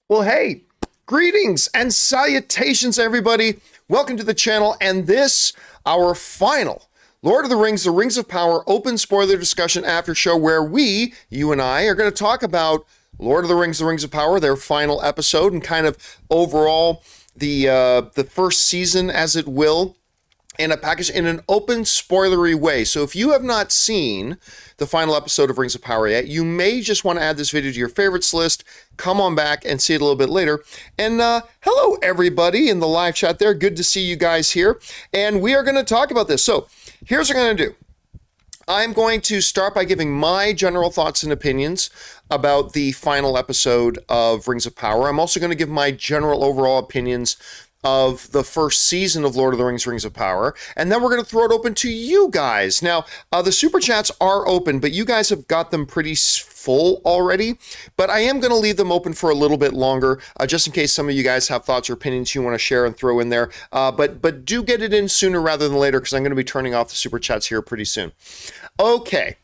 Well, hey, greetings and salutations, everybody. Welcome to the channel, and this, our final Lord of the Rings of Power open spoiler discussion after show, where we, you and I, are going to talk about Lord of the Rings of Power, their final episode, and kind of overall the first season, as it will, in a package in an open spoilery way. So if you have not seen the final episode of Rings of Power yet, you may just want to add this video to your favorites list, come on back and see it a little bit later. And hello everybody in the live chat there, good to see you guys here. And we are going to talk about this. So here's what I'm going to do. I'm going to start by giving my general thoughts and opinions about the final episode of Rings of Power. I'm also going to give my general overall opinions of the first season of Lord of the Rings of Power, and then we're going to throw it open to you guys. Now, the super chats are open, but you guys have got them pretty full already, but I am going to leave them open for a little bit longer, just in case some of you guys have thoughts or opinions you want to share and throw in there, but do get it in sooner rather than later, because I'm going to be turning off the super chats here pretty soon. Okay.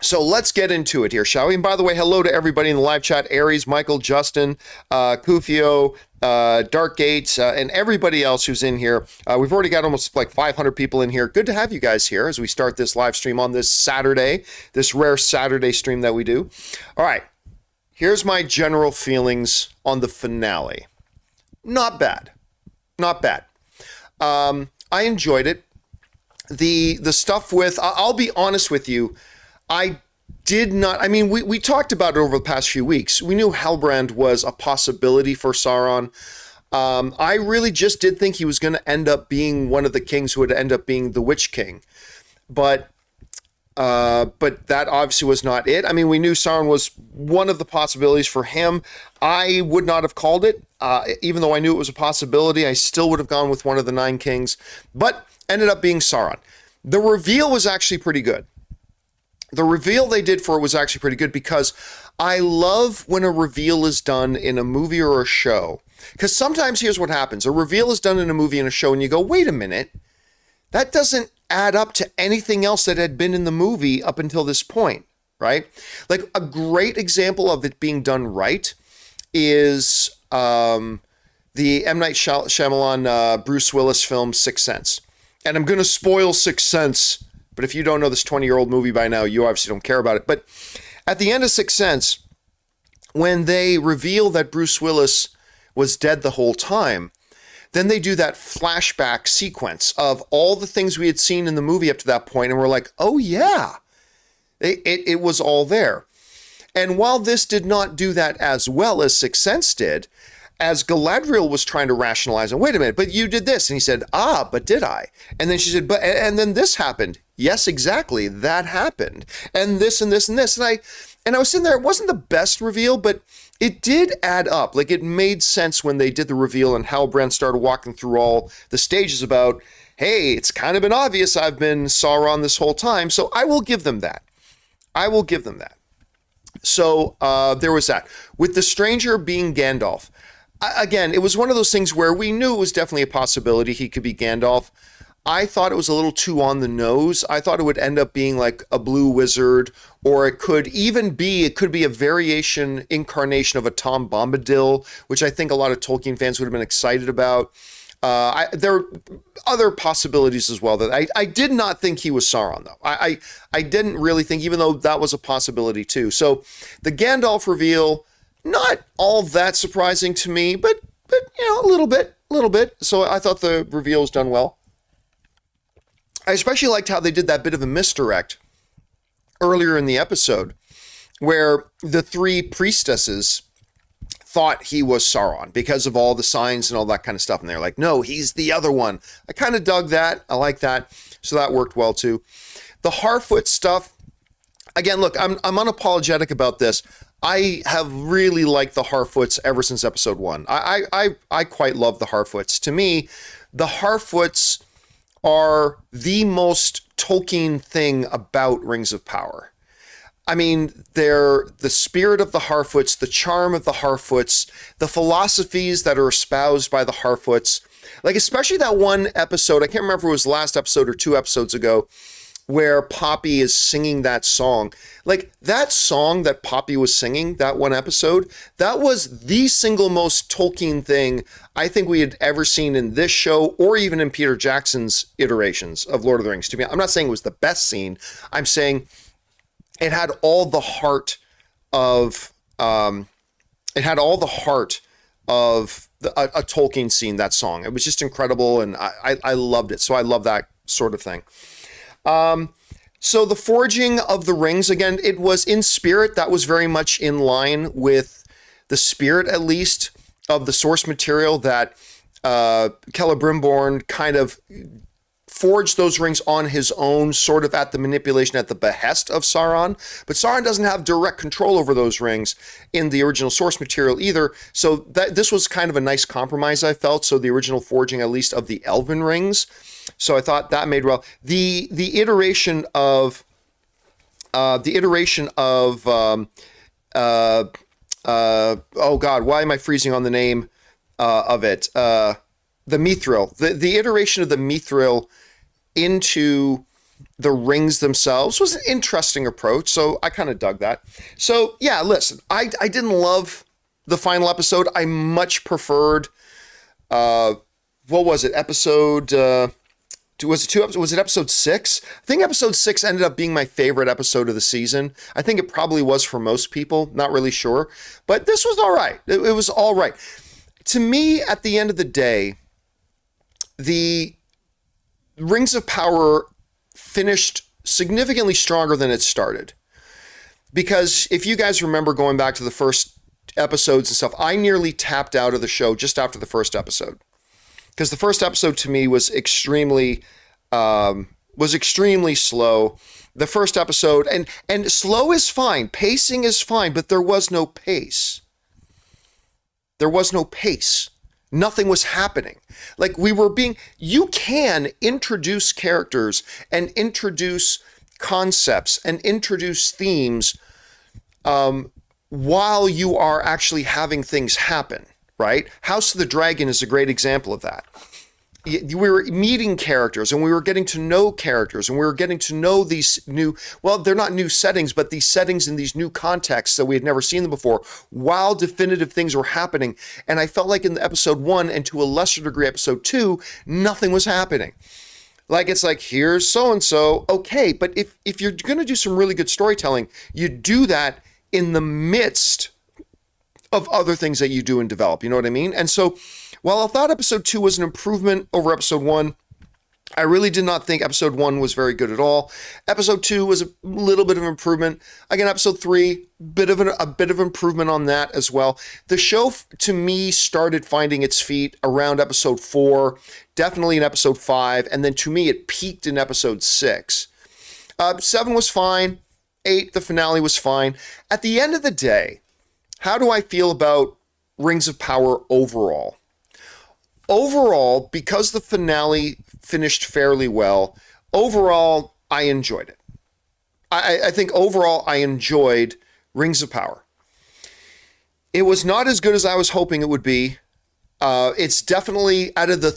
So let's get into it here, shall we? And by the way, hello to everybody in the live chat, Aries, Michael, Justin, Kufio, Dark Gates, and everybody else who's in here. We've already got almost like 500 people in here. Good to have you guys here as we start this live stream on this Saturday, this rare Saturday stream that we do. All right, here's my general feelings on the finale. Not bad. Not bad. I enjoyed it. The stuff with, I'll be honest with you, I did not, I mean, we talked about it over the past few weeks. We knew Halbrand was a possibility for Sauron. I really just did think he was going to end up being one of the kings who would end up being the Witch King. But that obviously was not it. I mean, we knew Sauron was one of the possibilities for him. I would not have called it, even though I knew it was a possibility. I still would have gone with one of the 9 kings, but ended up being Sauron. The reveal was actually pretty good. The reveal they did for it was actually pretty good, because I love when a reveal is done in a movie or a show. Because sometimes here's what happens. A reveal is done in a movie and a show, and you go, wait a minute, that doesn't add up to anything else that had been in the movie up until this point, right? Like a great example of it being done right is the M. Night Shyamalan Bruce Willis film Sixth Sense. And I'm going to spoil Sixth Sense, but if you don't know this 20-year-old movie by now, you obviously don't care about it. But at the end of Sixth Sense, when they reveal that Bruce Willis was dead the whole time, then they do that flashback sequence of all the things we had seen in the movie up to that point, and we're like, oh yeah, it was all there. And while this did not do that as well as Sixth Sense did, as Galadriel was trying to rationalize, and wait a minute, but you did this. And he said, but did I? And then she said, and then this happened. Yes, exactly. That happened. And this and this and this. And I was sitting there, it wasn't the best reveal, but it did add up. Like, it made sense when they did the reveal and Halbrand started walking through all the stages about, hey, it's kind of been obvious I've been Sauron this whole time. So I will give them that. So there was that. With the stranger being Gandalf, again, it was one of those things where we knew it was definitely a possibility he could be Gandalf. I thought it was a little too on the nose. I thought it would end up being like a blue wizard, or it could be a variation incarnation of a Tom Bombadil, which I think a lot of Tolkien fans would have been excited about. There are other possibilities as well that I did not think he was Sauron, though. I didn't really think, even though that was a possibility too. So the Gandalf reveal, not all that surprising to me, but you know, a little bit. So I thought the reveal was done well. I especially liked how they did that bit of a misdirect earlier in the episode, where the 3 priestesses thought he was Sauron because of all the signs and all that kind of stuff, and they're like, no, he's the other one. I kind of dug that. I like that. So that worked well too. The Harfoot stuff, again, look, I'm unapologetic about this. I have really liked the Harfoots ever since episode 1. I quite love the Harfoots. To me, the Harfoots are the most Tolkien thing about Rings of Power. I mean, they're the spirit of the Harfoots, the charm of the Harfoots, the philosophies that are espoused by the Harfoots. Like, especially that one episode, I can't remember if it was last episode or 2 episodes ago, where Poppy is singing that song. Like, that song that Poppy was singing, that one episode, that was the single most Tolkien thing I think we had ever seen in this show, or even in Peter Jackson's iterations of Lord of the Rings. To me, I'm not saying it was the best scene. I'm saying it had all the heart of a Tolkien scene, that song. It was just incredible, and I loved it. So I love that sort of thing. So the forging of the rings, again, it was in spirit. That was very much in line with the spirit, at least, of the source material that Celebrimbor kind of forged those rings on his own, sort of at the manipulation, at the behest of Sauron. But Sauron doesn't have direct control over those rings in the original source material either. So this was kind of a nice compromise, I felt. So the original forging, at least, of the Elven rings. So I thought that made well. The iteration of oh God, why am I freezing on the name of it? The Mithril. The iteration of the Mithril into the rings themselves was an interesting approach. So I kind of dug that. So yeah, listen, I didn't love the final episode. I much preferred what was it? Was it episode 6? I think episode 6 ended up being my favorite episode of the season. I think it probably was for most people. Not really sure. But this was all right. It was all right. To me, at the end of the day, the Rings of Power finished significantly stronger than it started. Because if you guys remember going back to the first episodes and stuff, I nearly tapped out of the show just after the first episode. Because the first episode to me was extremely slow. The first episode, and slow is fine, pacing is fine, but there was no pace. There was no pace. Nothing was happening. Like, you can introduce characters and introduce concepts and introduce themes while you are actually having things happen. Right? House of the Dragon is a great example of that. We were meeting characters, and we were getting to know characters, and we were getting to know these new, well, they're not new settings, but these settings in these new contexts that we had never seen them before, while definitive things were happening. And I felt like in episode 1, and to a lesser degree episode 2, nothing was happening. Like, it's like, here's so-and-so. Okay, but if you're going to do some really good storytelling, you do that in the midst of other things that you do and develop, you know what I mean? And so, while I thought episode 2 was an improvement over episode 1, I really did not think episode 1 was very good at all. Episode 2 was a little bit of improvement. Again, episode 3, a bit of improvement on that as well. The show, to me, started finding its feet around episode 4, definitely in episode 5, and then to me, it peaked in episode 6. 7 was fine. 8, the finale was fine. At the end of the day, how do I feel about Rings of Power overall? Overall, because the finale finished fairly well, overall, I enjoyed it. I think overall, I enjoyed Rings of Power. It was not as good as I was hoping it would be. It's definitely out of the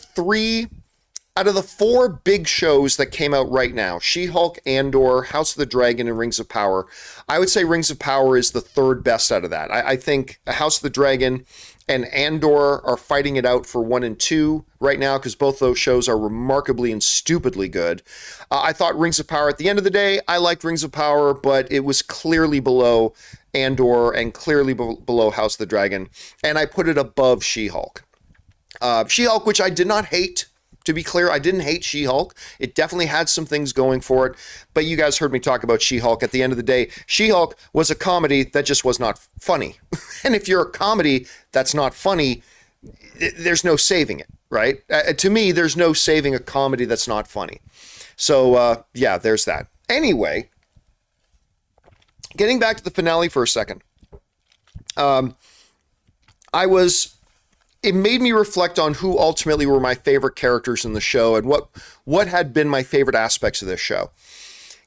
4 big shows that came out right now, She-Hulk, Andor, House of the Dragon, and Rings of Power, I would say Rings of Power is the 3rd best out of that. I think House of the Dragon and Andor are fighting it out for 1 and 2 right now, because both those shows are remarkably and stupidly good. I thought Rings of Power, at the end of the day, I liked Rings of Power, but it was clearly below Andor and clearly below House of the Dragon, and I put it above She-Hulk. She-Hulk, which I did not hate. To be clear, I didn't hate She-Hulk. It definitely had some things going for it, but you guys heard me talk about She-Hulk. At the end of the day, She-Hulk was a comedy that just was not funny. And if you're a comedy that's not funny, there's no saving it, right? To me, there's no saving a comedy that's not funny. So, yeah, there's that. Anyway, getting back to the finale for a second. It made me reflect on who ultimately were my favorite characters in the show and what had been my favorite aspects of this show.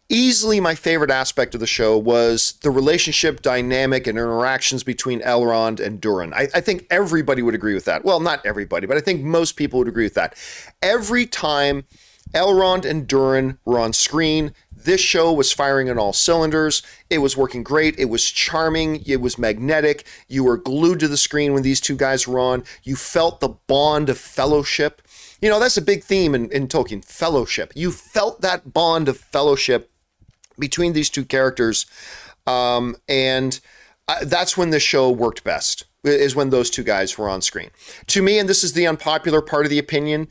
Easily my favorite aspect of the show was the relationship dynamic and interactions between Elrond and Durin. I think everybody would agree with that. Well, not everybody, but I think most people would agree with that. Every time Elrond and Durin were on screen, This show was firing on all cylinders. It was working great. It was charming. It was magnetic. You were glued to the screen when these two guys were on. You felt the bond of fellowship. You know, that's a big theme in Tolkien, fellowship. You felt that bond of fellowship between these two characters. And that's when the show worked best, is when those two guys were on screen. To me, and this is the unpopular part of the opinion,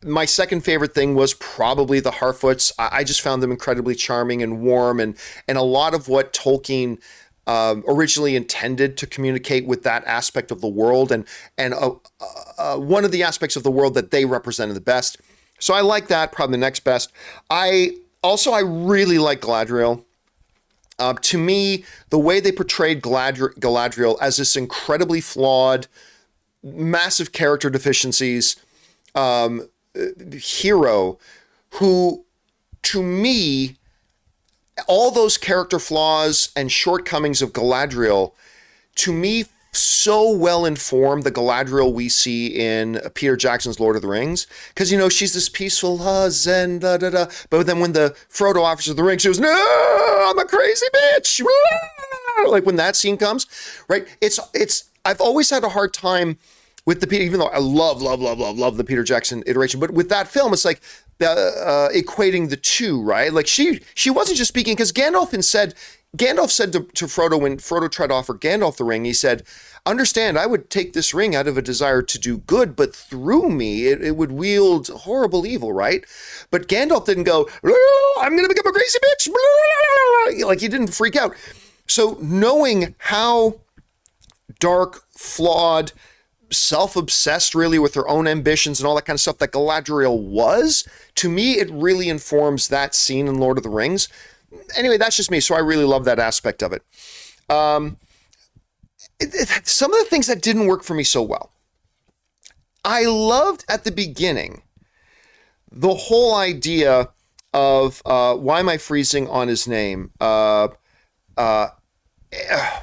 my second favorite thing was probably the Harfoots. I just found them incredibly charming and warm, and a lot of what Tolkien originally intended to communicate with that aspect of the world, and one of the aspects of the world that they represented the best. So I like that, probably the next best. I really like Galadriel. To me, the way they portrayed Galadriel as this incredibly flawed, massive character deficiencies hero who, to me, all those character flaws and shortcomings of Galadriel, to me, so well informed the Galadriel we see in Peter Jackson's Lord of the Rings. Because, you know, she's this peaceful, zen, da-da-da. But then when the Frodo offers her the ring, she goes, no, I'm a crazy bitch. Like when that scene comes, right? I've always had a hard time with the Peter, even though I love the Peter Jackson iteration, but with that film, it's like equating the two, right? Like she wasn't just speaking, because Gandalf said to Frodo, when Frodo tried to offer Gandalf the ring, he said, understand, I would take this ring out of a desire to do good, but through me, it would wield horrible evil, right? But Gandalf didn't go, I'm going to become a crazy bitch. Like, he didn't freak out. So knowing how dark, flawed, self-obsessed really with her own ambitions and all that kind of stuff that Galadriel was, to me, it really informs that scene in Lord of the Rings. Anyway, that's just me, so I really love that aspect of it. Some of the things that didn't work for me so well. I loved at the beginning the whole idea of why am I freezing on his name? What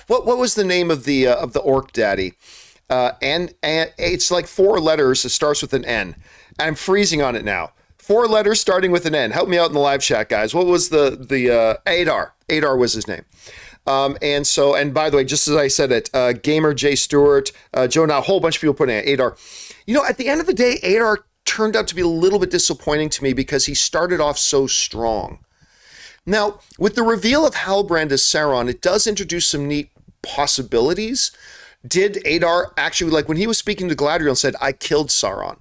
was the name of the orc daddy? And it's like 4 letters. It starts with an N. I'm freezing on it now. 4 letters starting with an N. Help me out in the live chat, guys. What was the Adar? Adar was his name. And by the way, just as I said it, Gamer J Stewart, Joe, now a whole bunch of people putting it, Adar. You know, at the end of the day, Adar turned out to be a little bit disappointing to me because he started off so strong. Now, with the reveal of Halbrand as Sauron, it does introduce some neat possibilities. Did Adar actually, like when he was speaking to Galadriel and said, I killed Sauron,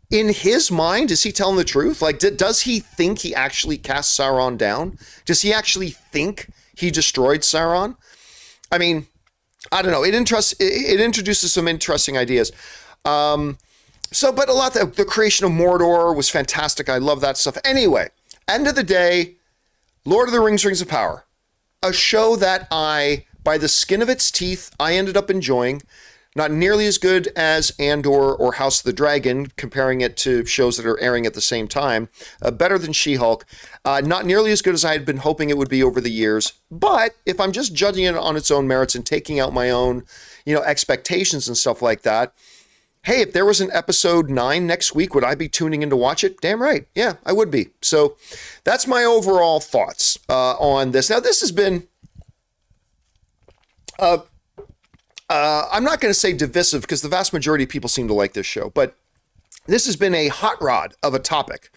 in his mind, is he telling the truth? Like, does he think he actually cast Sauron down? Does he actually think he destroyed Sauron? I mean, I don't know. It introduces some interesting ideas. But a lot, the creation of Mordor was fantastic. I love that stuff. Anyway, end of the day, Lord of the Rings, Rings of Power, a show that by the skin of its teeth, I ended up enjoying. Not nearly as good as Andor or House of the Dragon, comparing it to shows that are airing at the same time. Better than She-Hulk. Not nearly as good as I had been hoping it would be over the years. But if I'm just judging it on its own merits and taking out my own, expectations and stuff like that, hey, if there was an episode 9 next week, would I be tuning in to watch it? Damn right. Yeah, I would be. So that's my overall thoughts on this. Now, this has been... I'm not going to say divisive because the vast majority of people seem to like this show, but this has been a hot rod of a topic,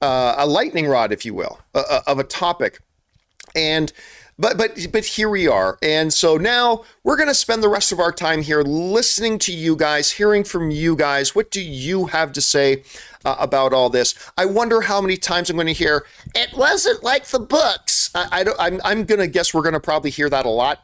a lightning rod, if you will, of a topic. And but here we are. And so now we're going to spend the rest of our time here listening to you guys, hearing from you guys. What do you have to say about all this? I wonder how many times I'm going to hear, it wasn't like the books. I'm going to guess we're going to probably hear that a lot.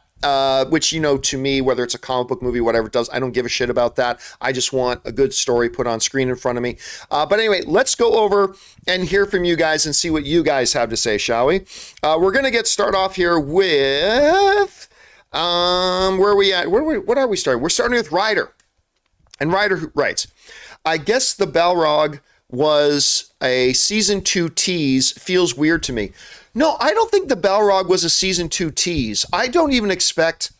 Which, to me, whether it's a comic book movie, whatever it does, I don't give a shit about that. I just want a good story put on screen in front of me. But anyway, let's go over and hear from you guys and see what you guys have to say, shall we? We're going to start off here with, where are we at? What are we starting? We're starting with Ryder. And Ryder writes, I guess the Balrog was a season 2 tease. Feels weird to me. No, I don't think the Balrog was a season 2 tease. I don't even suspect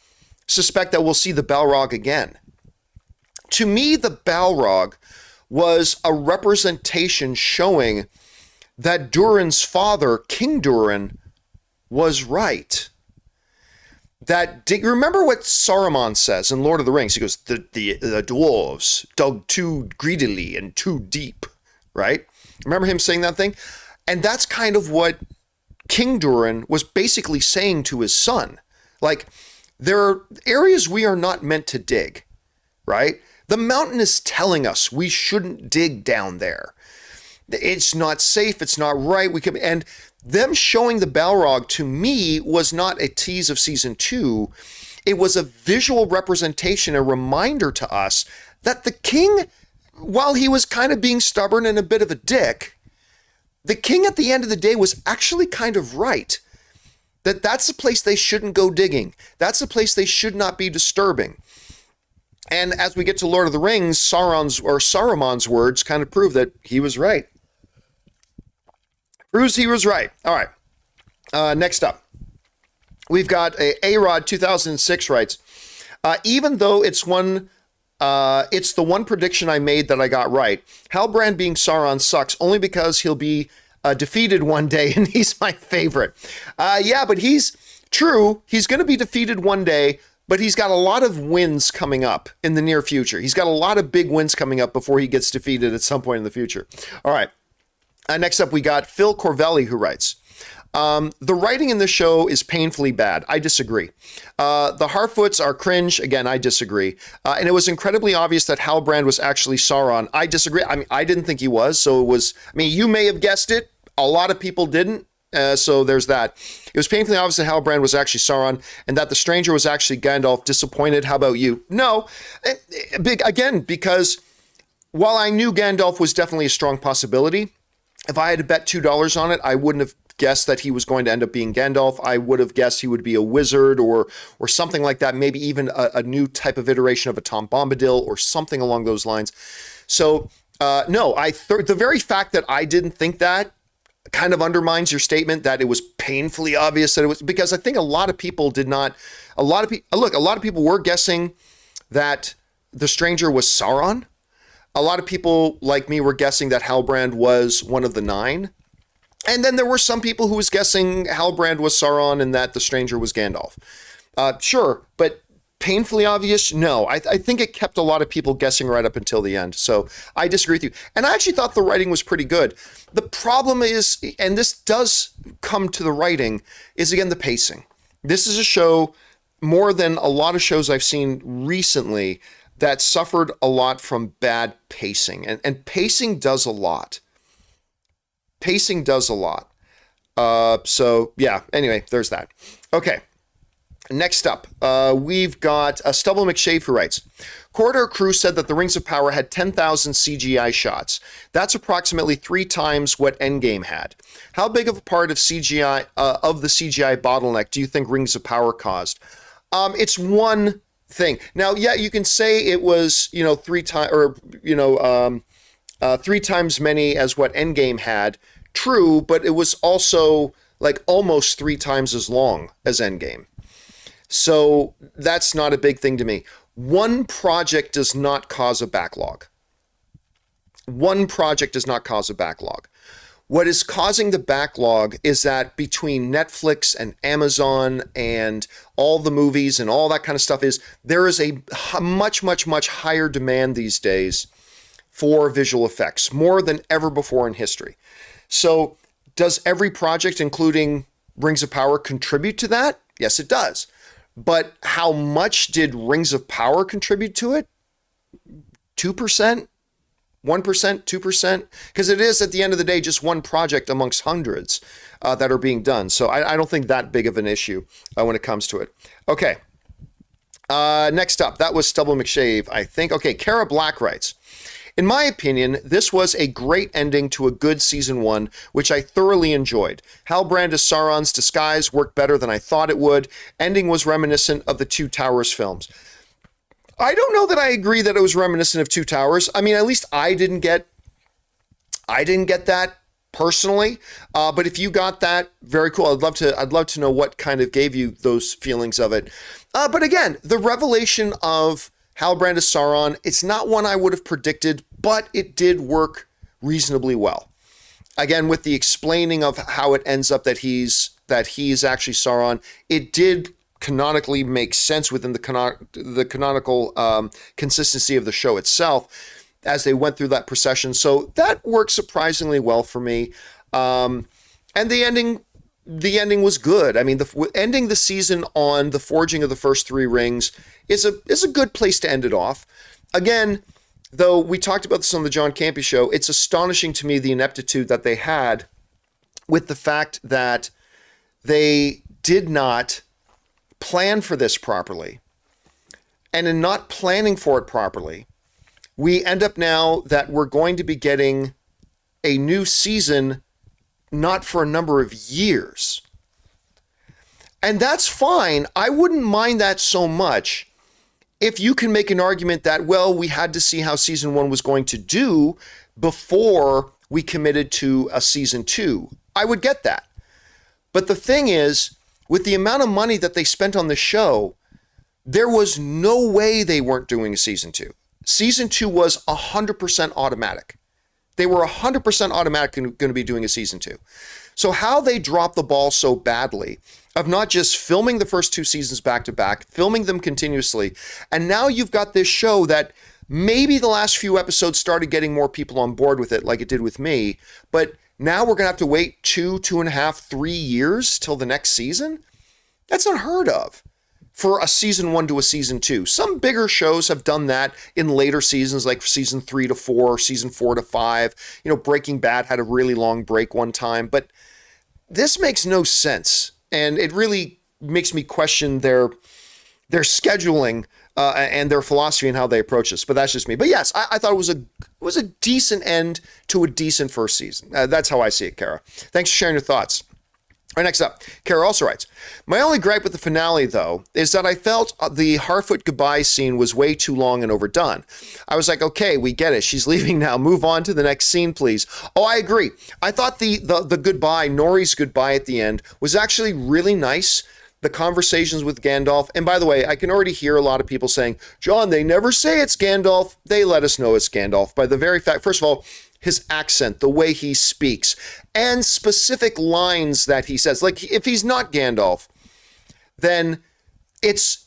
that we'll see the Balrog again. To me, the Balrog was a representation showing that Durin's father, King Durin, was right. Remember what Saruman says in Lord of the Rings? He goes, the dwarves dug too greedily and too deep, right? Remember him saying that thing? And that's kind of what King Durin was basically saying to his son. Like, there are areas we are not meant to dig, right? The mountain is telling us we shouldn't dig down there. It's not safe. It's not right. And them showing the Balrog to me was not a tease of season 2. It was a visual representation, a reminder to us that the king, while he was kind of being stubborn and a bit of a dick, the king at the end of the day was actually kind of right. That's a place they shouldn't go digging. That's a place they should not be disturbing. And as we get to Lord of the Rings, Saruman's words kind of prove that he was right. Proves he was right. All right. Next up, we've got A-Rod 2006 writes, even though it's the one prediction I made that I got right, Halbrand being Sauron sucks only because he'll be defeated one day and he's my favorite. Yeah, but he's true. He's going to be defeated one day, but he's got a lot of wins coming up in the near future. He's got a lot of big wins coming up before he gets defeated at some point in the future. All right. Next up, we got Phil Corvelli, who writes, the writing in the show is painfully bad. I disagree. The Harfoots are cringe. Again, I disagree. And it was incredibly obvious that Halbrand was actually Sauron. I disagree. I mean, I didn't think he was. So it was, you may have guessed it. A lot of people didn't. So there's that. It was painfully obvious that Halbrand was actually Sauron and that the stranger was actually Gandalf. Disappointed. How about you? No. Again, because while I knew Gandalf was definitely a strong possibility, if I had to bet $2 on it, I wouldn't have guessed that he was going to end up being Gandalf. I would have guessed he would be a wizard or something like that, maybe even a new type of iteration of a Tom Bombadil or something along those lines. So, no, the very fact that I didn't think that kind of undermines your statement that it was painfully obvious that it was, because I think a lot of people were guessing that the stranger was Sauron. A lot of people like me were guessing that Halbrand was one of the 9. And then there were some people who was guessing Halbrand was Sauron and that the stranger was Gandalf. Sure, but painfully obvious? No. I think it kept a lot of people guessing right up until the end. So I disagree with you. And I actually thought the writing was pretty good. The problem is, and this does come to the writing, is again the pacing. This is a show, more than a lot of shows I've seen recently, that suffered a lot from bad pacing. And pacing does a lot. Pacing does a lot. So, yeah, anyway, there's that. Okay, next up, we've got Stubble McShave who writes, Corridor Crew said that the Rings of Power had 10,000 CGI shots. That's approximately 3 times what Endgame had. How big of a part of CGI of the CGI bottleneck do you think Rings of Power caused? It's one thing. Now, yeah, you can say it was, 3 times, or 3 times many as what Endgame had. True, but it was also like almost 3 times as long as Endgame. So that's not a big thing to me. One project does not cause a backlog. One project does not cause a backlog. What is causing the backlog is that between Netflix and Amazon and all the movies and all that kind of stuff there is a much, much, much higher demand these days for visual effects, more than ever before in history. So does every project, including Rings of Power, contribute to that? Yes, it does. But how much did Rings of Power contribute to it? 2%? 1%, 2%, because it is at the end of the day just one project amongst hundreds that are being done. So I don't think that big of an issue when it comes to it. Okay, next up, that was Stubble McShave, I think. Okay, Kara Black writes, in my opinion, this was a great ending to a good season 1, which I thoroughly enjoyed. Halbrand as Sauron's disguise worked better than I thought it would. Ending was reminiscent of the Two Towers films. I don't know that I agree that it was reminiscent of Two Towers. I mean, at least I didn't get that personally. But if you got that, very cool. I'd love to know what kind of gave you those feelings of it. But again, the revelation of Halbrand as Sauron, it's not one I would have predicted, but it did work reasonably well. again, with the explaining of how it ends up that he's actually Sauron, it did canonically make sense within the canonical consistency of the show itself as they went through that procession. So that worked surprisingly well for me. And the ending was good. I mean, ending the season on the forging of the first three rings is a good place to end it off. Again, though we talked about this on the John Campea Show, it's astonishing to me the ineptitude that they had with the fact that they did not plan for this properly. And in not planning for it properly, we end up now that we're going to be getting a new season not for a number of years. And that's fine. I wouldn't mind that so much if you can make an argument that, well, we had to see how season one was going to do before we committed to a season two. I would get that. But the thing is, with the amount of money that they spent on the show, there was no way they weren't doing a season two. Season two was 100% automatic. They were 100% automatic going to be doing a season two. So how they dropped the ball so badly of not just filming the first two seasons back to back, filming them continuously, and now you've got this show that maybe the last few episodes started getting more people on board with it like it did with me, but now we're going to have to wait 2.5, 3 years till the next season? That's unheard of for a season one to a season two. Some bigger shows have done that in later seasons, like season 3 to 4, season 4 to 5. You know, Breaking Bad had a really long break one time, but this makes no sense. And it really makes me question their scheduling and their philosophy and how they approach this. But that's just me. But yes, I thought it was a decent end to a decent first season. That's how I see it, Kara. Thanks for sharing your thoughts. All right, next up, Kara also writes, my only gripe with the finale, though, is that I felt the Harfoot goodbye scene was way too long and overdone. I was like, okay, we get it. She's leaving now. Move on to the next scene, please. Oh, I agree. I thought the goodbye, Nori's goodbye at the end, was actually really nice. The conversations with Gandalf. And by the way, I can already hear a lot of people saying, John, they never say it's Gandalf. They let us know it's Gandalf by the very fact, first of all, his accent, the way he speaks, and specific lines that he says. Like, if he's not Gandalf, then it's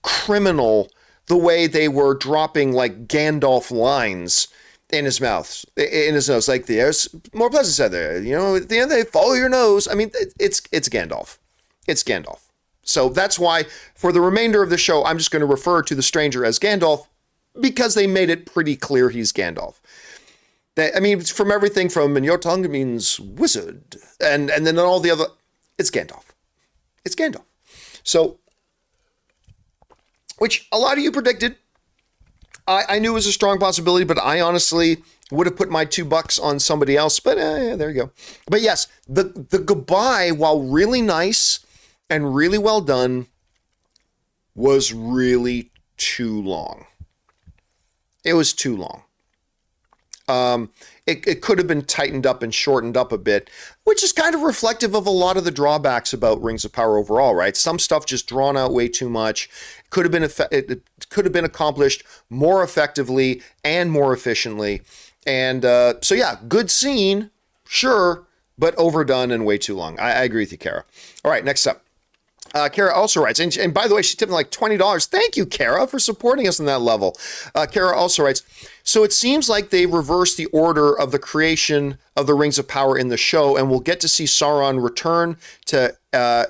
criminal the way they were dropping like Gandalf lines in his mouth, in his nose. Like, there's more pleasant said there. You know, at the end they follow your nose. I mean, it's Gandalf. It's Gandalf. So that's why for the remainder of the show, I'm just going to refer to the stranger as Gandalf because they made it pretty clear he's Gandalf. I mean, it's from everything from, and your tongue means wizard, and then all the other, it's Gandalf. It's Gandalf. So, which a lot of you predicted. I knew it was a strong possibility, but I honestly would have put my $2 on somebody else, but yeah, there you go. But yes, the goodbye, while really nice and really well done, was really too long. It was too long. It could have been tightened up and shortened up a bit, which is kind of reflective of a lot of the drawbacks about Rings of Power overall, right? Some stuff just drawn out way too much. It could have been accomplished more effectively and more efficiently. And so yeah, good scene, sure, but overdone and way too long. I agree with you, Kara. All right, next up. Kara also writes, and by the way, she tipped like $20. Thank you, Kara, for supporting us on that level. Kara also writes, so it seems like they reversed the order of the creation of the Rings of Power in the show, and we'll get to see Sauron return to I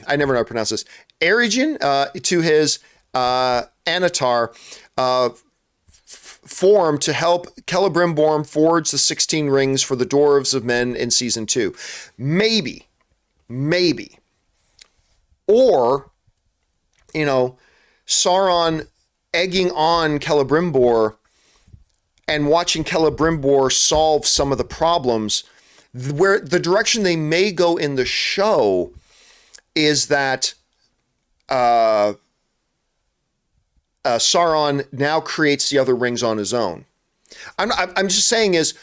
never know how to pronounce this, Eregion, to his Anatar form to help Celebrimbor forge the 16 rings for the Dwarves of Men in season 2. Maybe. Or, you know, Sauron egging on Celebrimbor and watching Celebrimbor solve some of the problems, where the direction they may go in the show is that Sauron now creates the other rings on his own. I'm just saying is,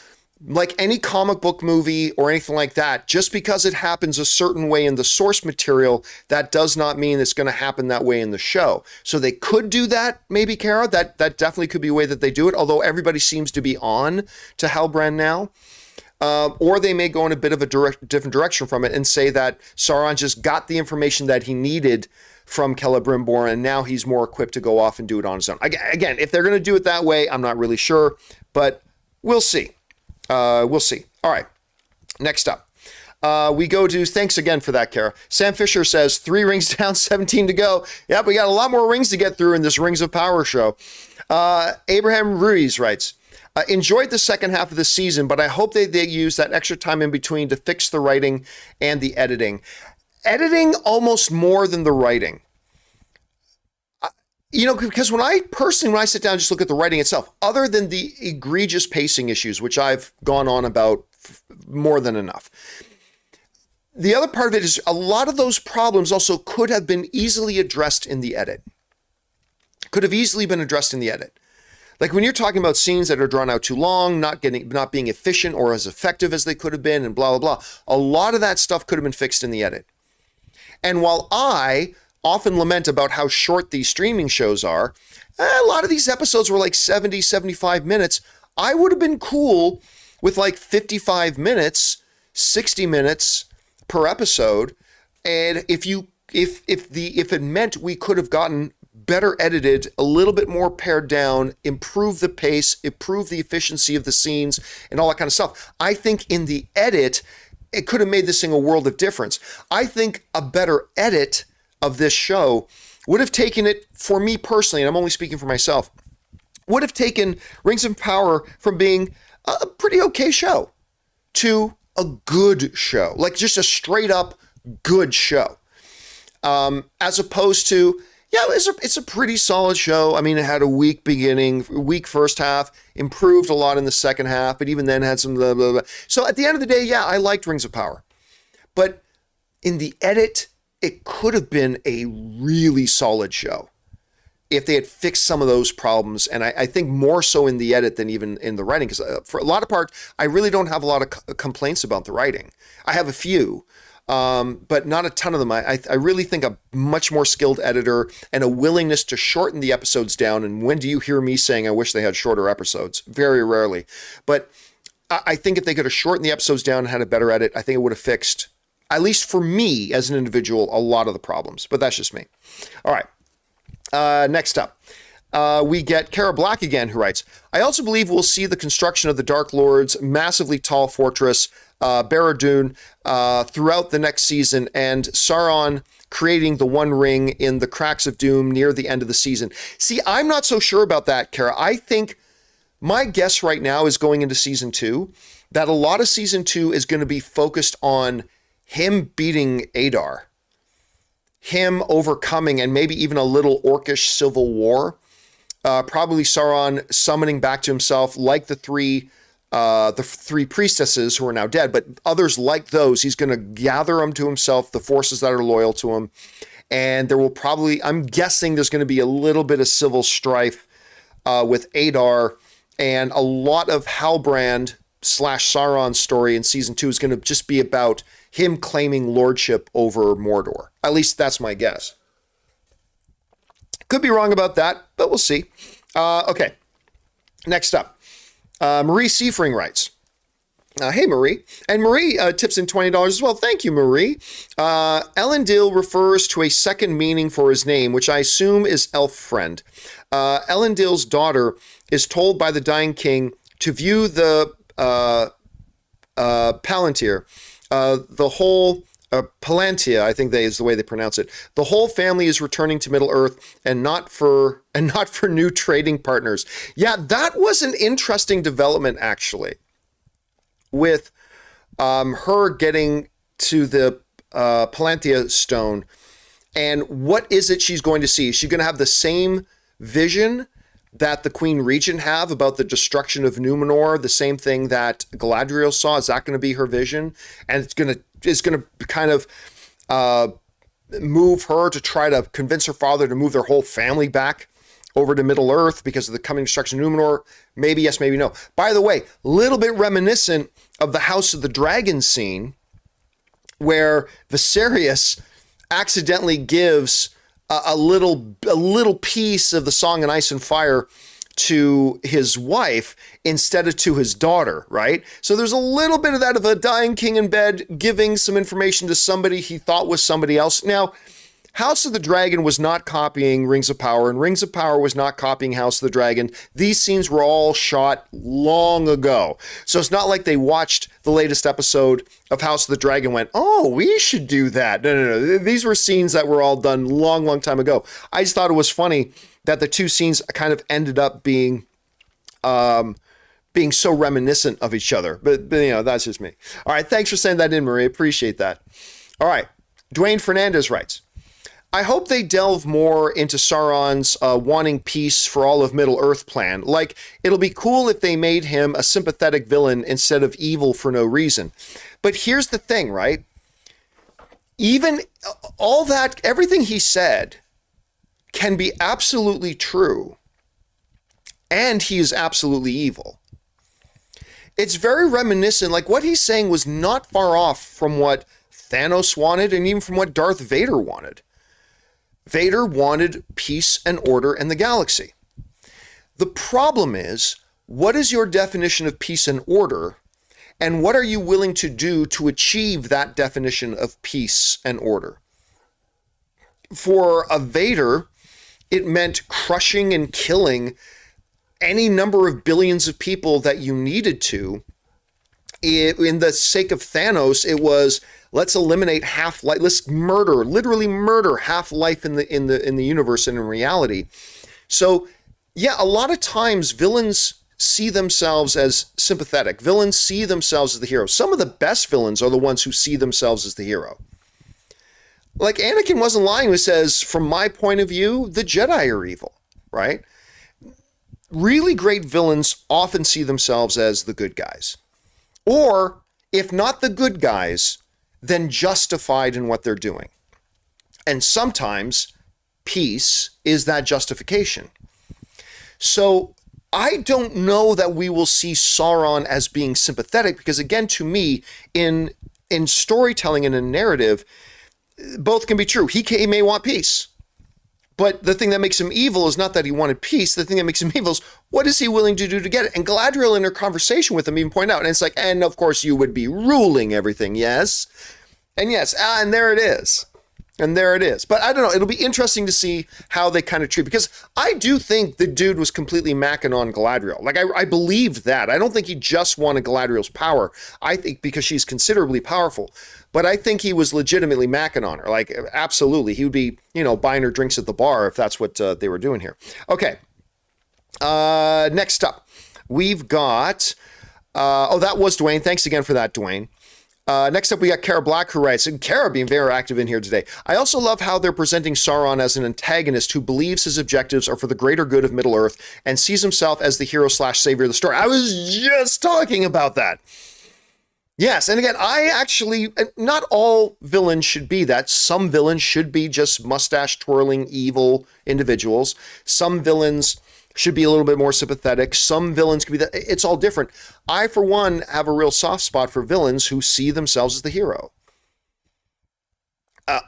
like any comic book movie or anything like that, just because it happens a certain way in the source material, that does not mean it's going to happen that way in the show. So they could do that, maybe, Kara. That definitely could be a way that they do it, although everybody seems to be on to Halbrand now. or they may go in a bit of a different direction from it and say that Sauron just got the information that he needed from Celebrimbor, and now he's more equipped to go off and do it on his own. Again, if they're going to do it that way, I'm not really sure, but we'll see. We'll see. All right, next up. We go to, thanks again for that, Kara. Sam Fisher says, 3 rings down, 17 to go. Yep, we got a lot more rings to get through in this Rings of Power show. Abraham Ruiz writes, enjoyed the second half of the season, but I hope they use that extra time in between to fix the writing and the editing. Editing almost more than the writing. Because when I sit down and just look at the writing itself, other than the egregious pacing issues, which I've gone on about more than enough, the other part of it is a lot of those problems also could have been easily addressed in the edit. Could have easily been addressed in the edit. Like when you're talking about scenes that are drawn out too long, not being efficient or as effective as they could have been, and blah, blah, blah. A lot of that stuff could have been fixed in the edit. And while I often lament about how short these streaming shows are, a lot of these episodes were like 70, 75 minutes. I would have been cool with like 55 minutes, 60 minutes per episode. And if it meant we could have gotten better edited, a little bit more pared down, improve the pace, improve the efficiency of the scenes, and all that kind of stuff, I think in the edit, it could have made this thing a world of difference. I think a better edit of this show would have taken it, for me personally, and I'm only speaking for myself, would have taken Rings of Power from being a pretty okay show to a good show, like just a straight up good show, as opposed to, yeah, it's a pretty solid show. I mean, it had a weak beginning, weak first half, improved a lot in the second half, but even then had some blah, blah, blah. So at the end of the day, yeah, I liked Rings of Power. But in the edit, it could have been a really solid show if they had fixed some of those problems. And I think more so in the edit than even in the writing, because for a lot of parts, I really don't have a lot of complaints about the writing. I have a few. But not a ton of them. I really think a much more skilled editor and a willingness to shorten the episodes down. And when do you hear me saying I wish they had shorter episodes? Very rarely. But I think if they could have shortened the episodes down and had a better edit, I think it would have fixed, at least for me as an individual, a lot of the problems. But that's just me. All right. Next up. We get Kara Black again, who writes, I also believe we'll see the construction of the Dark Lord's massively tall fortress, Barad-dûn, throughout the next season, and Sauron creating the One Ring in the Cracks of Doom near the end of the season. See, I'm not so sure about that, Kara. I think my guess right now is going into season 2, that a lot of season 2 is going to be focused on him beating Adar, him overcoming, and maybe even a little orcish civil war. Probably Sauron summoning back to himself, like the three priestesses who are now dead, but others like those. He's going to gather them to himself, the forces that are loyal to him. And there will probably, I'm guessing there's going to be a little bit of civil strife with Adar, and a lot of Halbrand / Sauron's story in season 2 is going to just be about him claiming lordship over Mordor. At least that's my guess. Could be wrong about that, but we'll see. Okay, next up. Marie Seifring writes, hey, Marie. And Marie tips in $20 as well. Thank you, Marie. Elendil refers to a second meaning for his name, which I assume is elf friend. Elendil's daughter is told by the dying king to view the Palantir, the whole... Palantia, I think is the way they pronounce it. The whole family is returning to Middle Earth, and not for new trading partners. Yeah, that was an interesting development, actually, with her getting to the Palantia stone. And what is it she's going to see? Is she going to have the same vision that the Queen Regent have about the destruction of Numenor, the same thing that Galadriel saw? Is that going to be her vision? And it's going to kind of move her to try to convince her father to move their whole family back over to Middle Earth because of the coming destruction of Numenor? Maybe yes, maybe no. By the way, a little bit reminiscent of the House of the Dragon scene, where Viserys accidentally gives a little piece of the Song in Ice and Fire to his wife instead of to his daughter, right? So there's a little bit of that, of a dying king in bed giving some information to somebody he thought was somebody else. Now, House of the Dragon was not copying Rings of Power, and Rings of Power was not copying House of the Dragon. These scenes were all shot long ago. So it's not like they watched the latest episode of House of the Dragon and went, oh, we should do that. No. These were scenes that were all done long time ago. I just thought it was funny that the two scenes kind of ended up being so reminiscent of each other. But that's just me. All right, thanks for sending that in, Marie. Appreciate that. All right, Dwayne Fernandez writes, I hope they delve more into Sauron's wanting peace for all of Middle-earth plan. Like, it'll be cool if they made him a sympathetic villain instead of evil for no reason. But here's the thing, right? Even all that, everything he said can be absolutely true, and he is absolutely evil. It's very reminiscent, like what he's saying was not far off from what Thanos wanted and even from what Darth Vader wanted. Vader wanted peace and order in the galaxy. The problem is, what is your definition of peace and order, and what are you willing to do to achieve that definition of peace and order? For a Vader, it meant crushing and killing any number of billions of people that you needed to. In the sake of Thanos, it was, let's eliminate half-life. Let's literally murder half-life in the universe and in reality. So, yeah, a lot of times villains see themselves as sympathetic. Villains see themselves as the hero. Some of the best villains are the ones who see themselves as the hero. Like Anakin wasn't lying when he says, from my point of view, the Jedi are evil, right? Really great villains often see themselves as the good guys. Or, if not the good guys, then justified in what they're doing. And sometimes peace is that justification. So I don't know that we will see Sauron as being sympathetic, because again, to me, in storytelling and in narrative, both can be true. He may want peace. But the thing that makes him evil is not that he wanted peace. The thing that makes him evil is, what is he willing to do to get it? And Galadriel, in her conversation with him, even pointed out, and it's like, and of course you would be ruling everything, yes? And yes, and there it is. And there it is. But I don't know, it'll be interesting to see how they kind of treat, because I do think the dude was completely macking on Galadriel. Like, I believed that. I don't think he just wanted Galadriel's power. I think because she's considerably powerful. But I think he was legitimately macking on her. Like, absolutely. He would be, buying her drinks at the bar if that's what they were doing here. Okay. Next up, we've got... that was Dwayne. Thanks again for that, Dwayne. Next up, we got Kara Black, who writes, and Kara being very active in here today. I also love how they're presenting Sauron as an antagonist who believes his objectives are for the greater good of Middle-earth and sees himself as the hero/savior of the story. I was just talking about that. Yes, and again, not all villains should be that. Some villains should be just mustache-twirling evil individuals. Some villains should be a little bit more sympathetic. Some villains could be that. It's all different. I, for one, have a real soft spot for villains who see themselves as the hero.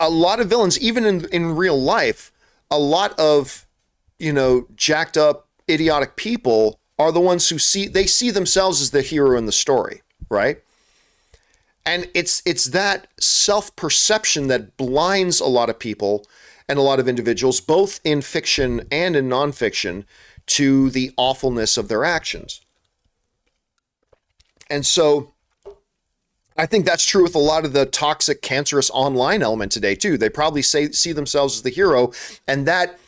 A lot of villains, even in real life, a lot of, jacked up, idiotic people are the ones who see themselves as the hero in the story, right? And it's that self-perception that blinds a lot of people and a lot of individuals, both in fiction and in nonfiction, to the awfulness of their actions. And so I think that's true with a lot of the toxic, cancerous online element today, too. They probably see themselves as the hero, and that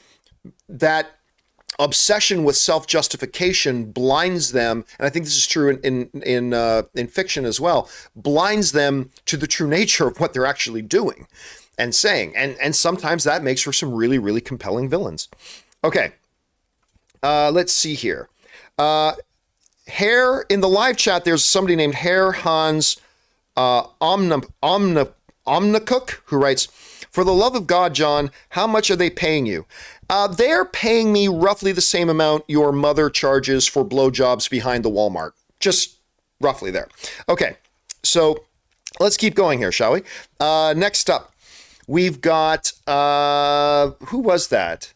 obsession with self-justification blinds them, and I think this is true in fiction as well, blinds them to the true nature of what they're actually doing and saying. And sometimes that makes for some really, really compelling villains. Okay. Let's see here. Hare, in the live chat, there's somebody named Hare Hans Omnacook, who writes, for the love of God, John, how much are they paying you? They're paying me roughly the same amount your mother charges for blowjobs behind the Walmart. Just roughly there. Okay, so let's keep going here, shall we? Next up, we've got, who was that?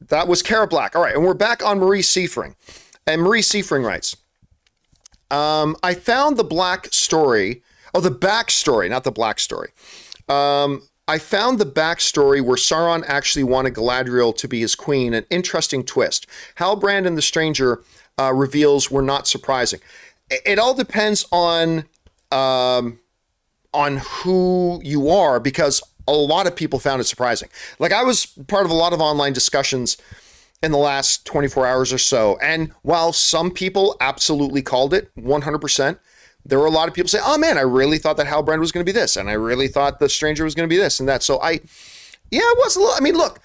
That was Kara Black. All right, and we're back on Marie Seifring. And Marie Seafring writes, I found the black story, the backstory, not the black story. I found the backstory where Sauron actually wanted Galadriel to be his queen, an interesting twist. Halbrand and the Stranger reveals were not surprising. It all depends on who you are, because a lot of people found it surprising. Like, I was part of a lot of online discussions in the last 24 hours or so. And while some people absolutely called it 100%, there were a lot of people say, oh man, I really thought that Halbrand was going to be this. And I really thought the Stranger was going to be this and that. So it was a little, I mean, look,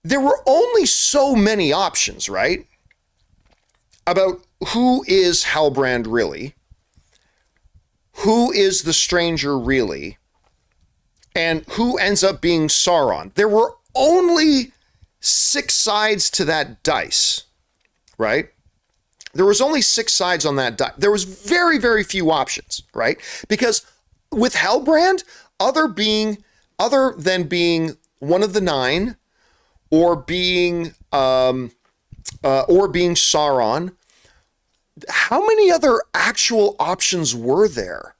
there were only so many options, right? About who is Halbrand really? Who is the Stranger really? And who ends up being Sauron? There were only 6 sides to that dice, right? There was only 6 sides on that dice. There was very, very few options, right? Because with Halbrand, other than being one of the 9, or being Sauron, how many other actual options were there?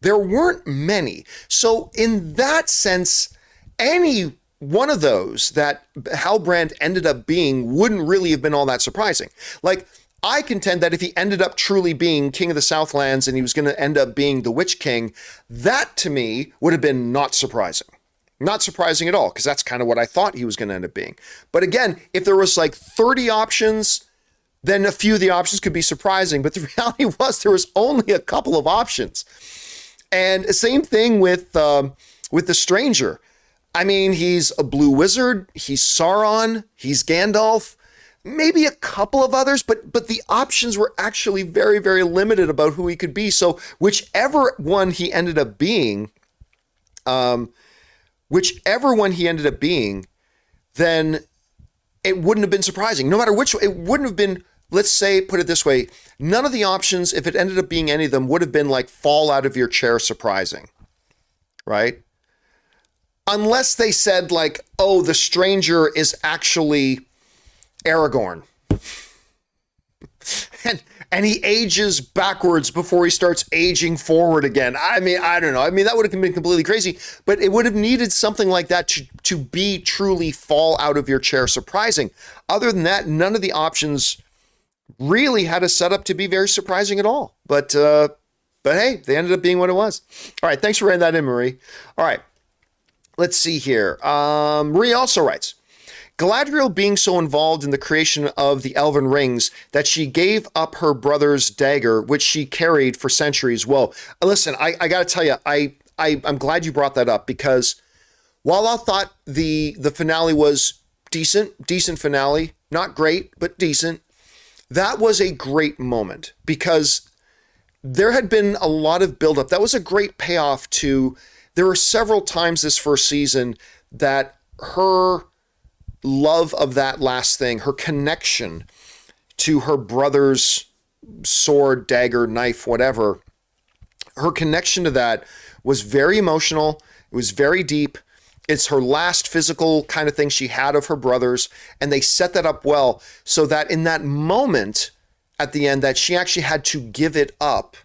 There weren't many. So in that sense, any one of those that Halbrand ended up being wouldn't really have been all that surprising. Like, I contend that if he ended up truly being King of the Southlands and he was going to end up being the Witch King, that to me would have been not surprising. Not surprising at all, because that's kind of what I thought he was going to end up being. But again, if there was like 30 options, then a few of the options could be surprising. But the reality was there was only a couple of options. And same thing with the Stranger. I mean, he's a blue wizard, he's Sauron, he's Gandalf, maybe a couple of others, but the options were actually very, very limited about who he could be. So whichever one he ended up being, then it wouldn't have been surprising. No matter which, it wouldn't have been, let's say, put it this way, none of the options, if it ended up being any of them, would have been like fall out of your chair surprising, right? Unless they said like, oh, the Stranger is actually Aragorn. and he ages backwards before he starts aging forward again. I mean, I don't know. I mean, that would have been completely crazy, but it would have needed something like that to be truly fall out of your chair surprising. Other than that, none of the options really had a setup to be very surprising at all. But hey, they ended up being what it was. All right. Thanks for writing that in, Marie. All right. Let's see here. Marie also writes, Galadriel being so involved in the creation of the Elven Rings that she gave up her brother's dagger, which she carried for centuries. Well, listen, I got to tell you, I'm glad you brought that up, because while I thought the finale was decent finale, not great, but decent, that was a great moment, because there had been a lot of buildup. That was a great payoff to... There were several times this first season that her love of that last thing, her connection to her brother's sword, dagger, knife, whatever, her connection to that was very emotional. It was very deep. It's her last physical kind of thing she had of her brother's, and they set that up well so that in that moment at the end that she actually had to give it up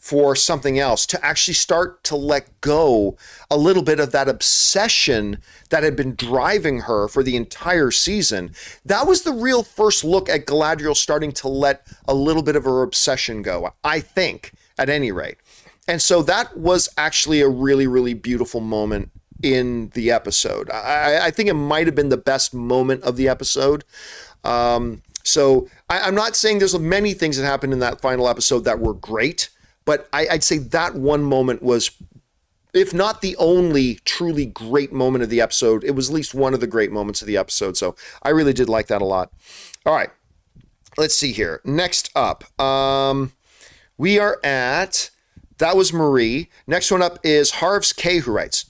for something else, to actually start to let go a little bit of that obsession that had been driving her for the entire season. That was the real first look at Galadriel starting to let a little bit of her obsession go, I think, at any rate. And so that was actually a really, really beautiful moment in the episode. I think it might have been the best moment of the episode. So I'm not saying there's many things that happened in that final episode that were great, but I'd say that one moment was, if not the only truly great moment of the episode, it was at least one of the great moments of the episode. So I really did like that a lot. All right, let's see here. Next up, we are at, that was Marie. Next one up is Harv's K, who writes,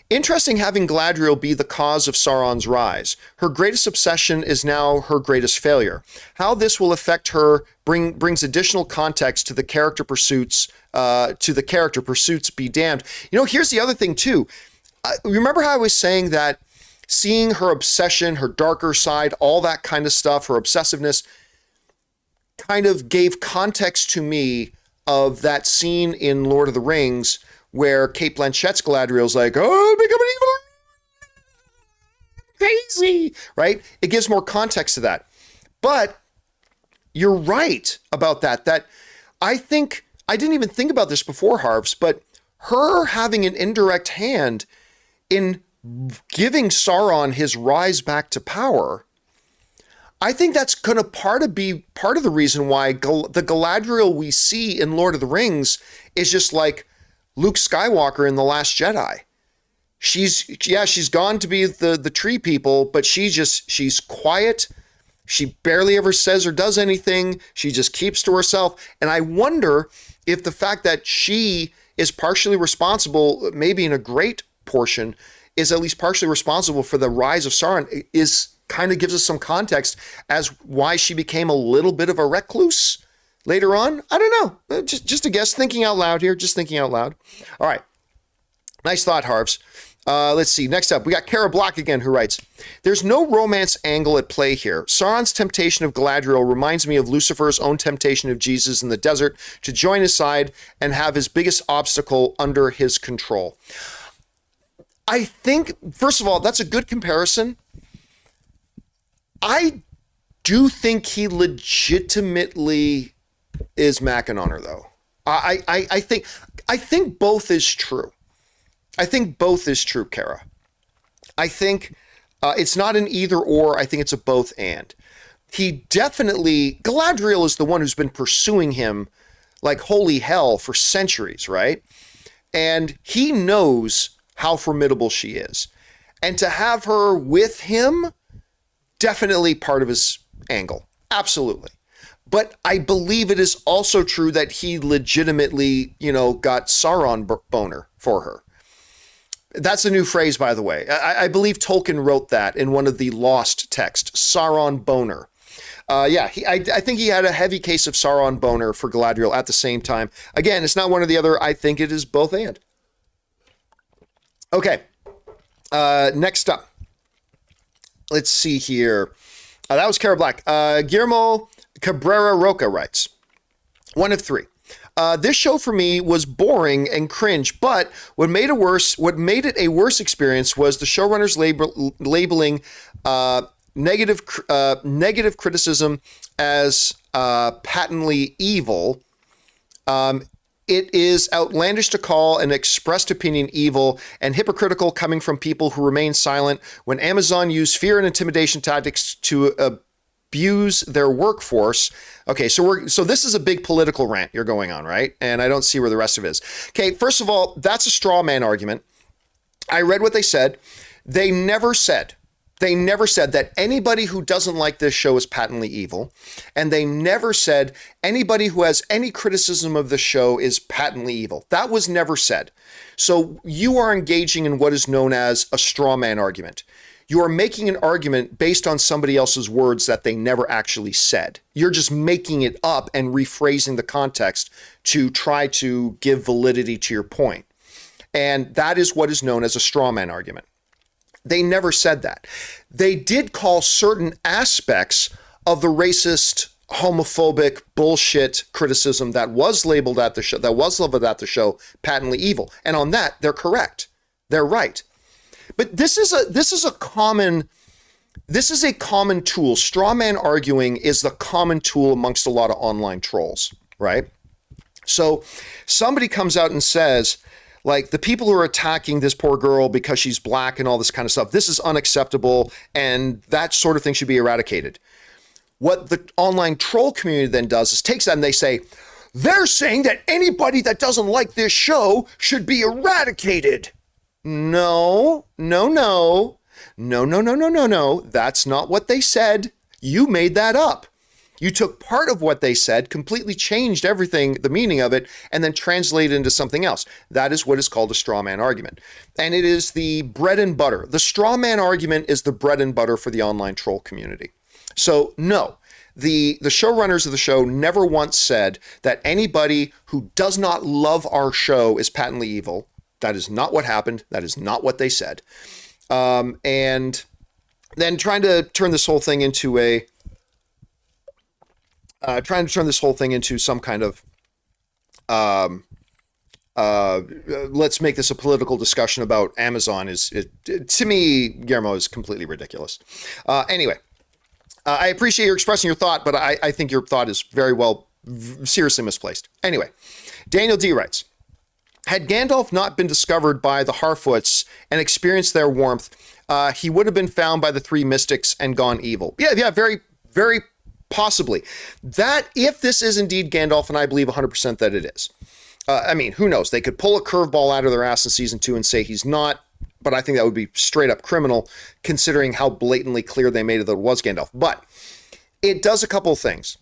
interesting having Galadriel be the cause of Sauron's rise. Her greatest obsession is now her greatest failure. How this will affect her brings additional context to the character pursuits. Be damned. You know, here's the other thing too. Remember how I was saying that seeing her obsession, her darker side, all that kind of stuff, her obsessiveness, kind of gave context to me of that scene in Lord of the Rings where Cate Blanchett's Galadriel's like, oh, become an evil, crazy, right? It gives more context to that. But you're right about that I think, I didn't even think about this before, Harvs, but her having an indirect hand in giving Sauron his rise back to power, I think that's going to be part of the reason why the Galadriel we see in Lord of the Rings is just like Luke Skywalker in The Last Jedi. She's gone to be the tree people, but she's quiet. She barely ever says or does anything. She just keeps to herself. And I wonder if the fact that she is partially responsible, maybe in a great portion, is at least partially responsible for the rise of Sauron, is kind of gives us some context as why she became a little bit of a recluse later on. I don't know. Just a guess, thinking out loud here, just thinking out loud. All right. Nice thought, Harvs. Let's see. Next up, we got Kara Block again, who writes, there's no romance angle at play here. Sauron's temptation of Galadriel reminds me of Lucifer's own temptation of Jesus in the desert to join his side and have his biggest obstacle under his control. I think, first of all, that's a good comparison. I do think he legitimately is macking on her, though. I think both is true. I think both is true, Kara. I think it's not an either or. I think it's a both and. He definitely, Galadriel is the one who's been pursuing him like holy hell for centuries, right? And he knows how formidable she is. And to have her with him, definitely part of his angle. Absolutely. But I believe it is also true that he legitimately, got Sauron boner for her. That's a new phrase, by the way. I believe Tolkien wrote that in one of the lost texts, Sauron boner. I think he had a heavy case of Sauron boner for Galadriel at the same time. Again, it's not one or the other. I think it is both and. Okay. Next up. Let's see here. That was Kara Black. Guillermo Cabrera Roca writes, one of three. This show for me was boring and cringe, but what made it a worse experience was the showrunners labeling negative criticism as patently evil. It is outlandish to call an expressed opinion evil and hypocritical coming from people who remain silent when Amazon used fear and intimidation tactics to abuse their workforce. Okay, so this is a big political rant you're going on, right? And I don't see where the rest of it is. Okay, first of all, that's a straw man argument. I read what they said. They never said that anybody who doesn't like this show is patently evil. And they never said anybody who has any criticism of the show is patently evil. That was never said. So you are engaging in what is known as a straw man argument. You are making an argument based on somebody else's words that they never actually said. You're just making it up and rephrasing the context to try to give validity to your point. And that is what is known as a straw man argument. They never said that. They did call certain aspects of the racist, homophobic bullshit criticism that was labeled at the show, patently evil. And on that, they're correct. They're right. But this is a common tool. Straw man arguing is the common tool amongst a lot of online trolls, right? So somebody comes out and says, like, the people who are attacking this poor girl because she's black and all this kind of stuff, this is unacceptable, and that sort of thing should be eradicated. What the online troll community then does is takes that and they say, they're saying that anybody that doesn't like this show should be eradicated. No. That's not what they said. You made that up. You took part of what they said, completely changed everything, the meaning of it, and then translated it into something else. That is what is called a straw man argument. And it is the bread and butter. The straw man argument is the bread and butter for the online troll community. So no, the showrunners of the show never once said that anybody who does not love our show is patently evil. That is not what happened. That is not what they said. and then trying to turn this whole thing into some kind of let's make this a political discussion about Amazon to me, Guillermo, is completely ridiculous. Anyway, I appreciate you expressing your thought, but I think your thought is seriously misplaced. Anyway, Daniel D writes, had Gandalf not been discovered by the Harfoots and experienced their warmth, he would have been found by the three mystics and gone evil. Yeah, very, very possibly. That, if this is indeed Gandalf, and I believe 100% that it is. I mean, who knows? They could pull a curveball out of their ass in season 2 and say he's not, but I think that would be straight up criminal considering how blatantly clear they made it that it was Gandalf. But it does a couple of things.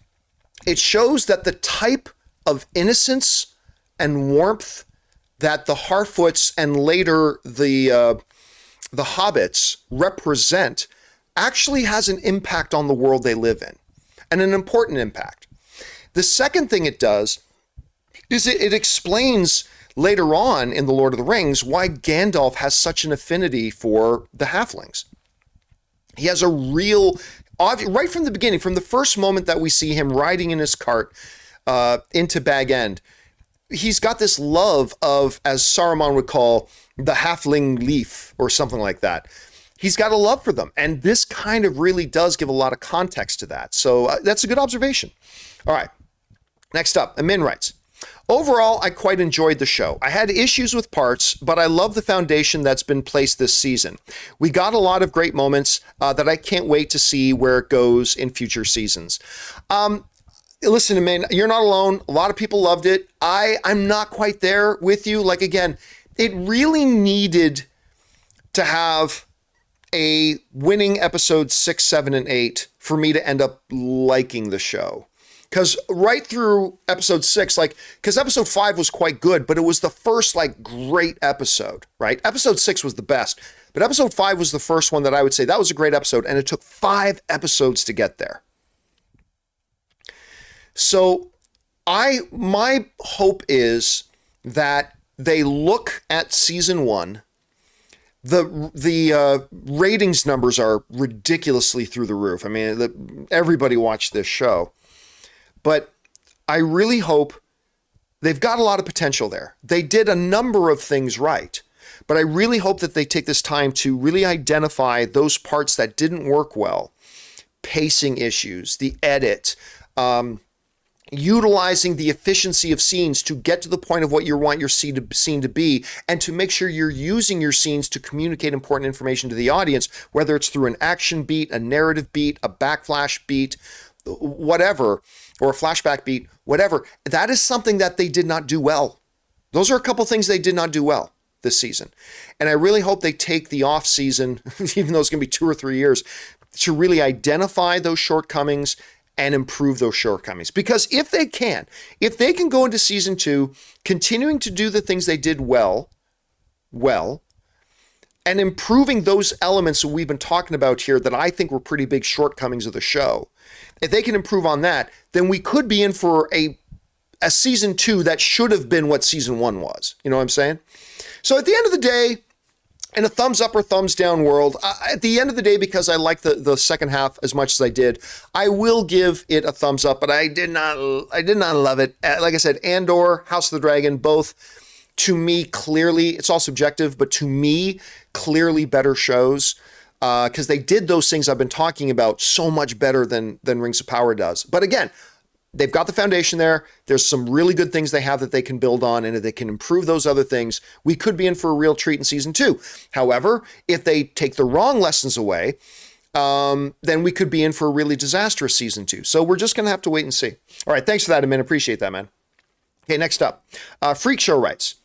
It shows that the type of innocence and warmth that the Harfoots and later the Hobbits represent actually has an impact on the world they live in, and an important impact. The second thing it does is it explains later on in The Lord of the Rings why Gandalf has such an affinity for the halflings. He has a real, right from the beginning, from the first moment that we see him riding in his cart into Bag End, he's got this love of, as Saruman would call, the halfling leaf or something like that. He's got a love for them. And this kind of really does give a lot of context to that. So that's a good observation. All right. Next up, Amin writes, overall, I quite enjoyed the show. I had issues with parts, but I love the foundation that's been placed this season. We got a lot of great moments that I can't wait to see where it goes in future seasons. Listen, man, you're not alone. A lot of people loved it. I'm not quite there with you. Like, again, it really needed to have a winning episode 6, 7, and 8 for me to end up liking the show. Because right through episode 6, because episode 5 was quite good, but it was the first, great episode, right? Episode 6 was the best, but episode 5 was the first one that I would say that was a great episode, and it took 5 episodes to get there. So my hope is that they look at season 1. The ratings numbers are ridiculously through the roof. I mean, everybody watched this show. But I really hope they've got a lot of potential there. They did a number of things right, but I really hope that they take this time to really identify those parts that didn't work well, pacing issues, the edit, utilizing the efficiency of scenes to get to the point of what you want your scene to be, and to make sure you're using your scenes to communicate important information to the audience, whether it's through an action beat, a narrative beat, a backflash beat, whatever, or a flashback beat, whatever. That is something that they did not do well. Those are a couple things they did not do well this season. And I really hope they take the off season, even though it's going to be 2 or 3 years, to really identify those shortcomings and improve those shortcomings. Because if they can go into season 2, continuing to do the things they did well, and improving those elements that we've been talking about here that I think were pretty big shortcomings of the show, if they can improve on that, then we could be in for a season 2 that should have been what season 1 was. You know what I'm saying? So at the end of the day, in a thumbs up or thumbs down world, at the end of the day, because I like the second half as much as I did, I will give it a thumbs up, but I did not love it. Like I said, Andor, House of the Dragon, both, to me, clearly, it's all subjective, but to me, clearly better shows, because they did those things I've been talking about so much better than Rings of Power does. But again, they've got the foundation there. There's some really good things they have that they can build on, and if they can improve those other things, we could be in for a real treat in season 2. However, if they take the wrong lessons away, then we could be in for a really disastrous season 2. So we're just going to have to wait and see. All right, thanks for that, Amin. Appreciate that, man. Okay, next up. Freak Show writes,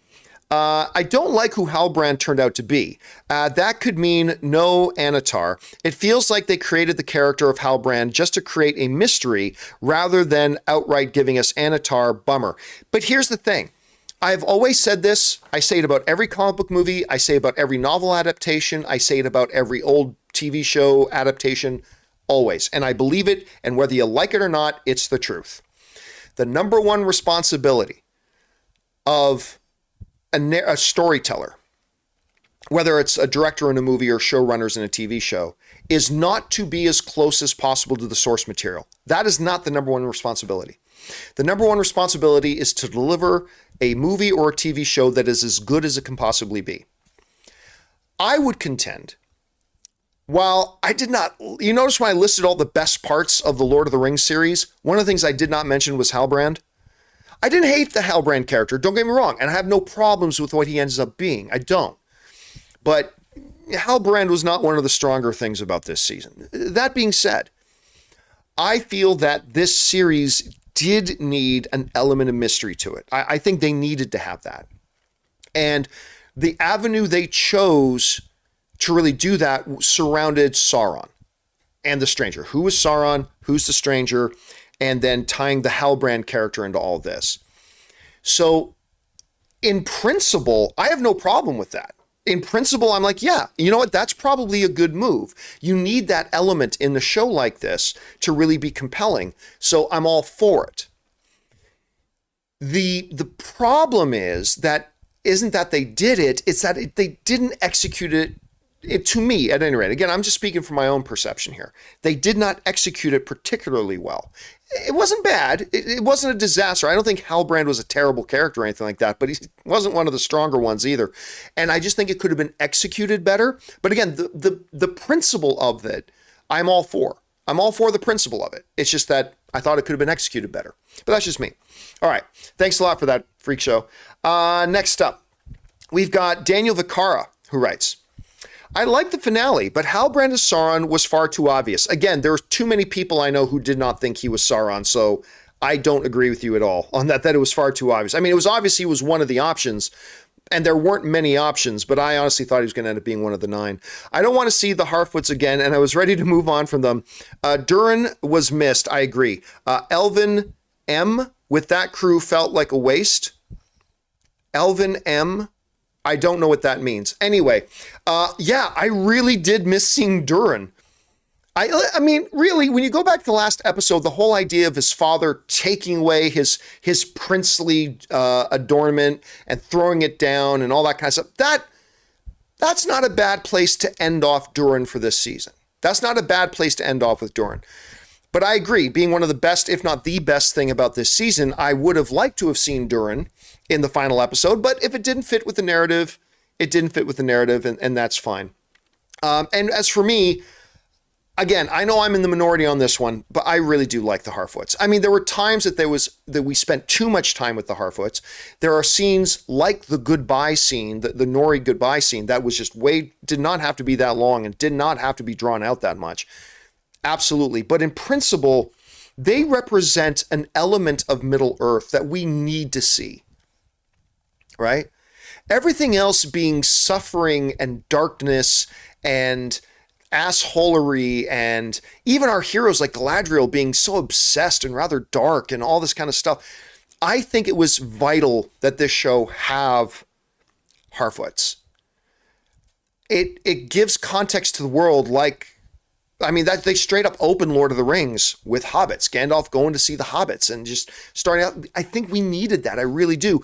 I don't like who Halbrand turned out to be. That could mean no Anatar. It feels like they created the character of Halbrand just to create a mystery rather than outright giving us Anatar. Bummer. But here's the thing. I've always said this. I say it about every comic book movie. I say it about every novel adaptation. I say it about every old TV show adaptation. Always. And I believe it. And whether you like it or not, it's the truth. The number one responsibility of a storyteller, whether it's a director in a movie or showrunners in a TV show, is not to be as close as possible to the source material. That is not the number one responsibility. The number one responsibility is to deliver a movie or a TV show that is as good as it can possibly be. I would contend, while I did not, you notice when I listed all the best parts of the Lord of the Rings series, one of the things I did not mention was Halbrand. I didn't hate the Halbrand character, don't get me wrong, and I have no problems with what he ends up being. I don't. But Halbrand was not one of the stronger things about this season. That being said, I feel that this series did need an element of mystery to it. I think they needed to have that. And the avenue they chose to really do that surrounded Sauron and the stranger. Who is Sauron? Who's the stranger? And then tying the Halbrand character into all this. So in principle, I have no problem with that. In principle, I'm like, yeah, you know what? That's probably a good move. You need that element in the show like this to really be compelling. So I'm all for it. The problem is that isn't that they did it, it's that they didn't execute it, to me, at any rate. Again, I'm just speaking from my own perception here. They did not execute it particularly well. It wasn't bad. It wasn't a disaster. I don't think Halbrand was a terrible character or anything like that, but he wasn't one of the stronger ones either. And I just think it could have been executed better. But again, the principle of it, I'm all for. I'm all for the principle of it. It's just that I thought it could have been executed better. But that's just me. All right. Thanks a lot for that, Freak Show. Next up, we've got Daniel Vicara, who writes, I like the finale, but Halbrand as Sauron was far too obvious. Again, there are too many people I know who did not think he was Sauron, so I don't agree with you at all on that it was far too obvious. I mean, it was obvious he was one of the options, and there weren't many options, but I honestly thought he was going to end up being one of the 9. I don't want to see the Harfoots again, and I was ready to move on from them. Durin was missed, I agree. Elven M with that crew felt like a waste. Elven M, I don't know what that means. Anyway, yeah, I really did miss seeing Durin. I mean, really, when you go back to the last episode, the whole idea of his father taking away his princely adornment and throwing it down and all that kind of stuff, that's not a bad place to end off Durin for this season. That's not a bad place to end off with Durin. But I agree, being one of the best, if not the best thing about this season, I would have liked to have seen Durin in the final episode, but if it didn't fit with the narrative, it didn't fit with the narrative, and that's fine. And as for me, again, I know I'm in the minority on this one, but I really do like the Harfoots. I mean, there were times that we spent too much time with the Harfoots. There are scenes like the goodbye scene, the Nori goodbye scene, that was just did not have to be that long and did not have to be drawn out that much. Absolutely. But in principle, they represent an element of Middle Earth that we need to see, right? Everything else being suffering and darkness and assholery, and even our heroes like Galadriel being so obsessed and rather dark and all this kind of stuff. I think it was vital that this show have Harfoots. It gives context to the world, that they straight up open Lord of the Rings with hobbits, Gandalf going to see the hobbits and just starting out. I think we needed that. I really do.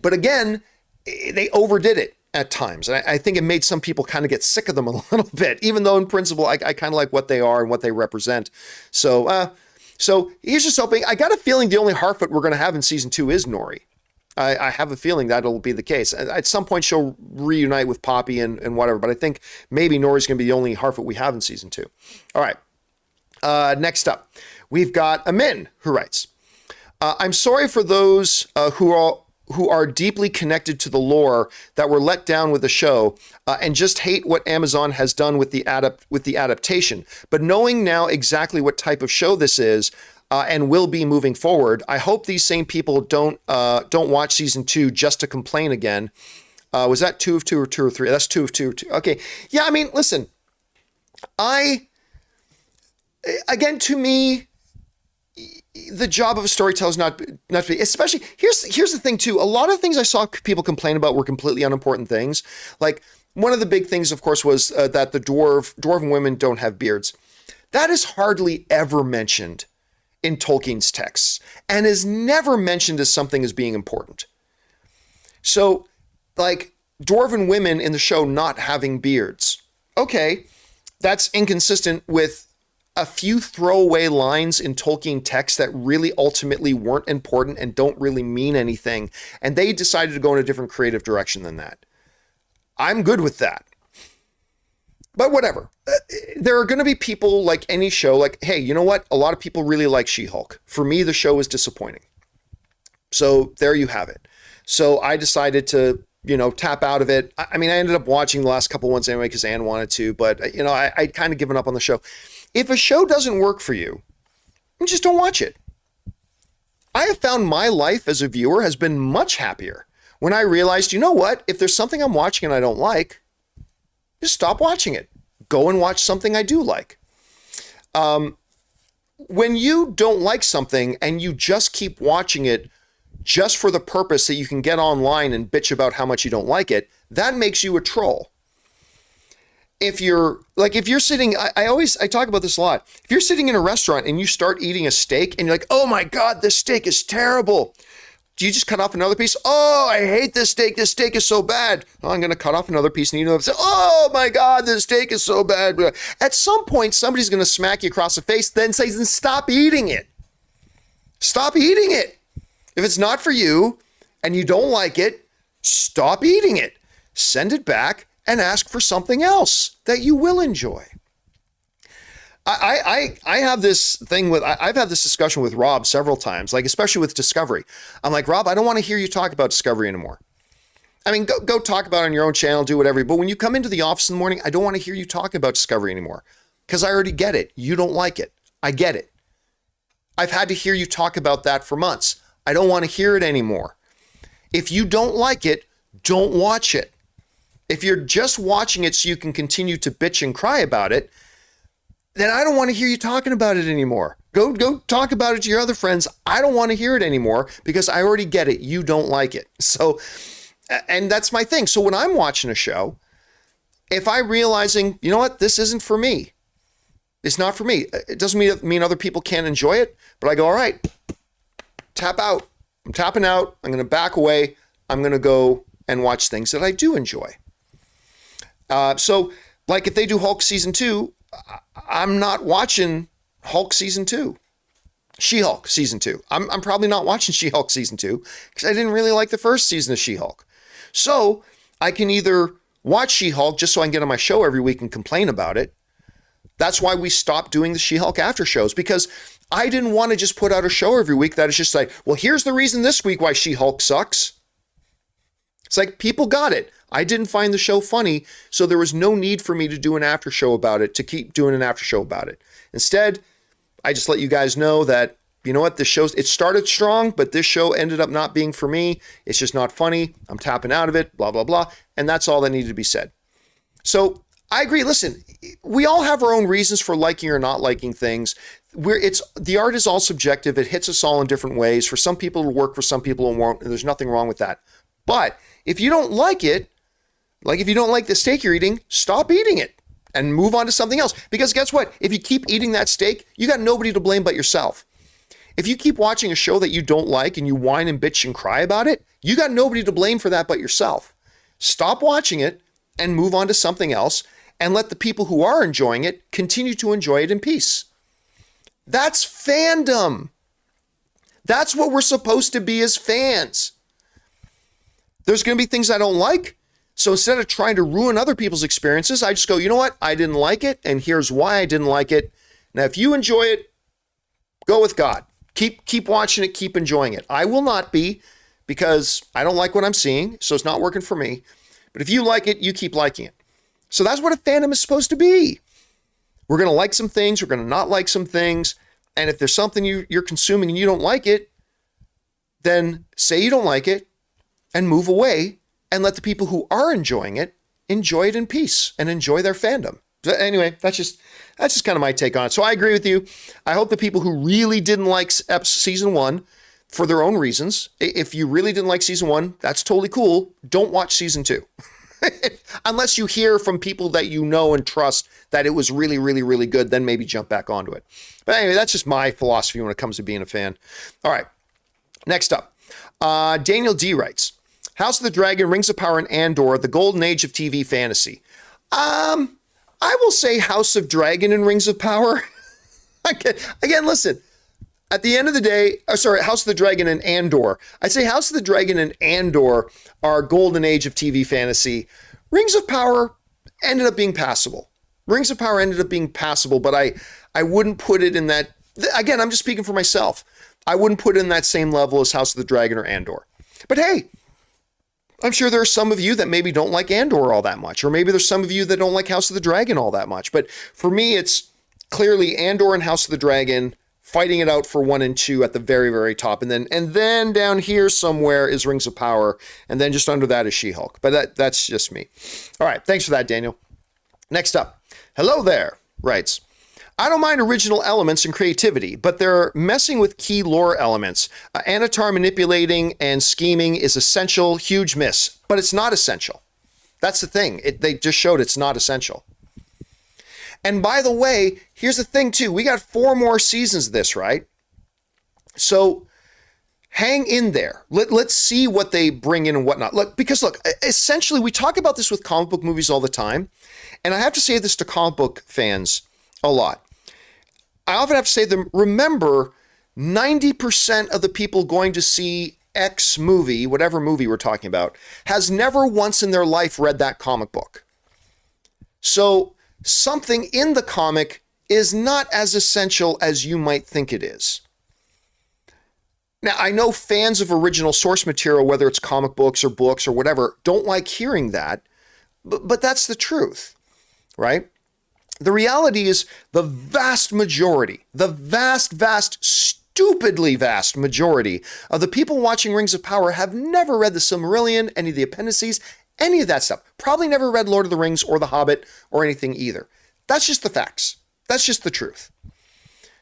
But again, they overdid it at times. And I think it made some people kind of get sick of them a little bit, even though in principle, I kind of like what they are and what they represent. So here's just hoping. I got a feeling the only Harfoot we're going to have in season 2 is Nori. I have a feeling that'll be the case. At some point, she'll reunite with Poppy and whatever, but I think maybe Nori's going to be the only Harfoot we have in season 2. All right. Next up, we've got Amin, who writes, I'm sorry for those who are deeply connected to the lore that were let down with the show and just hate what Amazon has done with the adaptation. But knowing now exactly what type of show this is, and will be moving forward, I hope these same people don't watch season 2 just to complain again. Was that 2 of 2 or 2 or 3? That's 2 of 2 or 2. Okay. Yeah, I mean, listen, again, to me, the job of a storyteller is not to be, especially, here's the thing too. A lot of things I saw people complain about were completely unimportant things. Like, one of the big things, of course, was that the dwarven women don't have beards. That is hardly ever mentioned in Tolkien's texts, and is never mentioned as something as being important. So, like, dwarven women in the show not having beards. Okay, that's inconsistent with a few throwaway lines in Tolkien text that really ultimately weren't important and don't really mean anything. And they decided to go in a different creative direction than that. I'm good with that. But whatever. There are going to be people like any show, like, hey, you know what? A lot of people really like She-Hulk. For me, the show is disappointing. So there you have it. So I decided to, tap out of it. I mean, I ended up watching the last couple ones anyway because Anne wanted to, but, I'd kind of given up on the show. If a show doesn't work for you, just don't watch it. I have found my life as a viewer has been much happier when I realized, you know what? If there's something I'm watching and I don't like, just stop watching it. Go and watch something I do like. When you don't like something and you just keep watching it just for the purpose that you can get online and bitch about how much you don't like it, that makes you a troll. If you're sitting, I talk about this a lot. If you're sitting in a restaurant and you start eating a steak and you're like, oh my God, this steak is terrible. Do you just cut off another piece? Oh, I hate this steak. This steak is so bad. Oh, I'm going to cut off another piece and eat another. Oh my God, this steak is so bad. At some point, somebody's going to smack you across the face, then say, stop eating it. Stop eating it. If it's not for you and you don't like it, stop eating it. Send it back and ask for something else that you will enjoy. I have this thing with, I've had this discussion with Rob several times, like especially with Discovery. I'm like, Rob, I don't want to hear you talk about Discovery anymore. I mean, go talk about it on your own channel, do whatever. But when you come into the office in the morning, I don't want to hear you talking about Discovery anymore because I already get it. You don't like it. I get it. I've had to hear you talk about that for months. I don't want to hear it anymore. If you don't like it, don't watch it. If you're just watching it so you can continue to bitch and cry about it, then I don't want to hear you talking about it anymore. Go talk about it to your other friends. I don't want to hear it anymore because I already get it. You don't like it. So, and that's my thing. So when I'm watching a show, if I'm realizing, you know what, this isn't for me. It's not for me. It doesn't mean other people can't enjoy it, but I go, all right, tap out. I'm tapping out. I'm going to back away. I'm going to go and watch things that I do enjoy. So like if they do Hulk season 2, I'm not watching Hulk season 2, She-Hulk season 2. I'm probably not watching She-Hulk season 2 because I didn't really like the first season of She-Hulk. So I can either watch She-Hulk just so I can get on my show every week and complain about it. That's why we stopped doing the She-Hulk after shows, because I didn't want to just put out a show every week that is just like, well, here's the reason this week why She-Hulk sucks. It's like, people got it. I didn't find the show funny, so there was no need for me to do an after show about it, to keep doing an after show about it. Instead, I just let you guys know that, you know what, it started strong, but this show ended up not being for me. It's just not funny. I'm tapping out of it, blah, blah, blah. And that's all that needed to be said. So I agree. Listen, we all have our own reasons for liking or not liking things. The art is all subjective. It hits us all in different ways. For some people it'll work, for some people it won't, and there's nothing wrong with that. But if you don't like it, like if you don't like the steak you're eating, stop eating it and move on to something else. Because guess what? If you keep eating that steak, you got nobody to blame but yourself. If you keep watching a show that you don't like and you whine and bitch and cry about it, you got nobody to blame for that but yourself. Stop watching it and move on to something else and let the people who are enjoying it continue to enjoy it in peace. That's fandom. That's what we're supposed to be as fans. There's going to be things I don't like. So instead of trying to ruin other people's experiences, I just go, you know what? I didn't like it, and here's why I didn't like it. Now, if you enjoy it, go with God. Keep watching it, keep enjoying it. I will not be, because I don't like what I'm seeing, so it's not working for me. But if you like it, you keep liking it. So that's what a fandom is supposed to be. We're going to like some things, we're going to not like some things, and if there's something you're consuming and you don't like it, then say you don't like it and move away. And let the people who are enjoying it enjoy it in peace and enjoy their fandom. Anyway, that's just kind of my take on it. So I agree with you. I hope the people who really didn't like season 1 for their own reasons, if you really didn't like season 1, that's totally cool. Don't watch season 2. Unless you hear from people that you know and trust that it was really, really, really good, then maybe jump back onto it. But anyway, that's just my philosophy when it comes to being a fan. All right, next up, Daniel D writes, House of the Dragon, Rings of Power, and Andor, the golden age of TV fantasy. I will say House of Dragon and Rings of Power. Again, listen. At the end of the day, House of the Dragon and Andor. I'd say House of the Dragon and Andor are golden age of TV fantasy. Rings of Power ended up being passable. Rings of Power ended up being passable, but I wouldn't put it in that. Again, I'm just speaking for myself. I wouldn't put it in that same level as House of the Dragon or Andor. But hey, I'm sure there are some of you that maybe don't like Andor all that much, or maybe there's some of you that don't like House of the Dragon all that much. But for me, it's clearly Andor and House of the Dragon fighting it out for 1 and 2 at the very, very top. And then down here somewhere is Rings of Power. And then just under that is She-Hulk. But that's just me. All right. Thanks for that, Daniel. Next up. Hello there, writes. I don't mind original elements and creativity, but they're messing with key lore elements. Anatar manipulating and scheming is essential, huge miss. But it's not essential. That's the thing. They just showed it's not essential. And by the way, here's the thing too. We got 4 more seasons of this, right? So hang in there. Let's see what they bring in and whatnot. Look, essentially we talk about this with comic book movies all the time. And I have to say this to comic book fans a lot. I often have to say to them, remember, 90% of the people going to see X movie, whatever movie we're talking about, has never once in their life read that comic book. So something in the comic is not as essential as you might think it is. Now, I know fans of original source material, whether it's comic books or whatever, don't like hearing that, but that's the truth, right? The reality is the vast majority, the vast, stupidly vast majority of the people watching Rings of Power have never read the Silmarillion, any of the appendices, any of that stuff. Probably never read Lord of the Rings or The Hobbit or anything either. That's just the facts. That's just the truth.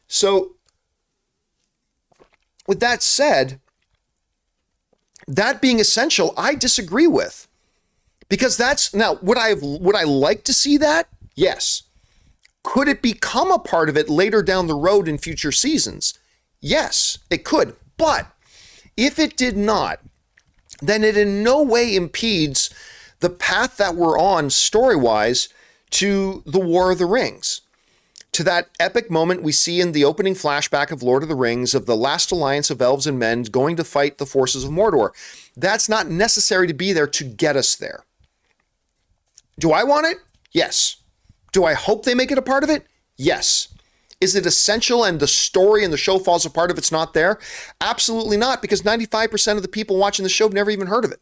So, with that said, that being essential, I disagree with. Because now, would I like to see that? Yes. Could it become a part of it later down the road in future seasons? Yes, it could. But if it did not, then it in no way impedes the path that we're on story-wise to the War of the Rings, to that epic moment we see in the opening flashback of Lord of the Rings of the last alliance of elves and men going to fight the forces of Mordor. That's not necessary to be there to get us there. Do I want it? Yes. Do I hope they make it a part of it? Yes. Is it essential and the story and the show falls apart if it's not there? Absolutely not, because 95% of the people watching the show have never even heard of it.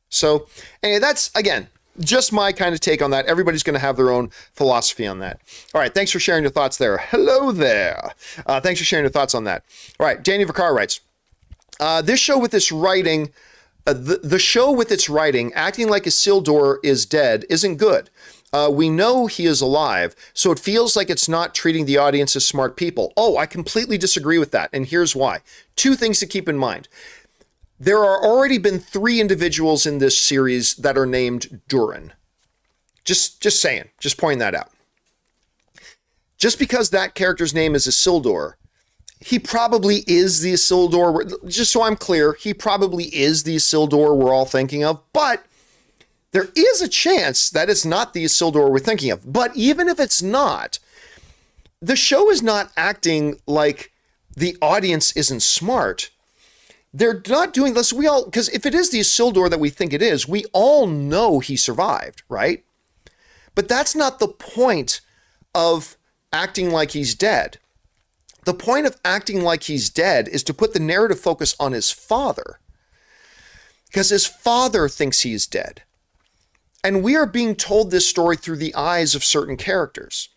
So, anyway, that's, again, just my kind of take on that. Everybody's going to have their own philosophy on that. All right, thanks for sharing your thoughts there. Hello there. Thanks for sharing your thoughts on that. All right, Daniel Vicar writes, this show with this writing, the show with its writing, acting like Isildur is dead, isn't good. We know he is alive, so it feels like it's not treating the audience as smart people. Oh, I completely disagree with that, and here's why. 2 things to keep in mind. There are already been 3 individuals in this series that are named Durin. Just saying, just pointing that out. Just because that character's name is Isildur, he probably is the Isildur, just so I'm clear, he probably is the Isildur we're all thinking of, but there is a chance that it's not the Isildur we're thinking of. But even if it's not, the show is not acting like the audience isn't smart. They're not doing this. Because if it is the Isildur that we think it is, we all know he survived, right? But that's not the point of acting like he's dead. The point of acting like he's dead is to put the narrative focus on his father. Because his father thinks he's dead. And we are being told this story through the eyes of certain characters.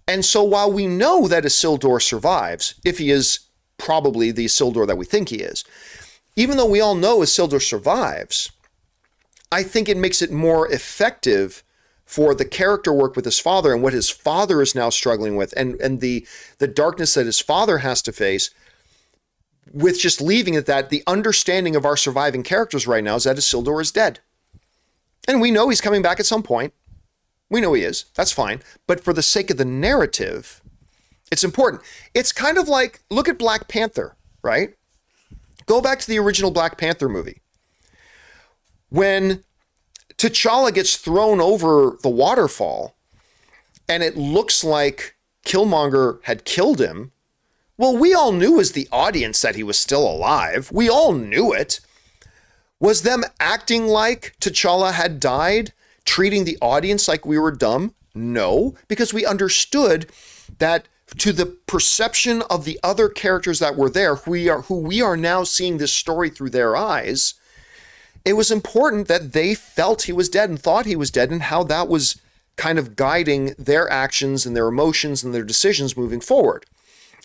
And so while we know that Isildur survives, if he is probably the Isildur that we think he is, even though we all know Isildur survives, I think it makes it more effective for the character work with his father and what his father is now struggling with and the darkness that his father has to face, with just leaving it that the understanding of our surviving characters right now is that Isildur is dead. And we know he's coming back at some point. We know he is. That's fine. But for the sake of the narrative, it's important. It's kind of like, look at Black Panther, right? Go back to the original Black Panther movie. when T'Challa gets thrown over the waterfall and it looks like Killmonger had killed him, well, we all knew as the audience that he was still alive. We all knew it. Was them acting like T'Challa had died, treating the audience like we were dumb? No, because we understood that to the perception of the other characters that were there, who we are now seeing this story through their eyes, it was important that they felt he was dead and thought he was dead, and how that was kind of guiding their actions and their emotions and their decisions moving forward.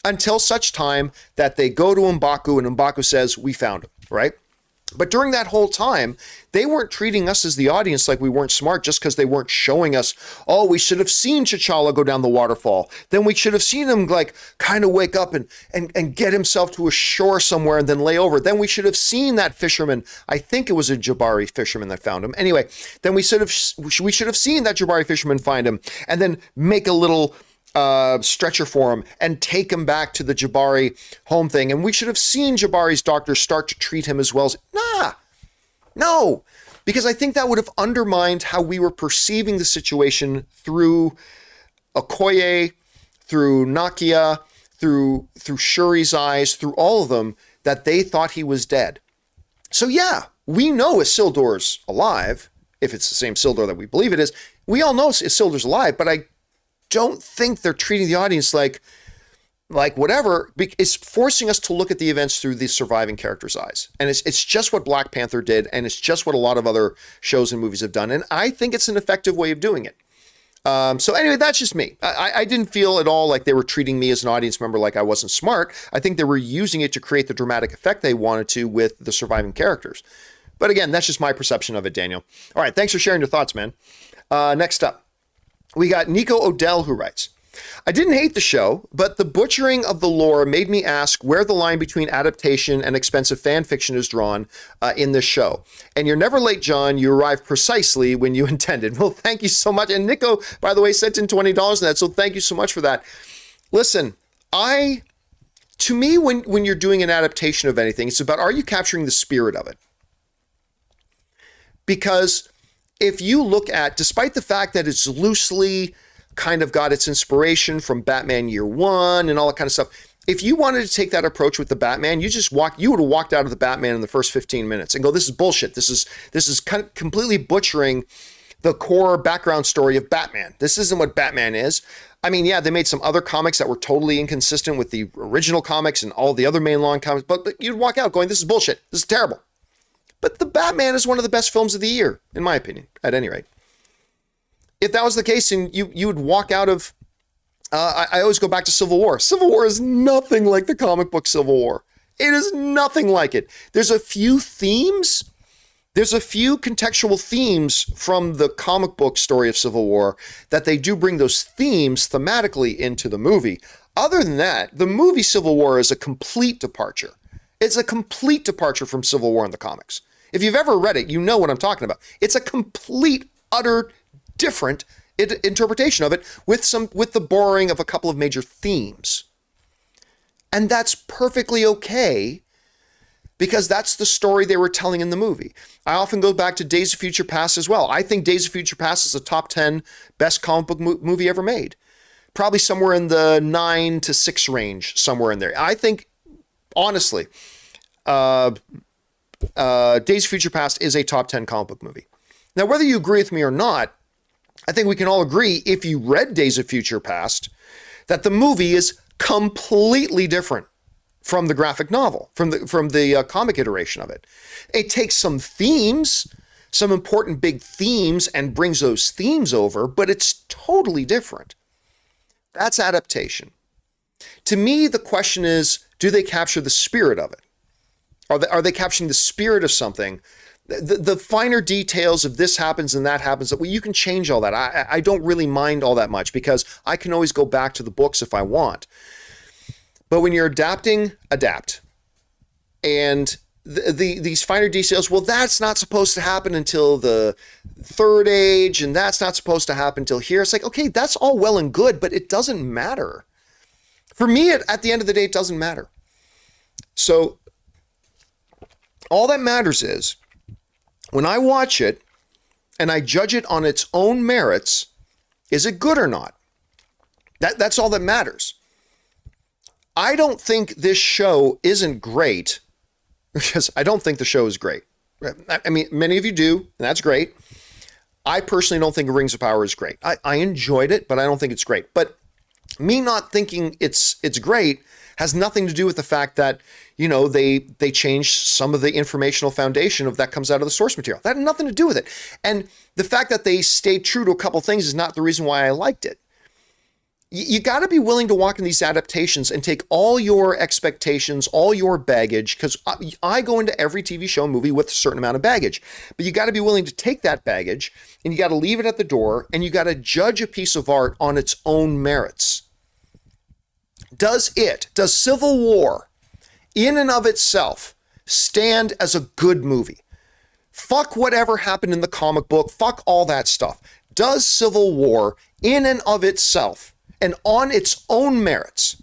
Until such time that they go to M'Baku and M'Baku says, we found him, right? But during that whole time, they weren't treating us as the audience like we weren't smart just because they weren't showing us, oh, we should have seen T'Challa go down the waterfall. Then we should have seen him like kind of wake up and get himself to a shore somewhere and then lay over. Then we should have seen that fisherman. I think it was a Jabari fisherman that found him. Anyway, then we should have seen that Jabari fisherman find him and then make a little stretcher for him and take him back to the Jabari home thing. And we should have seen Jabari's doctor start to treat him as well as, no, because I think that would have undermined how we were perceiving the situation through Okoye, through Nakia, through Shuri's eyes, through all of them, that they thought he was dead. So yeah, we know Isildur's alive, if it's the same Isildur that we believe it is. We all know Isildur's alive, but I don't think they're treating the audience like whatever. It's forcing us to look at the events through the surviving character's eyes. And it's just what Black Panther did, and it's just what a lot of other shows and movies have done. And I think it's an effective way of doing it. So anyway, that's just me. I didn't feel at all like they were treating me as an audience member like I wasn't smart. I think they were using it to create the dramatic effect they wanted to with the surviving characters. But again, that's just my perception of it, Daniel. All right, thanks for sharing your thoughts, man. Next up, we got Nico Odell, who writes, I didn't hate the show, but the butchering of the lore made me ask where the line between adaptation and expensive fan fiction is drawn in this show. And you're never late, John. You arrived precisely when you intended. Well, thank you so much. And Nico, by the way, sent in $20 in that, so thank you so much for that. Listen, to me, when you're doing an adaptation of anything, it's about, are you capturing the spirit of it? Because if you look at, despite the fact that it's loosely kind of got its inspiration from Batman Year One and all that kind of stuff, if you wanted to take that approach with the Batman, you would have walked out of the Batman in the first 15 minutes and go, this is bullshit. This is kind of completely butchering the core background story of Batman. This isn't what Batman is. I mean, yeah, they made some other comics that were totally inconsistent with the original comics and all the other mainline comics, but you'd walk out going, this is bullshit. This is terrible. But The Batman is one of the best films of the year, in my opinion, at any rate. If that was the case, and you would walk out of, I always go back to Civil War. Civil War is nothing like the comic book Civil War. It is nothing like it. There's a few themes, there's a few contextual themes from the comic book story of Civil War that they do bring those themes thematically into the movie. Other than that, the movie Civil War is a complete departure. It's a complete departure from Civil War in the comics. If you've ever read it, you know what I'm talking about. It's a complete, utter, different interpretation of it with the borrowing of a couple of major themes. And that's perfectly okay because that's the story they were telling in the movie. I often go back to Days of Future Past as well. I think Days of Future Past is a top 10 best comic book movie ever made. Probably somewhere in the 9 to 6 range, somewhere in there. I think, honestly, Days of Future Past is a top 10 comic book movie. Now, whether you agree with me or not, I think we can all agree, if you read Days of Future Past, that the movie is completely different from the graphic novel, from the comic iteration of it. It takes some themes, some important big themes, and brings those themes over, but it's totally different. That's adaptation. To me, the question is, do they capture the spirit of it? Are they capturing the spirit of something? The finer details of this happens and that happens, well, you can change all that. I don't really mind all that much because I can always go back to the books if I want. But when you're adapting, adapt. And these finer details, well, that's not supposed to happen until the third age, and that's not supposed to happen until here. It's like, okay, that's all well and good, but it doesn't matter. For me, at the end of the day, it doesn't matter. So all that matters is, When I watch it and I judge it on its own merits, is it good or not? That's all that matters. I don't think this show isn't great because I don't think the show is great. I mean, many of you do, and that's great. I personally don't think Rings of Power is great. I enjoyed it, but I don't think it's great. But me not thinking it's great has nothing to do with the fact that, you know, they changed some of the informational foundation of that comes out of the source material. That had nothing to do with it. And the fact that they stayed true to a couple things is not the reason why I liked it. You got to be willing to walk in these adaptations and take all your expectations, all your baggage, because I go into every TV show and movie with a certain amount of baggage. But you got to be willing to take that baggage and you got to leave it at the door and you got to judge a piece of art on its own merits. Does Civil War, in and of itself, stand as a good movie? Fuck whatever happened in the comic book. Fuck all that stuff. Does Civil War, in and of itself, and on its own merits,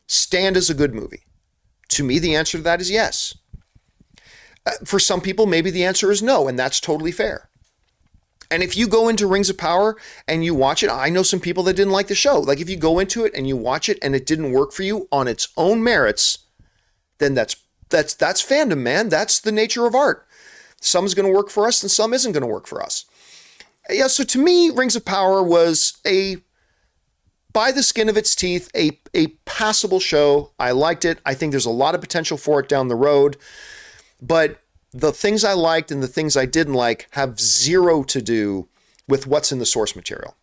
stand as a good movie? To me, the answer to that is yes. For some people, maybe the answer is no, and that's totally fair. And if you go into Rings of Power and you watch it, I know some people that didn't like the show. Like if you go into it and you watch it and it didn't work for you on its own merits, then that's fandom, man. That's the nature of art. Some's going to work for us and some isn't going to work for us. Yeah, so to me, Rings of Power was by the skin of its teeth, a passable show. I liked it. I think there's a lot of potential for it down the road. But the things I liked and the things I didn't like have zero to do with what's in the source material.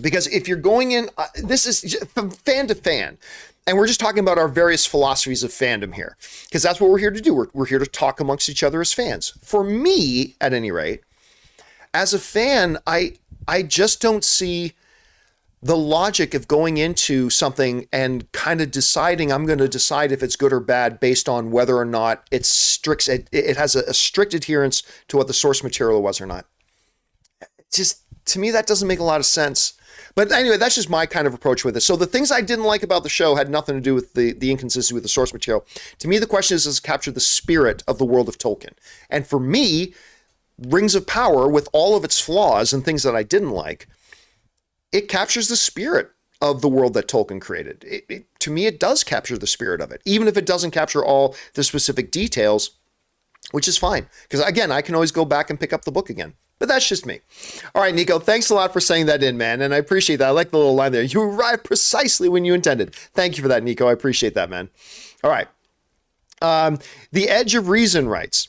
Because if you're going in, this is from fan to fan, and we're just talking about our various philosophies of fandom here, because that's what we're here to do. We're here to talk amongst each other as fans. For me, at any rate, as a fan, I just don't see the logic of going into something and kind of deciding I'm going to decide if it's good or bad based on whether or not it has a strict adherence to what the source material was or not. Just, to me, that doesn't make a lot of sense. But anyway, that's just my kind of approach with it. So the things I didn't like about the show had nothing to do with the inconsistency with the source material. To me, the question is, does it capture the spirit of the world of Tolkien? And for me, Rings of Power, with all of its flaws and things that I didn't like, it captures the spirit of the world that Tolkien created. To me, it does capture the spirit of it, even if it doesn't capture all the specific details, which is fine. Because again, I can always go back and pick up the book again. But that's just me. All right, Nico, thanks a lot for saying that in, man. And I appreciate that. I like the little line there. You arrived precisely when you intended. Thank you for that, Nico. I appreciate that, man. All right. The Edge of Reason writes,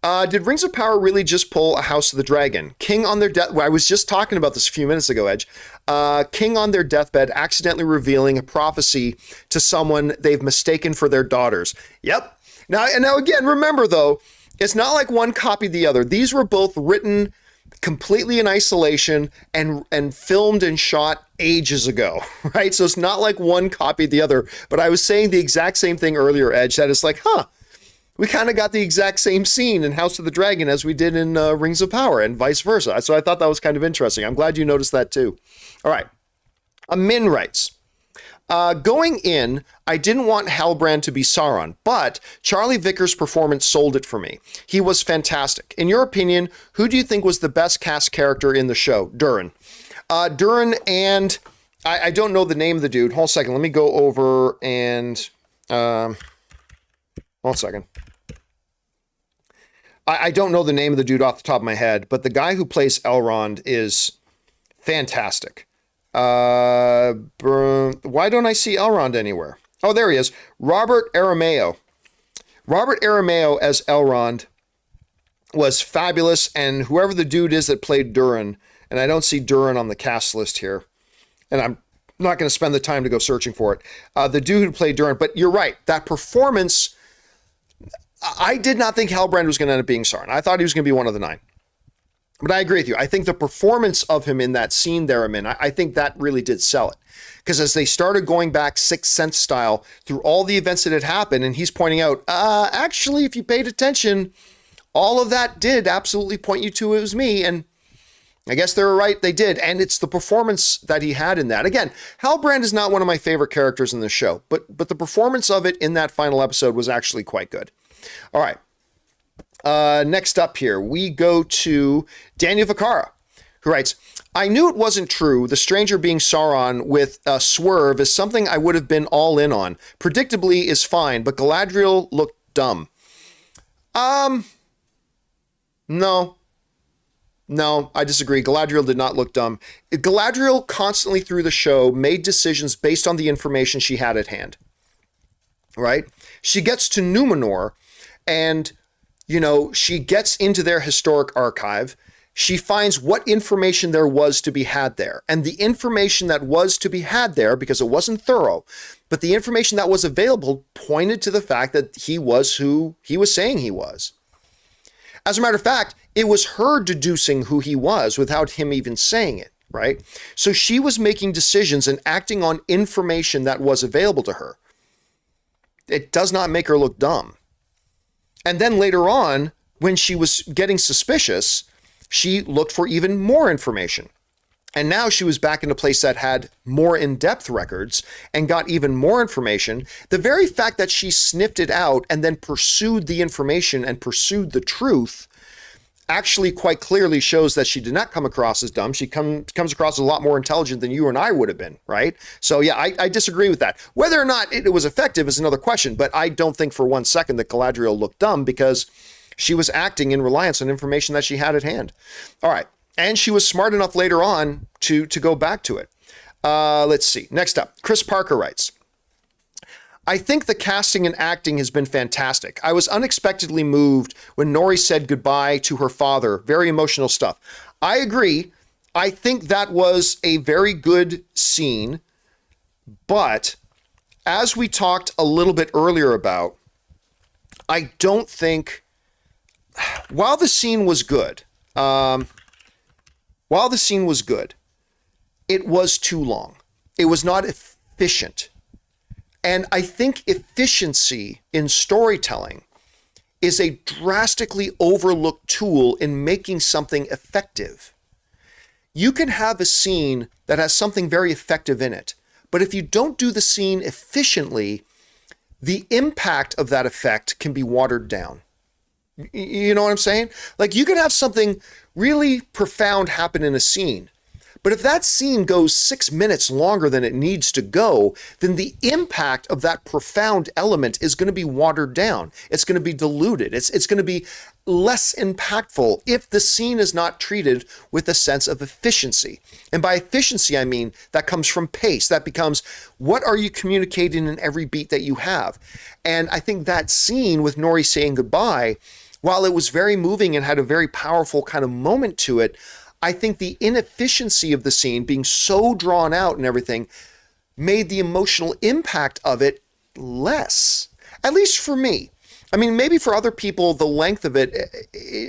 did Rings of Power really just pull a House of the Dragon? King on their death... Well, I was just talking about this a few minutes ago, Edge. King on their deathbed accidentally revealing a prophecy to someone they've mistaken for their daughters. Yep. Now again, remember, though, it's not like one copied the other. These were both written completely in isolation and filmed and shot ages ago, right? So it's not like one copied the other. But I was saying the exact same thing earlier, Edge, that it's like, we kind of got the exact same scene in House of the Dragon as we did in Rings of Power and vice versa. So I thought that was kind of interesting. I'm glad you noticed that too. All right. Min writes, going in, I didn't want Halbrand to be Sauron, but Charlie Vickers' performance sold it for me. He was fantastic. In your opinion, who do you think was the best cast character in the show? Durin. Durin and... I don't know the name of the dude. Hold on a second. Let me go over and... hold on a second. I don't know the name of the dude off the top of my head, but the guy who plays Elrond is fantastic. Why don't I see Elrond anywhere? Oh, there he is. Robert Aramayo. Robert Aramayo as Elrond was fabulous, and whoever the dude is that played Durin, and I don't see Durin on the cast list here, and I'm not going to spend the time to go searching for it. The dude who played Durin, but you're right, that performance... I did not think Halbrand was going to end up being Sauron. I thought he was going to be one of the nine. But I agree with you. I think the performance of him in that scene there, I think that really did sell it. Because as they started going back Sixth Sense style through all the events that had happened, and he's pointing out, actually, if you paid attention, all of that did absolutely point you to it was me. And I guess they were right. They did. And it's the performance that he had in that. Again, Halbrand is not one of my favorite characters in the show, but the performance of it in that final episode was actually quite good. All right. Next up here, we go to Daniel Vicara, who writes, I knew it wasn't true. The stranger being Sauron with a swerve is something I would have been all in on. Predictably is fine, but Galadriel looked dumb. No, I disagree. Galadriel did not look dumb. Galadriel constantly through the show made decisions based on the information she had at hand, right? She gets to Numenor and, you know, she gets into their historic archive. She finds what information there was to be had there. And the information that was to be had there, because it wasn't thorough, but the information that was available pointed to the fact that he was who he was saying he was. As a matter of fact, it was her deducing who he was without him even saying it, right? So she was making decisions and acting on information that was available to her. It does not make her look dumb. And then later on, when she was getting suspicious, she looked for even more information. And now she was back in a place that had more in-depth records and got even more information. The very fact that she sniffed it out and then pursued the information and pursued the truth actually quite clearly shows that she did not come across as dumb. She comes across as a lot more intelligent than you and I would have been, right? So yeah, I disagree with that. Whether or not it was effective is another question, but I don't think for 1 second that Galadriel looked dumb because she was acting in reliance on information that she had at hand. All right. And she was smart enough later on to go back to it. Let's see. Next up, Chris Parker writes, I think the casting and acting has been fantastic. I was unexpectedly moved when Nori said goodbye to her father. Very emotional stuff. I agree. I think that was a very good scene. But as we talked a little bit earlier about, I don't think, while the scene was good, it was too long. It was not efficient. And I think efficiency in storytelling is a drastically overlooked tool in making something effective. You can have a scene that has something very effective in it, but if you don't do the scene efficiently, the impact of that effect can be watered down. You know what I'm saying? Like, you can have something really profound happen in a scene, but if that scene goes 6 minutes longer than it needs to go, then the impact of that profound element is going to be watered down. It's going to be diluted. It's going to be less impactful if the scene is not treated with a sense of efficiency. And by efficiency, I mean that comes from pace. That becomes, what are you communicating in every beat that you have? And I think that scene with Nori saying goodbye, while it was very moving and had a very powerful kind of moment to it, I think the inefficiency of the scene being so drawn out and everything made the emotional impact of it less, at least for me. I mean, maybe for other people, the length of it,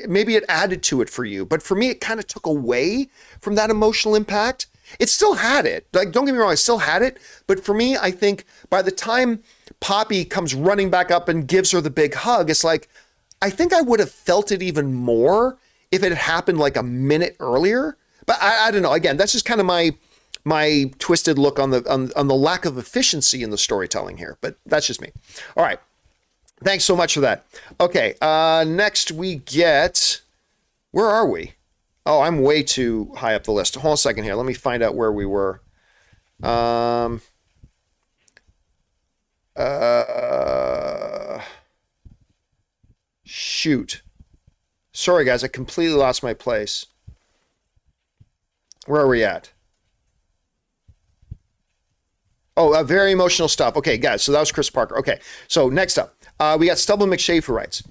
maybe it added to it for you. But for me, it kind of took away from that emotional impact. It still had it. Like, don't get me wrong, I still had it. But for me, I think by the time Poppy comes running back up and gives her the big hug, it's like, I think I would have felt it even more if it had happened like a minute earlier. But I don't know. Again, that's just kind of my twisted look on the lack of efficiency in the storytelling here. But that's just me. All right. Thanks so much for that. Okay. Next we get, where are we? Oh, I'm way too high up the list. Hold on a second here. Let me find out where we were. Shoot. Sorry, guys, I completely lost my place. Where are we at? Oh, very emotional stuff. Okay, guys, so that was Chris Parker. Okay, so next up, we got Stubble McShafer writes,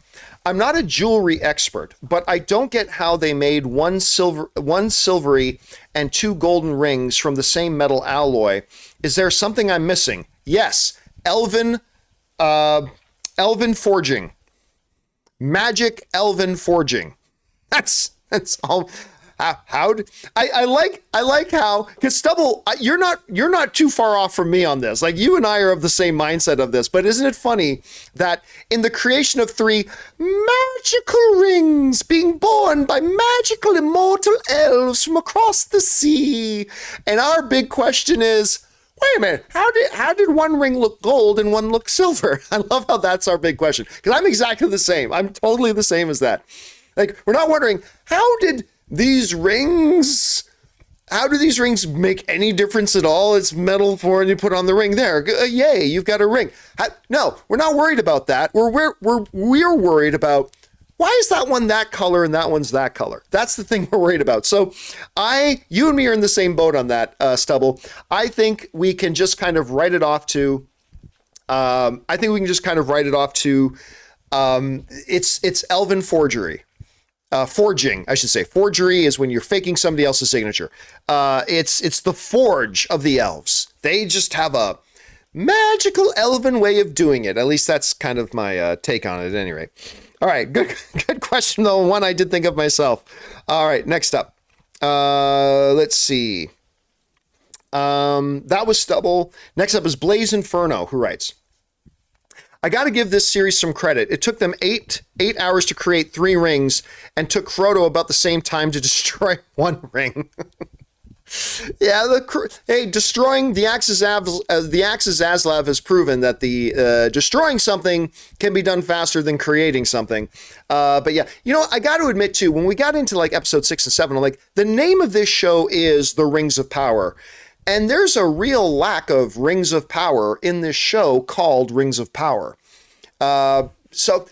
I'm not a jewelry expert, but I don't get how they made one silvery and 2 golden rings from the same metal alloy. Is there something I'm missing? Yes, Elven forging. Magic elven forging. That's all. I like how, because Stubble, you're not too far off from me on this. Like, you and I are of the same mindset of this, but isn't it funny that in the creation of 3 magical rings being born by magical immortal elves from across the sea, and our big question is, wait a minute, how did one ring look gold and one look silver? I love how that's our big question, because I'm exactly the same. I'm totally the same as that. Like, we're not wondering, how do these rings make any difference at all? It's metal for, and you put on the ring there. Yay, you've got a ring. No, we're not worried about that. We're worried about, why is that one that color and that one's that color? That's the thing we're worried about. So you and me are in the same boat on that, Stubble. I think we can just kind of write it off to, it's Elven forgery. Forging, I should say. Forgery is when you're faking somebody else's signature. It's the forge of the elves. They just have a magical elven way of doing it. At least that's kind of my take on it at any rate. All right, good question though. One I did think of myself. All right, next up. Let's see. That was Stubble. Next up is Blaze Inferno, who writes, I got to give this series some credit. It took them eight hours to create 3 rings and took Frodo about the same time to destroy 1 ring. Yeah, destroying the Axis Zaslav has proven that the destroying something can be done faster than creating something. But yeah, I got to admit too, when we got into like episode 6 and 7, I'm like, the name of this show is The Rings of Power. And there's a real lack of Rings of Power in this show called Rings of Power. So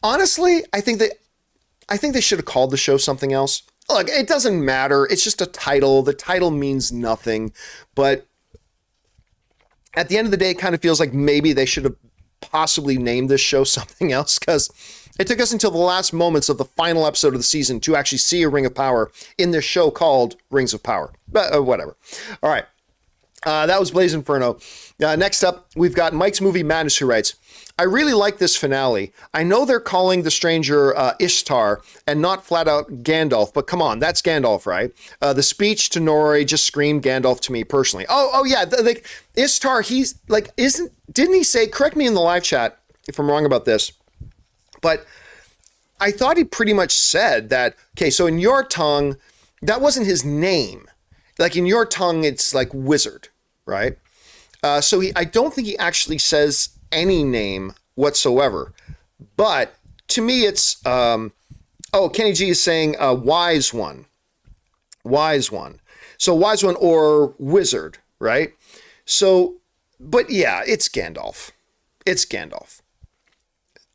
honestly, I think they should have called the show something else. Look, it doesn't matter. It's just a title. The title means nothing. But at the end of the day, it kind of feels like maybe they should have possibly named this show something else, because it took us until the last moments of the final episode of the season to actually see a Ring of Power in this show called Rings of Power. But whatever. All right. That was Blaze Inferno. Next up, we've got Mike's Movie Madness, who writes, I really like this finale. I know they're calling the stranger Ishtar and not flat out Gandalf, but come on, that's Gandalf, right? The speech to Nori just screamed Gandalf to me personally. Oh yeah, like Ishtar, he's like, didn't he say, correct me in the live chat if I'm wrong about this, but I thought he pretty much said that, okay, so in your tongue, that wasn't his name. Like in your tongue, it's like wizard, right? So I don't think he actually says any name whatsoever. But to me, it's, Kenny G is saying wise one. Wise one. So wise one or wizard, right? So, but yeah, it's Gandalf. It's Gandalf.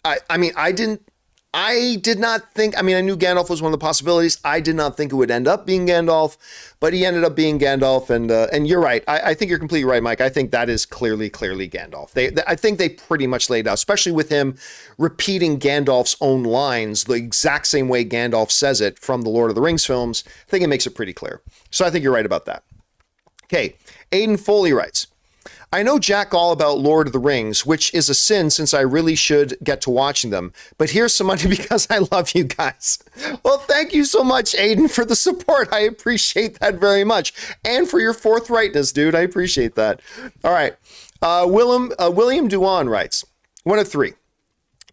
I did not think, I knew Gandalf was one of the possibilities. I did not think it would end up being Gandalf, but he ended up being Gandalf. And you're right. I think you're completely right, Mike. I think that is clearly Gandalf. I think they pretty much laid out, especially with him repeating Gandalf's own lines the exact same way Gandalf says it from the Lord of the Rings films. I think it makes it pretty clear. So I think you're right about that. Okay. Aiden Foley writes, I know jack all about Lord of the Rings, which is a sin since I really should get to watching them. But here's some money because I love you guys. Well, thank you so much, Aiden, for the support. I appreciate that very much. And for your forthrightness, dude. I appreciate that. All right. William Duan writes, 1 of 3.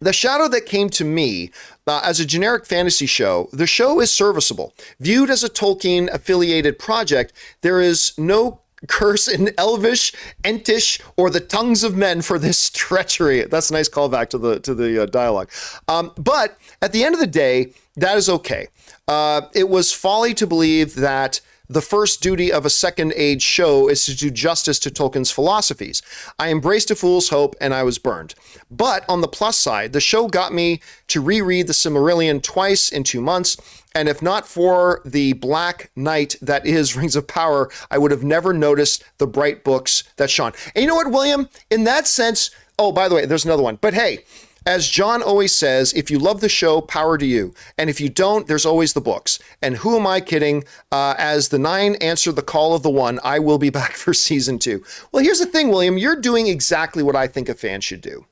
The Shadow That Came to Me, as a generic fantasy show, the show is serviceable. Viewed as a Tolkien-affiliated project, there is no curse in Elvish, Entish, or the tongues of men for this treachery. That's a nice callback to the dialogue. But at the end of the day, that is okay. It was folly to believe that the first duty of a second age show is to do justice to Tolkien's philosophies. I embraced a fool's hope and I was burned. But on the plus side, the show got me to reread the Silmarillion twice in 2 months. And if not for the black night that is Rings of Power, I would have never noticed the bright books that shone. And you know what, William? In that sense, oh, by the way, there's another one. But hey, as John always says, if you love the show, power to you. And if you don't, there's always the books. And who am I kidding? As the 9 answer the call of the 1, I will be back for season 2. Well, here's the thing, William. You're doing exactly what I think a fan should do,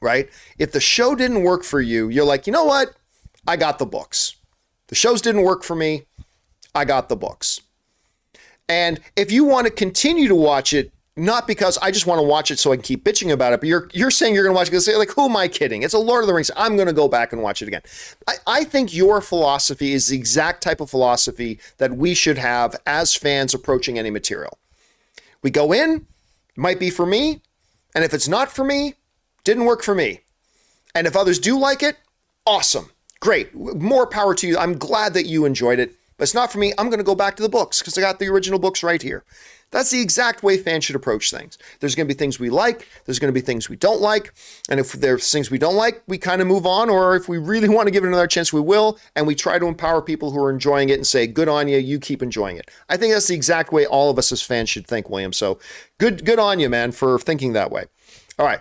right? If the show didn't work for you, you're like, you know what? I got the books. The shows didn't work for me. I got the books. And if you want to continue to watch it, not because I just want to watch it so I can keep bitching about it, but you're saying you're going to watch it because, like, who am I kidding? It's a Lord of the Rings. I'm going to go back and watch it again. I think your philosophy is the exact type of philosophy that we should have as fans approaching any material. We go in, might be for me, and if it's not for me, didn't work for me. And if others do like it, awesome, great, more power to you. I'm glad that you enjoyed it, but it's not for me. I'm going to go back to the books because I got the original books right here. That's the exact way fans should approach things. There's going to be things we like. There's going to be things we don't like. And if there's things we don't like, we kind of move on. Or if we really want to give it another chance, we will. And we try to empower people who are enjoying it and say, good on you. You keep enjoying it. I think that's the exact way all of us as fans should think, William. So good on you, man, for thinking that way. All right.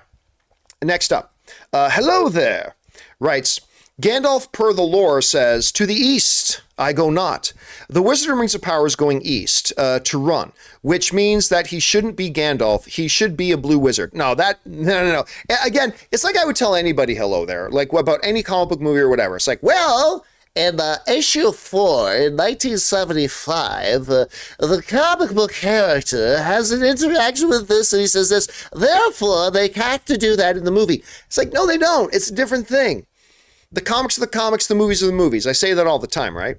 Next up. Hello there. Writes, Gandalf per the lore says, to the east I go not. The Wizard of Rings of Power is going east to run, which means that he shouldn't be Gandalf. He should be a blue wizard. No. Again, it's like I would tell anybody hello there, like about any comic book movie or whatever. It's like, well, in issue 4 in 1975, the comic book character has an interaction with this, and he says this, therefore they have to do that in the movie. It's like, no, they don't. It's a different thing. The comics are the comics, the movies are the movies. I say that all the time, right?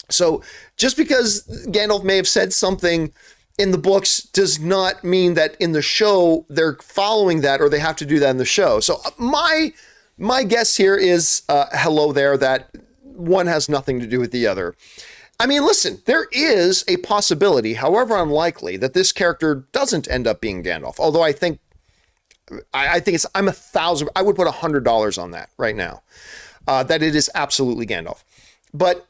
So just because Gandalf may have said something in the books does not mean that in the show they're following that or they have to do that in the show. So my guess here is, hello there, that one has nothing to do with the other. I mean, listen, there is a possibility, however unlikely, that this character doesn't end up being Gandalf. Although I think I would put $100 on that right now, that it is absolutely Gandalf. But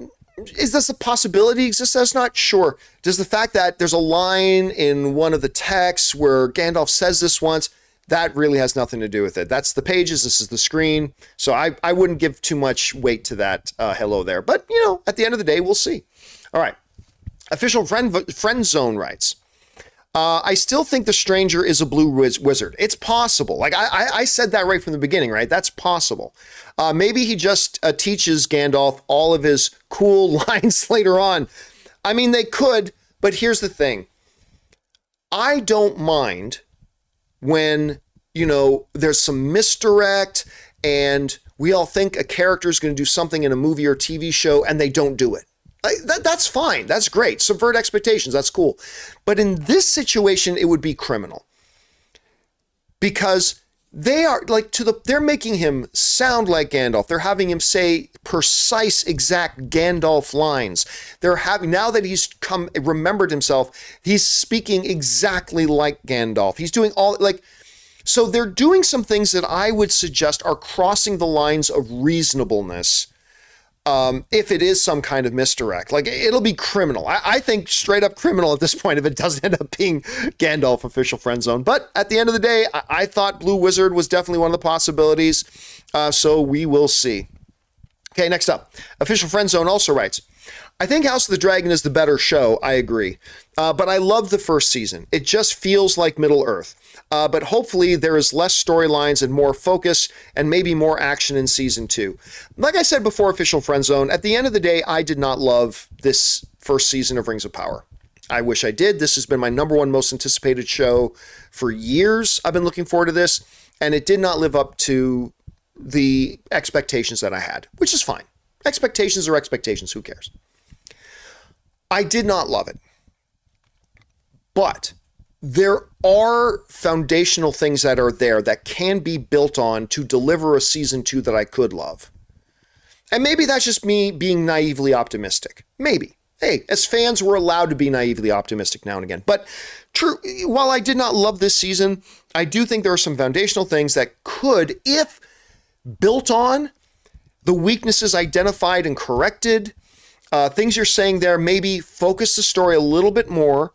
is this a possibility exists? That's not sure. Does the fact that there's a line in one of the texts where Gandalf says this once, that really has nothing to do with it. That's the pages. This is the screen. So I wouldn't give too much weight to that hello there. But, at the end of the day, we'll see. All right. Official Friend Zone writes, I still think the stranger is a blue wizard. It's possible. Like I said that right from the beginning, right? That's possible. Maybe he just teaches Gandalf all of his cool lines later on. I mean, they could, but here's the thing. I don't mind when, there's some misdirect and we all think a character is going to do something in a movie or TV show and they don't do it. That's fine. That's great. Subvert expectations. That's cool. But in this situation, it would be criminal because they are they're making him sound like Gandalf. They're having him say precise, exact Gandalf lines. Now that he's remembered himself, he's speaking exactly like Gandalf. He's doing so they're doing some things that I would suggest are crossing the lines of reasonableness. If it is some kind of misdirect, it'll be criminal. I think straight up criminal at this point if it doesn't end up being Gandalf official friend zone. But at the end of the day, I thought Blue Wizard was definitely one of the possibilities. So we will see. Okay, next up, official friend zone also writes, I think House of the Dragon is the better show. I agree. But I love the first season. It just feels like Middle Earth. But hopefully there is less storylines and more focus and maybe more action in season 2. Like I said before, official friend zone, at the end of the day, I did not love this first season of Rings of Power. I wish I did. This has been my number one most anticipated show for years. I've been looking forward to this, and it did not live up to the expectations that I had, which is fine. Expectations are expectations. Who cares? I did not love it. But there are foundational things that are there that can be built on to deliver a season 2 that I could love. And maybe that's just me being naively optimistic. Maybe. Hey, as fans, we're allowed to be naively optimistic now and again. But true, while I did not love this season, I do think there are some foundational things that could, if built on the weaknesses identified and corrected, things you're saying there, maybe focus the story a little bit more,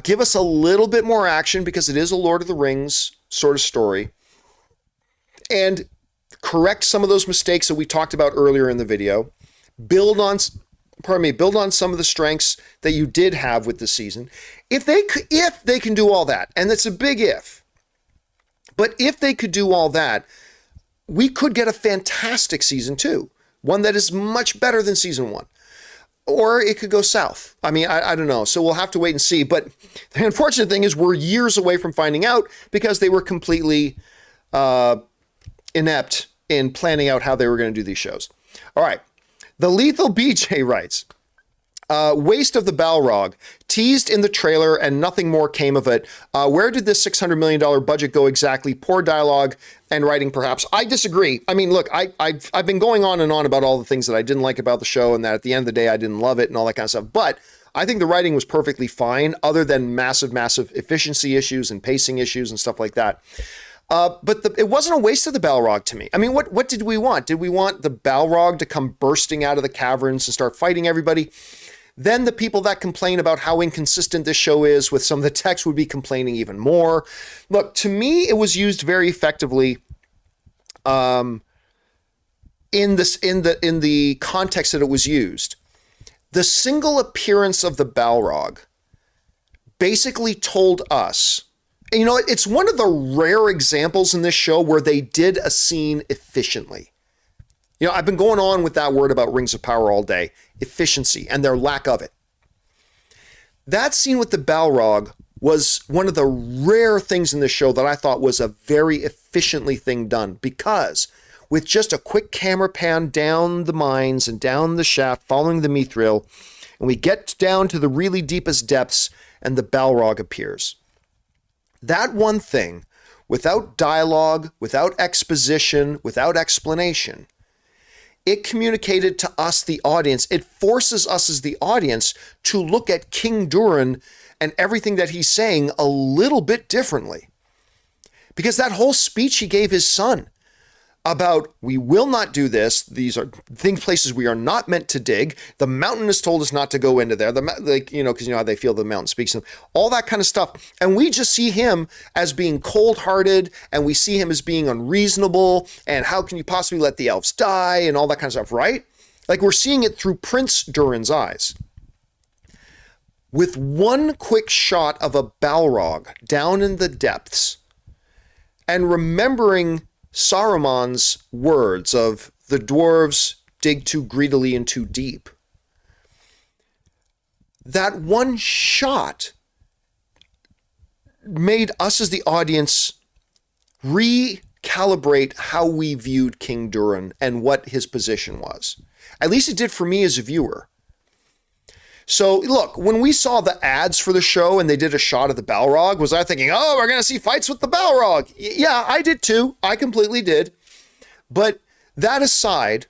give us a little bit more action because it is a Lord of the Rings sort of story, and correct some of those mistakes that we talked about earlier in the video, build on some of the strengths that you did have with the season. If they can do all that, and it's a big if, but if they could do all that, we could get a fantastic season 2, one that is much better than season 1. Or it could go south. I mean, I don't know. So we'll have to wait and see. But the unfortunate thing is we're years away from finding out because they were completely inept in planning out how they were going to do these shows. All right. The Lethal BJ writes, Waste of the Balrog, teased in the trailer and nothing more came of it. Where did this $600 million budget go exactly? Poor dialogue and writing, perhaps. I disagree. I mean, look, I've been going on and on about all the things that I didn't like about the show and that at the end of the day, I didn't love it and all that kind of stuff. But I think the writing was perfectly fine, other than massive efficiency issues and pacing issues and stuff like that. But it wasn't a waste of the Balrog to me. I mean, what did we want? Did we want the Balrog to come bursting out of the caverns and start fighting everybody? Then the people that complain about how inconsistent this show is with some of the text would be complaining even more. Look, to me, it was used very effectively in the context that it was used. The single appearance of the Balrog basically told us, and you know, it's one of the rare examples in this show where they did a scene efficiently. You know, I've been going on with that word about Rings of Power all day, efficiency, and their lack of it. That scene with the Balrog was one of the rare things in the show that I thought was a very efficiently thing done, because with just a quick camera pan down the mines and down the shaft following the Mithril, and we get down to the really deepest depths and the Balrog appears. That one thing, without dialogue, without exposition, without explanation, it communicated to us, the audience. It forces us as the audience to look at King Durin and everything that he's saying a little bit differently. Because that whole speech he gave his son about, we will not do this. These are places we are not meant to dig. The mountain has told us not to go into there. Because you know how they feel the mountain speaks to them. All that kind of stuff. And we just see him as being cold-hearted, and we see him as being unreasonable, and how can you possibly let the elves die, and all that kind of stuff, right? Like, we're seeing it through Prince Durin's eyes. With one quick shot of a Balrog down in the depths, and remembering Saruman's words of the dwarves dig too greedily and too deep. That one shot made us as the audience recalibrate how we viewed King Durin and what his position was. At least it did for me as a viewer. So look, when we saw the ads for the show and they did a shot of the Balrog, was I thinking, oh, we're going to see fights with the Balrog? Yeah, I did too. I completely did. But that aside,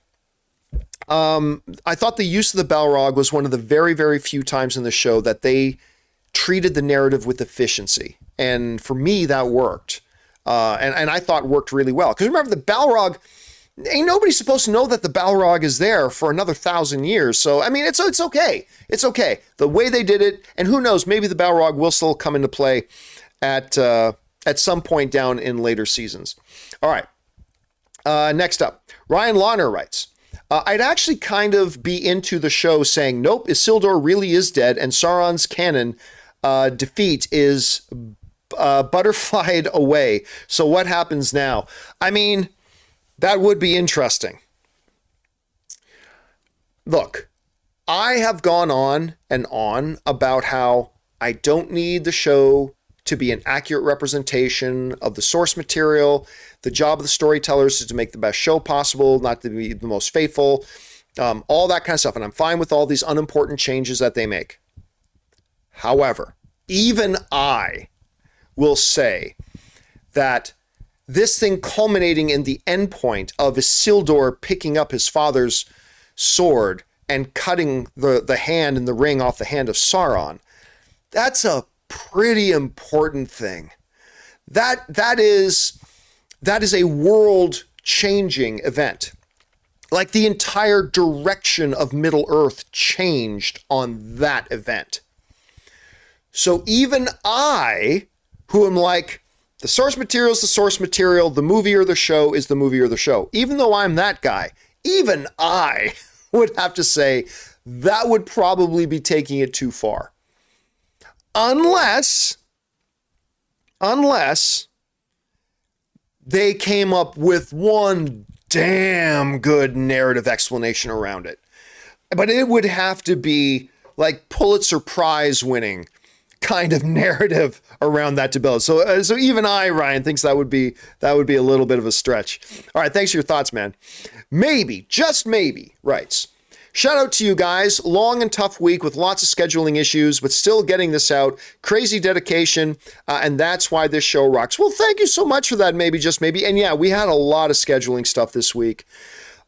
I thought the use of the Balrog was one of the very, very few times in the show that they treated the narrative with efficiency. And for me, that worked. And I thought worked really well. Because remember, the Balrog, ain't nobody supposed to know that the Balrog is there for another 1,000 years. So, I mean, it's okay. It's okay. The way they did it, and who knows, maybe the Balrog will still come into play at some point down in later seasons. All right. Next up, Ryan Lawner writes, I'd actually kind of be into the show saying, nope, Isildur really is dead, and Sauron's canon defeat is butterflied away. So what happens now? I mean, that would be interesting. Look, I have gone on and on about how I don't need the show to be an accurate representation of the source material. The job of the storytellers is to make the best show possible, not to be the most faithful, all that kind of stuff. And I'm fine with all these unimportant changes that they make. However, even I will say that this thing culminating in the endpoint of Isildur picking up his father's sword and cutting the hand and the ring off the hand of Sauron, that's a pretty important thing. That is a world-changing event. Like, the entire direction of Middle-earth changed on that event. So even I, who am like, the source material is the source material, the movie or the show is the movie or the show, even though I'm that guy, even I would have to say that would probably be taking it too far. Unless they came up with one damn good narrative explanation around it. But it would have to be like Pulitzer Prize winning kind of narrative around that to build. So even I, Ryan, thinks that would be a little bit of a stretch. All right, thanks for your thoughts, man. Maybe, just maybe, writes, Shout out to you guys. Long and tough week with lots of scheduling issues, but still getting this out. Crazy dedication, and that's why this show rocks. Well, thank you so much for that, maybe, just maybe. And yeah, we had a lot of scheduling stuff this week.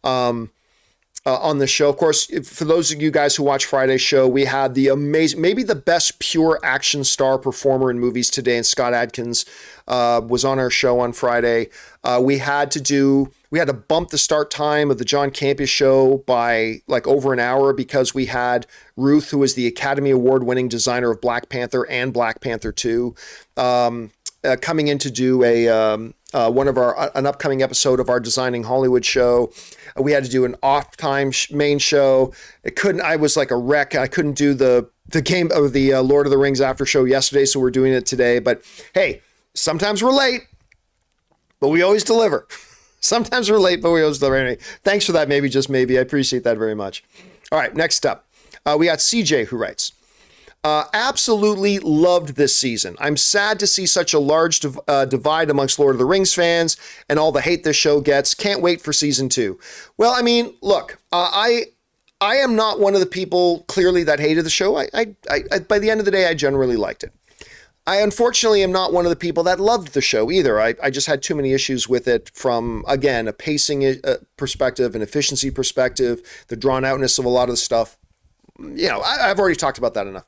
On the show. Of course, for those of you guys who watch Friday's show, we had the amazing, maybe the best pure action star performer in movies today, and Scott Adkins was on our show on Friday. We had to bump the start time of the John Campea Show by like over an hour because we had Ruth, who is the Academy Award winning designer of Black Panther and Black Panther 2, coming in to do an upcoming episode of our Designing Hollywood show. We had to do an off time main show. I was like a wreck. I couldn't do the game of the Lord of the Rings after show yesterday, so we're doing it today. But hey, sometimes we're late, but we always deliver. Sometimes we're late, but we always deliver. Anyway, thanks for that. Maybe, just maybe. I appreciate that very much. All right, next up, we got CJ who writes, absolutely loved this season. I'm sad to see such a large divide amongst Lord of the Rings fans and all the hate this show gets. Can't wait for season 2. Well, I mean, look, I am not one of the people clearly that hated the show. I by the end of the day, I generally liked it. I unfortunately am not one of the people that loved the show either. I just had too many issues with it from, again, a pacing perspective, an efficiency perspective, the drawn outness of a lot of the stuff. You know, I've already talked about that enough.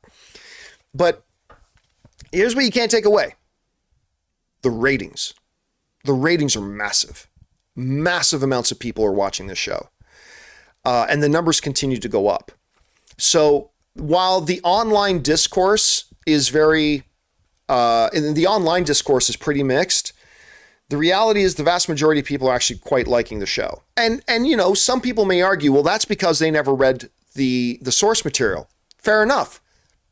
But here's what you can't take away. The ratings. The ratings are massive. Massive amounts of people are watching this show. And the numbers continue to go up. So while the online discourse is pretty mixed, the reality is the vast majority of people are actually quite liking the show. And you know, some people may argue, well, that's because they never read the source material. Fair enough.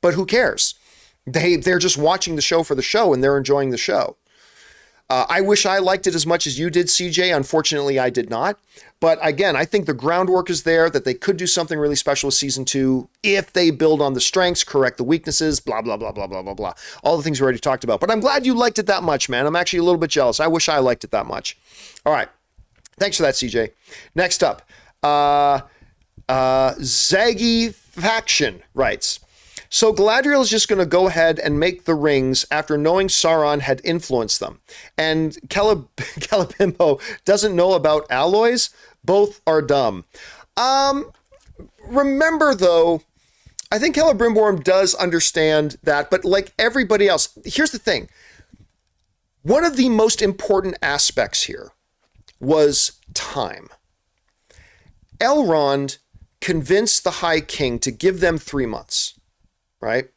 But who cares? They're just watching the show for the show and they're enjoying the show. I wish I liked it as much as you did, CJ. Unfortunately, I did not. But again, I think the groundwork is there that they could do something really special with season 2 if they build on the strengths, correct the weaknesses, blah, blah, blah, blah, blah, blah, blah. All the things we already talked about. But I'm glad you liked it that much, man. I'm actually a little bit jealous. I wish I liked it that much. All right. Thanks for that, CJ. Next up, Zaggy Faction writes, so Galadriel is just going to go ahead and make the rings after knowing Sauron had influenced them. And Celebrimbo doesn't know about alloys. Both are dumb. Remember, though, I think Celebrimbo does understand that. But like everybody else, here's the thing. One of the most important aspects here was time. Elrond convinced the High King to give them 3 months. Right?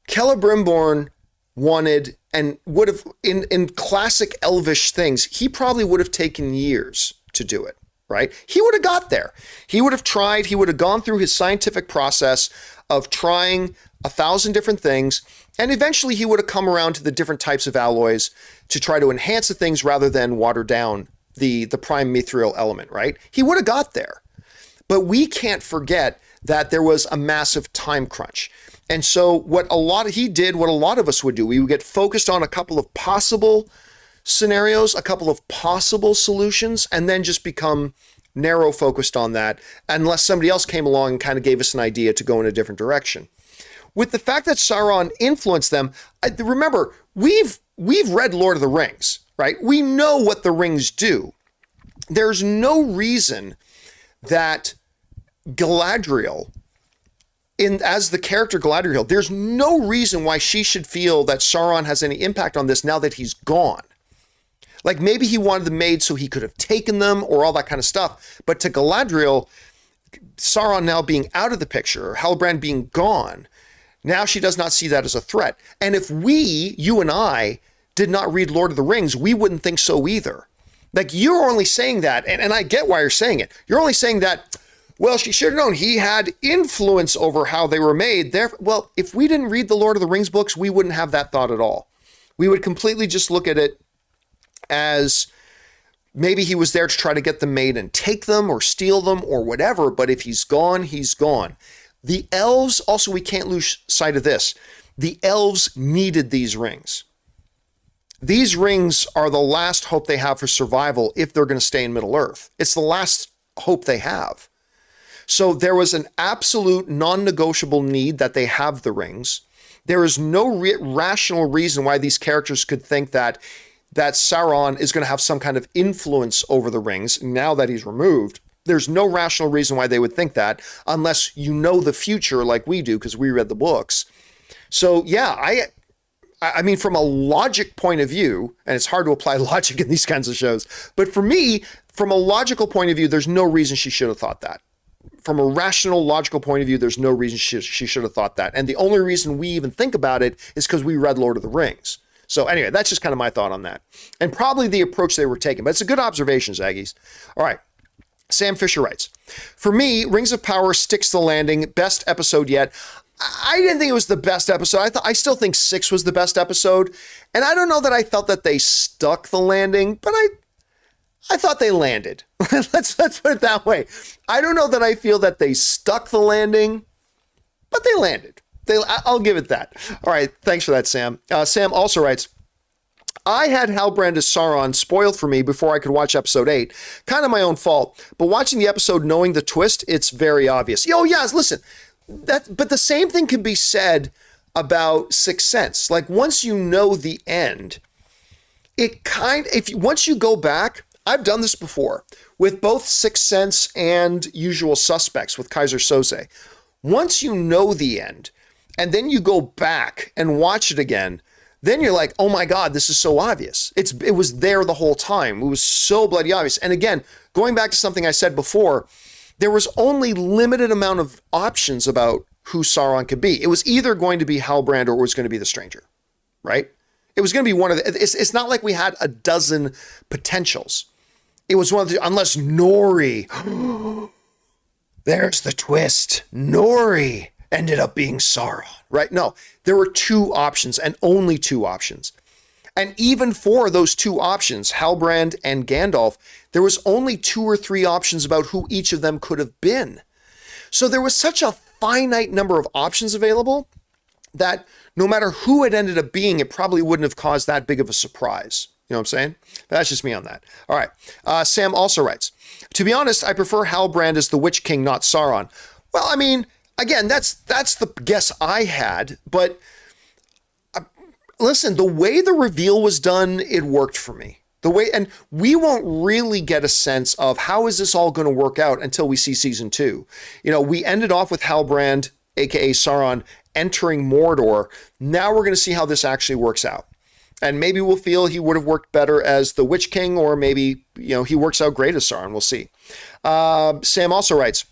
Celebrimbor wanted and would have, in classic elvish things, he probably would have taken years to do it, right? He would have got there. He would have tried, he would have gone through his scientific process of trying 1,000 different things, and eventually he would have come around to the different types of alloys to try to enhance the things rather than water down the prime mithril element, right? He would have got there. But we can't forget that there was a massive time crunch. And so what a lot of us would do, we would get focused on a couple of possible scenarios, a couple of possible solutions, and then just become narrow focused on that unless somebody else came along and kind of gave us an idea to go in a different direction. With the fact that Sauron influenced them, remember, we've read Lord of the Rings, right? We know what the rings do. There's no reason that Galadriel, as the character Galadriel, there's no reason why she should feel that Sauron has any impact on this now that he's gone. Like maybe he wanted them made so he could have taken them or all that kind of stuff. But to Galadriel, Sauron now being out of the picture, Halbrand being gone, now she does not see that as a threat. And if you and I, did not read Lord of the Rings, we wouldn't think so either. Like you're only saying that, and I get why you're saying it. You're only saying that, well, she should have known he had influence over how they were made. Well, if we didn't read the Lord of the Rings books, we wouldn't have that thought at all. We would completely just look at it as maybe he was there to try to get them made and take them or steal them or whatever. But if he's gone, he's gone. The elves, also, we can't lose sight of this. The elves needed these rings. These rings are the last hope they have for survival if they're going to stay in Middle Earth. It's the last hope they have. So there was an absolute non-negotiable need that they have the rings. There is no rational reason why these characters could think that Sauron is going to have some kind of influence over the rings now that he's removed. There's no rational reason why they would think that unless you know the future like we do because we read the books. So yeah, I mean, from a logic point of view, and it's hard to apply logic in these kinds of shows, but for me, from a logical point of view, there's no reason she should have thought that. From a rational, logical point of view, there's no reason she should have thought that. And the only reason we even think about it is because we read Lord of the Rings. So anyway, that's just kind of my thought on that. And probably the approach they were taking. But it's a good observation, Zaggies. All right. Sam Fisher writes, for me, Rings of Power sticks the landing. Best episode yet. I didn't think it was the best episode. I still think 6 was the best episode. And I don't know that I felt that they stuck the landing, but I thought they landed. let's put it that way. I don't know that I feel that they stuck the landing, but they landed. I'll give it that. All right. Thanks for that, Sam. Sam also writes, I had Halbrand as Sauron spoiled for me before I could watch episode 8. Kind of my own fault. But watching the episode knowing the twist, it's very obvious. Oh, yes, listen. But the same thing can be said about Sixth Sense. Like, once you know the end, once you go back, I've done this before with both Sixth Sense and Usual Suspects with Kaiser Soze. Once you know the end, and then you go back and watch it again, then you're like, oh my God, this is so obvious. It was there the whole time. It was so bloody obvious. And again, going back to something I said before, there was only limited amount of options about who Sauron could be. It was either going to be Halbrand or it was going to be the Stranger, right? It was going to be one of the, it's not like we had a dozen potentials. It was one of the, unless Nori, there's the twist. Nori ended up being Sauron, right? No, there were 2 options and only 2 options. And even for those 2 options, Halbrand and Gandalf, there was only 2 or 3 options about who each of them could have been. So there was such a finite number of options available that no matter who it ended up being, it probably wouldn't have caused that big of a surprise. You know what I'm saying? That's just me on that. All right. Sam also writes, to be honest, I prefer Halbrand as the Witch King, not Sauron. Well, I mean, again, that's the guess I had, but listen, the way the reveal was done, it worked for me. And we won't really get a sense of how is this all going to work out until we see season 2. You know, we ended off with Halbrand, aka Sauron, entering Mordor. Now we're going to see how this actually works out. And maybe we'll feel he would have worked better as the Witch King, or maybe, he works out great as Sauron. We'll see. Sam also writes,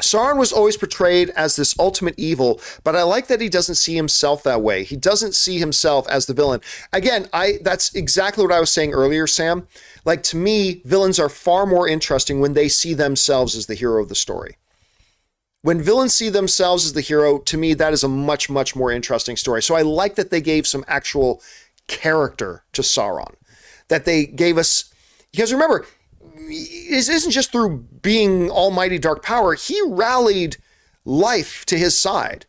Sauron was always portrayed as this ultimate evil, but I like that he doesn't see himself that way. He doesn't see himself as the villain. Again, that's exactly what I was saying earlier, Sam. Like, to me, villains are far more interesting when they see themselves as the hero of the story. When villains see themselves as the hero, to me, that is a much, much more interesting story. So I like that they gave some actual character to Sauron. That they gave us, because remember, it isn't just through being almighty dark power. He rallied life to his side.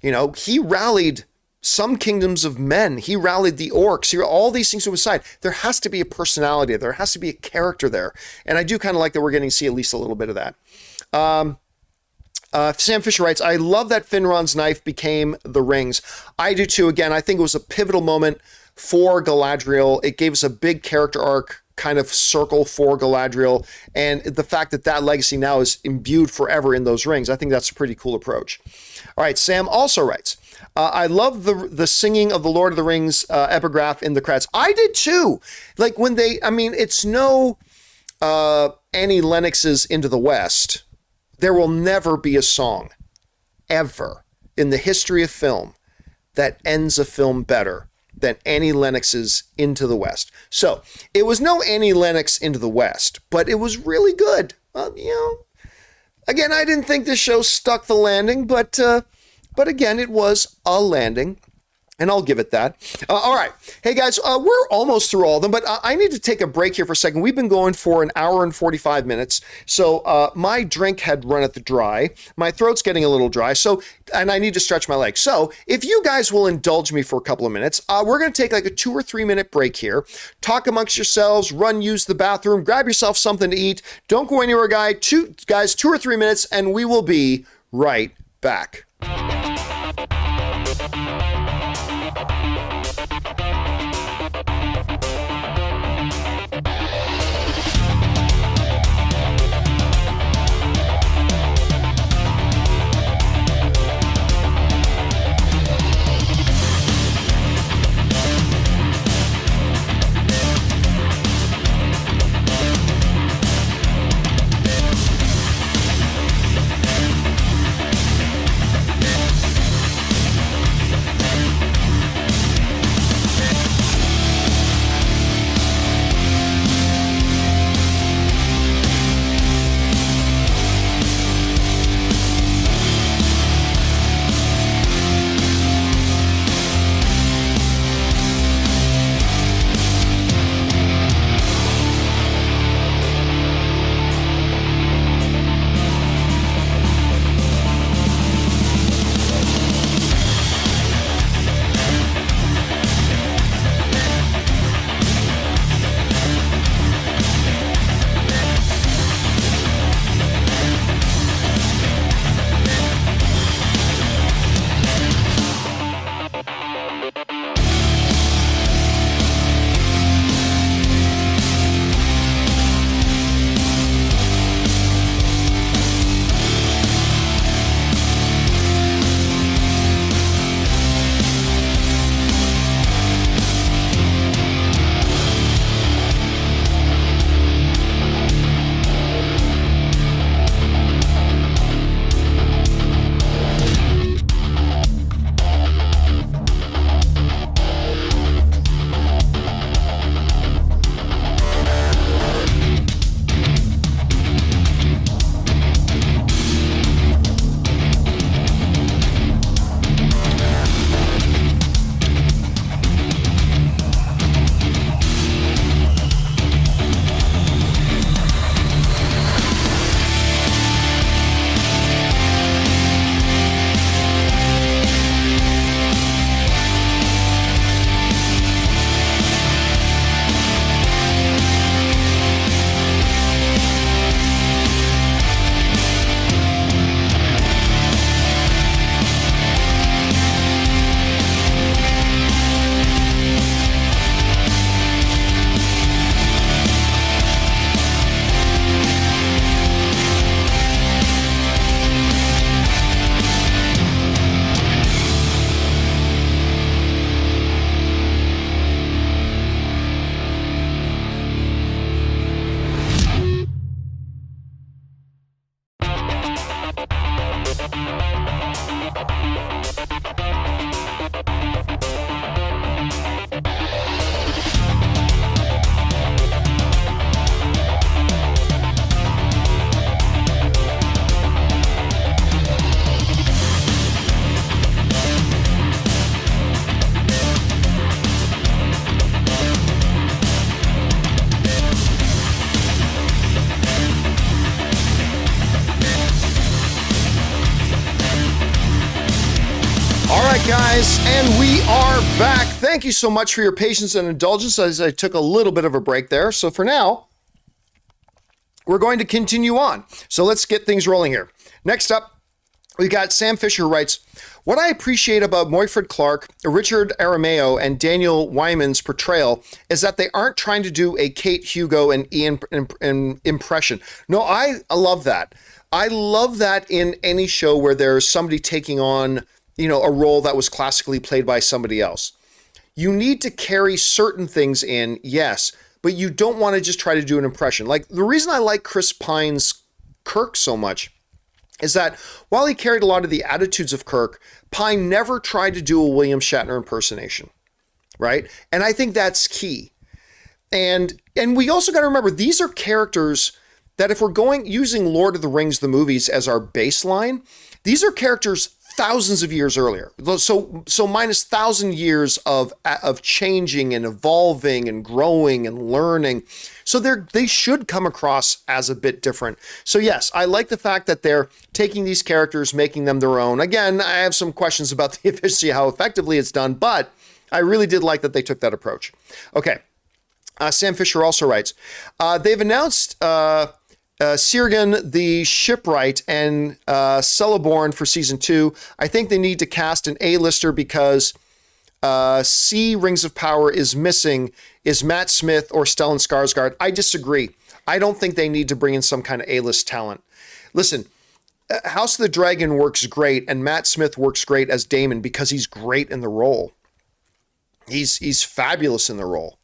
He rallied some kingdoms of men. He rallied the orcs. All these things to his side. There has to be a personality. There has to be a character there. And I do kind of like that we're getting to see at least a little bit of that. Sam Fisher writes, I love that Finron's knife became the rings. I do too. Again, I think it was a pivotal moment for Galadriel. It gave us a big character arc kind of circle for Galadriel, and the fact that legacy now is imbued forever in those rings, I think that's a pretty cool approach. All right, Sam also writes, I love the singing of the Lord of the Rings epigraph in the credits. I did too. Like when it's no Annie Lennox's Into the West. There will never be a song ever in the history of film that ends a film better than Annie Lennox's Into the West. So it was no Annie Lennox Into the West, but it was really good. Again, I didn't think this show stuck the landing, but again, it was a landing. And I'll give it that. All right. Hey, guys, we're almost through all of them, but I need to take a break here for a second. We've been going for an hour and 45 minutes. So my drink had run at the dry. My throat's getting a little dry. And I need to stretch my legs. So if you guys will indulge me for a couple of minutes, we're going to take like a 2 or 3 minute break here. Talk amongst yourselves, use the bathroom, grab yourself something to eat. Don't go anywhere, guys. 2 or 3 minutes, and we will be right back. Guys, and we are back. Thank you so much for your patience and indulgence as I took a little bit of a break there. So for now, we're going to continue on. So let's get things rolling here. Next up, we got Sam Fisher, who writes, what I appreciate about Moyfred Clark, Richard Arameo, and Daniel Wyman's portrayal is that they aren't trying to do a Kate, Hugo, and Ian impression. No, I love that. I love that in any show where there's somebody taking on, you know, a role that was classically played by somebody else. You need to carry certain things in, yes, but you don't want to just try to do an impression. Like, the reason I like Chris Pine's Kirk so much is that while he carried a lot of the attitudes of Kirk, Pine never tried to do a William Shatner impersonation, right? And I think that's key. And we also got to remember, these are characters that if we're using Lord of the Rings, the movies, as our baseline, these are characters thousands of years earlier. So minus 1,000 years of changing and evolving and growing and learning. So they should come across as a bit different. So yes, I like the fact that they're taking these characters, making them their own. Again, I have some questions about the efficiency, how effectively it's done, but I really did like that they took that approach. Okay. Sam Fisher also writes, they've announced Sirgan the Shipwright and Celeborn for season 2. I think they need to cast an A-lister because C Rings of Power is missing. Is Matt Smith or Stellan Skarsgård? I disagree. I don't think they need to bring in some kind of A-list talent. Listen, House of the Dragon works great, and Matt Smith works great as Daemon because he's great in the role. He's fabulous in the role.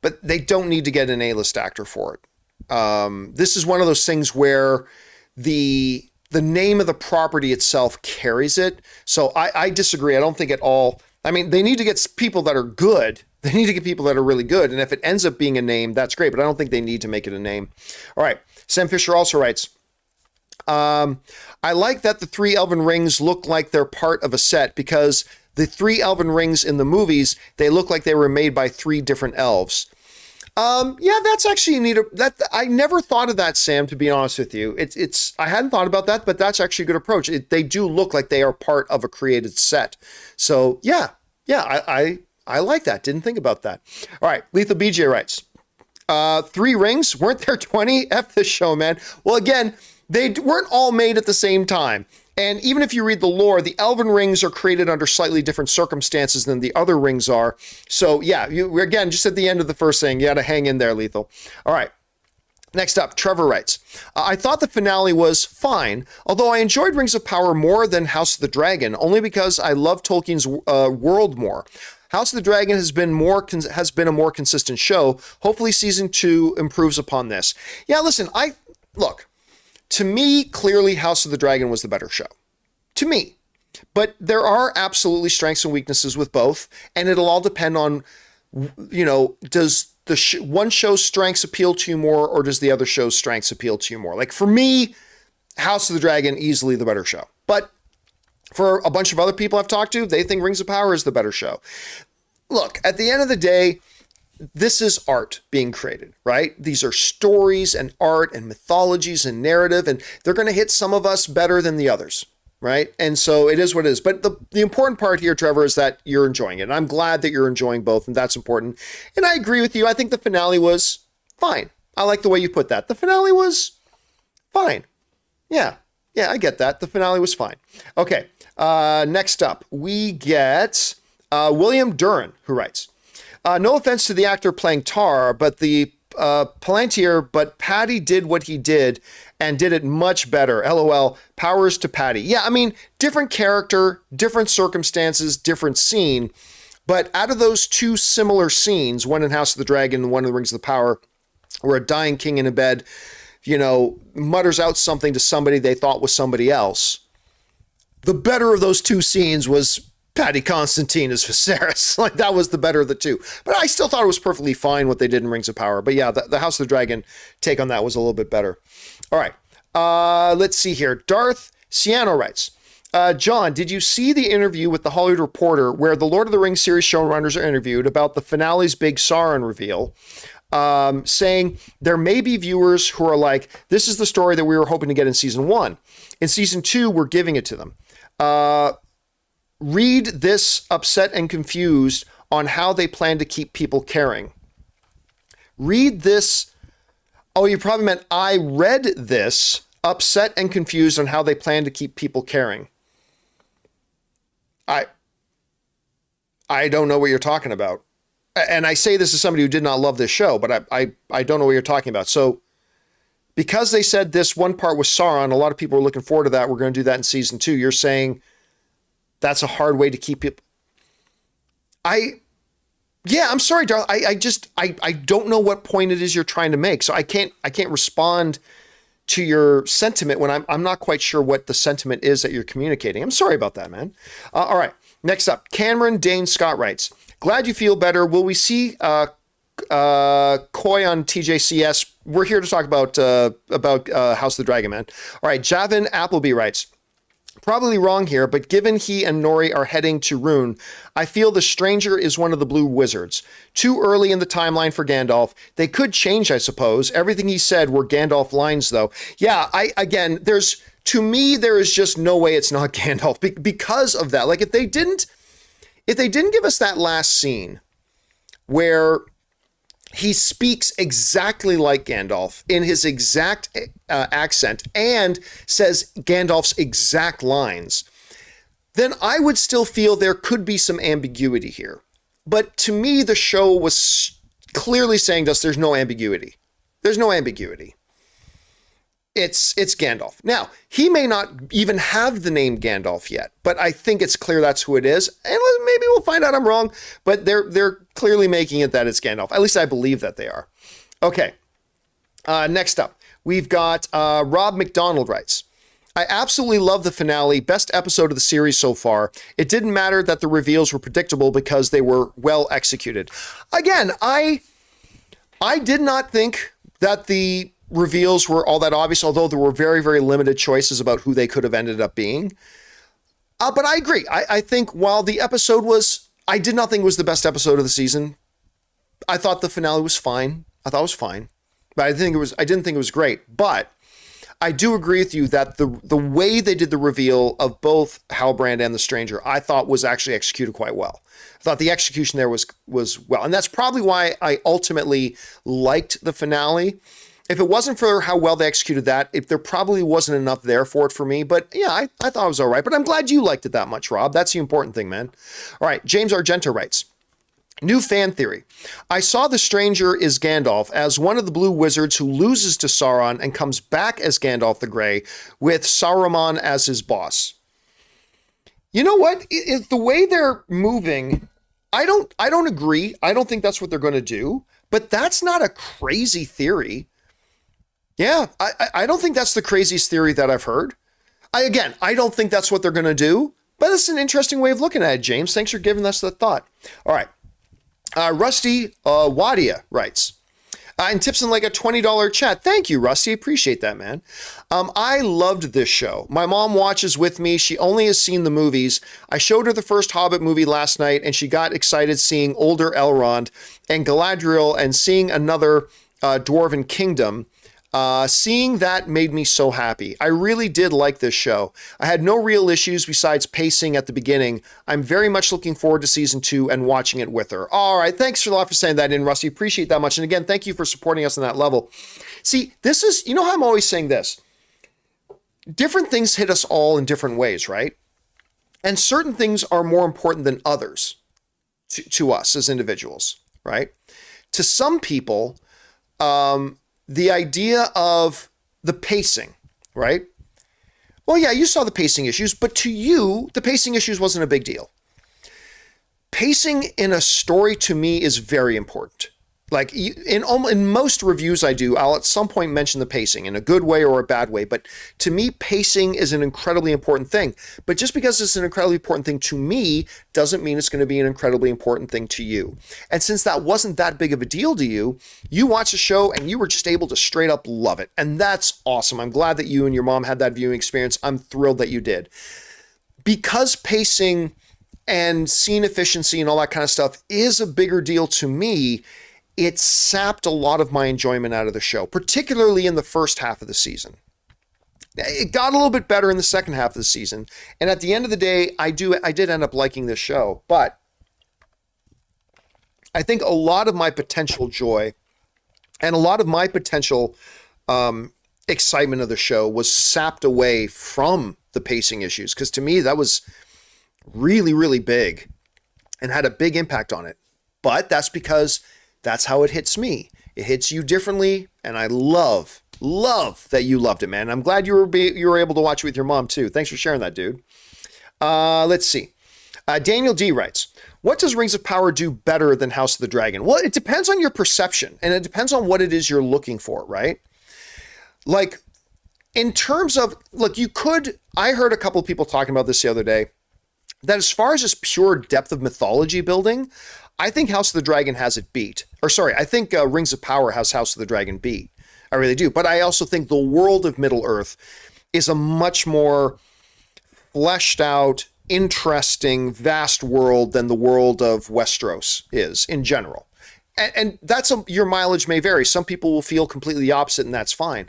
But they don't need to get an A-list actor for it. This is one of those things where the name of the property itself carries it. So I disagree. I don't think at all. I mean, they need to get people that are good. They need to get people that are really good. And if it ends up being a name, that's great. But I don't think they need to make it a name. All right. Sam Fisher also writes, I like that the 3 Elven Rings look like they're part of a set because the 3 Elven Rings in the movies, they look like they were made by 3 different elves. Yeah, that's actually neat. I never thought of that, Sam, to be honest with you. I hadn't thought about that, but that's actually a good approach. They do look like they are part of a created set. So yeah, I like that. Didn't think about that. All right. Lethal BJ writes, 3 rings, weren't there 20? F this show, man. Well, again, they weren't all made at the same time. And even if you read the lore, the Elven Rings are created under slightly different circumstances than the other rings are. So yeah, we're again, just at the end of the first thing, you got to hang in there, Lethal. All right. Next up, Trevor writes, I thought the finale was fine, although I enjoyed Rings of Power more than House of the Dragon, only because I love Tolkien's world more. House of the Dragon has been a more consistent show. Hopefully season 2 improves upon this. Yeah, listen, look, to me, clearly House of the Dragon was the better show. To me. But there are absolutely strengths and weaknesses with both, and it'll all depend on, does the one show's strengths appeal to you more, or does the other show's strengths appeal to you more? Like for me, House of the Dragon, easily the better show. But for a bunch of other people I've talked to, they think Rings of Power is the better show. Look, at the end of the day, this is art being created, right? These are stories and art and mythologies and narrative, and they're going to hit some of us better than the others, right? And so it is what it is. But the important part here, Trevor, is that you're enjoying it. And I'm glad that you're enjoying both, and that's important. And I agree with you. I think the finale was fine. I like the way you put that. The finale was fine. Yeah, I get that. The finale was fine. Okay, next up, we get William Duran, who writes, no offense to the actor playing Tar, but the Palantir, but Paddy did what he did and did it much better. LOL, powers to Paddy. Yeah, I mean, different character, different circumstances, different scene. But out of those 2 similar scenes, one in House of the Dragon and one in the Rings of the Power, where a dying king in a bed, mutters out something to somebody they thought was somebody else. The better of those 2 scenes was Paddy Constantine as Viserys. Like, that was the better of the 2. But I still thought it was perfectly fine what they did in Rings of Power. But yeah, the House of the Dragon take on that was a little bit better. All right. Let's see here. Darth Ciano writes, John, did you see the interview with the Hollywood Reporter where the Lord of the Rings series showrunners are interviewed about the finale's big Sauron reveal? Saying there may be viewers who are like, this is the story that we were hoping to get in season 1. In season 2, we're giving it to them. Read this upset and confused on how they plan to keep people caring. Read this. Oh, you probably meant I read this upset and confused on how they plan to keep people caring. I don't know what you're talking about. And I say this as somebody who did not love this show, but I don't know what you're talking about. So because they said this one part was Sauron, a lot of people are looking forward to that. We're going to do that in season 2. You're saying that's a hard way to keep it. I'm sorry, darling. I don't know what point it is you're trying to make. So I can't respond to your sentiment when I'm not quite sure what the sentiment is that you're communicating. I'm sorry about that, man. All right. Next up, Cameron Dane Scott writes, glad you feel better. Will we see Coy on TJCS? We're here to talk about House of the Dragon, man. All right. Javin Appleby writes, Probably wrong here, but given he and Nori are heading to Rune, I feel the stranger is one of the blue wizards. Too early in the timeline for Gandalf. They could change, I suppose. Everything he said were Gandalf lines, though. Yeah, to me, there is just no way it's not Gandalf because of that. Like, if they didn't give us that last scene where he speaks exactly like Gandalf in his exact accent and says Gandalf's exact lines, then I would still feel there could be some ambiguity here. But to me, the show was clearly saying to us there's no ambiguity. There's no ambiguity. It's Gandalf. Now, he may not even have the name Gandalf yet, but I think it's clear that's who it is. And maybe we'll find out I'm wrong, but they're clearly making it that it's Gandalf. At least I believe that they are. Okay. Next up, we've got Rob McDonald writes, I absolutely love the finale, best episode of the series so far. It didn't matter that the reveals were predictable because they were well executed. Again, I did not think that the reveals were all that obvious, although there were very, very limited choices about who they could have ended up being. But I agree. I think while the episode I did not think it was the best episode of the season. I thought the finale was fine. I thought it was fine, but I didn't think it was great. But I do agree with you that the way they did the reveal of both Halbrand and the Stranger, I thought was actually executed quite well. I thought the execution there was well, and that's probably why I ultimately liked the finale. If it wasn't for how well they executed that, there probably wasn't enough there for it for me. But yeah, I thought it was all right. But I'm glad you liked it that much, Rob. That's the important thing, man. All right, James Argento writes, new fan theory. I saw the Stranger is Gandalf as one of the blue wizards who loses to Sauron and comes back as Gandalf the Grey with Saruman as his boss. You know what? The way they're moving, I don't agree. I don't think that's what they're going to do. But that's not a crazy theory. Yeah, I don't think that's the craziest theory that I've heard. I don't think that's what they're going to do, but it's an interesting way of looking at it, James. Thanks for giving us the thought. All right. Rusty Wadia writes, and tips in like a $20 chat. Thank you, Rusty. Appreciate that, man. I loved this show. My mom watches with me. She only has seen the movies. I showed her the first Hobbit movie last night, and she got excited seeing older Elrond and Galadriel and seeing another Dwarven Kingdom. Seeing that made me so happy. I really did like this show. I had no real issues besides pacing at the beginning. I'm very much looking forward to season 2 and watching it with her. All right. Thanks a lot for saying that in, Rusty. Appreciate that much. And again, thank you for supporting us on that level. See, this is, you know how I'm always saying this? Different things hit us all in different ways, right? And certain things are more important than others to us as individuals, right? To some people, the idea of the pacing, right? Well, yeah, you saw the pacing issues, but to you, the pacing issues wasn't a big deal. Pacing in a story to me is very important. Like in most reviews I do, I'll at some point mention the pacing in a good way or a bad way. But to me, pacing is an incredibly important thing. But just because it's an incredibly important thing to me doesn't mean it's going to be an incredibly important thing to you. And since that wasn't that big of a deal to you, you watched the show and you were just able to straight up love it. And that's awesome. I'm glad that you and your mom had that viewing experience. I'm thrilled that you did. Because pacing and scene efficiency and all that kind of stuff is a bigger deal to me, it sapped a lot of my enjoyment out of the show, particularly in the first half of the season. It got a little bit better in the second half of the season. And at the end of the day, I did end up liking this show, but I think a lot of my potential joy and a lot of my potential excitement of the show was sapped away from the pacing issues. Because to me, that was really, really big and had a big impact on it. But that's because that's how it hits me. It hits you differently, and I love that you loved it, man. I'm glad you were able to watch it with your mom, too. Thanks for sharing that, dude. Let's see. Daniel D. writes, what does Rings of Power do better than House of the Dragon? Well, it depends on your perception, and it depends on what it is you're looking for, right? Like, in terms of, look, I heard a couple of people talking about this the other day, that as far as just pure depth of mythology building, I think House of the Dragon has it beat. Or sorry, I think Rings of Power has House of the Dragon beat. I really do. But I also think the world of Middle-earth is a much more fleshed out, interesting, vast world than the world of Westeros is in general. And that's your mileage may vary. Some people will feel completely the opposite, and that's fine.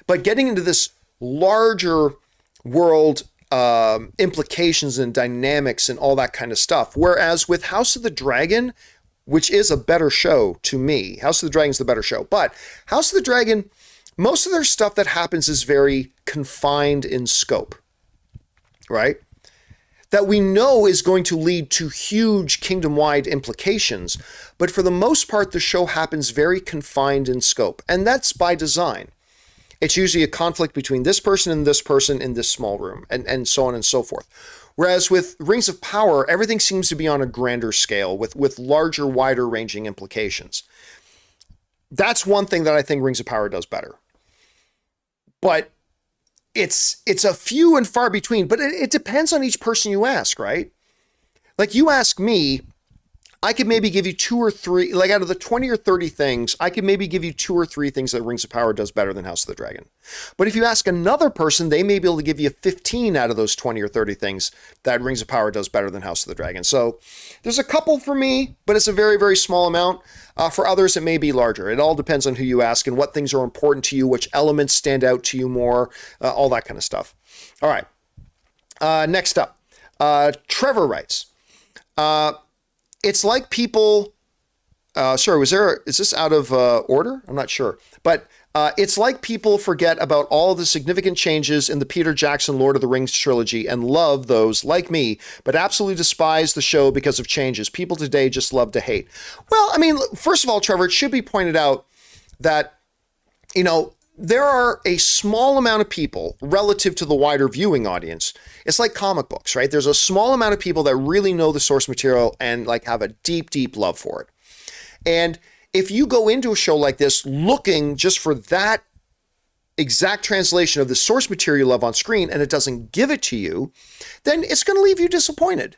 But getting into this larger world implications and dynamics and all that kind of stuff. Whereas with House of the Dragon, which is a better show to me, House of the Dragon is the better show. But House of the Dragon, most of their stuff that happens is very confined in scope, right? That we know is going to lead to huge kingdom-wide implications. But for the most part, the show happens very confined in scope. And that's by design. It's usually a conflict between this person and this person in this small room, and so on and so forth. Whereas with Rings of Power, everything seems to be on a grander scale with larger, wider ranging implications. That's one thing that I think Rings of Power does better. But it's a few and far between, but it depends on each person you ask, right? Like you ask me, I could maybe give you 2 or 3, like out of the 20 or 30 things, I could maybe give you 2 or 3 things that Rings of Power does better than House of the Dragon. But if you ask another person, they may be able to give you 15 out of those 20 or 30 things that Rings of Power does better than House of the Dragon. So there's a couple for me, but it's a very, very small amount. For others, it may be larger. It all depends on who you ask and what things are important to you, which elements stand out to you more, all that kind of stuff. All right. Next up, Trevor writes, it's like people, sorry, is this out of order? I'm not sure. But it's like people forget about all the significant changes in the Peter Jackson Lord of the Rings trilogy and love those, like me, but absolutely despise the show because of changes. People today just love to hate. Well, I mean, first of all, Trevor, it should be pointed out that, you know, there are a small amount of people relative to the wider viewing audience. It's like comic books, right? There's a small amount of people that really know the source material and like have a deep, deep love for it. And if you go into a show like this looking just for that exact translation of the source material you love on screen and it doesn't give it to you, then it's going to leave you disappointed,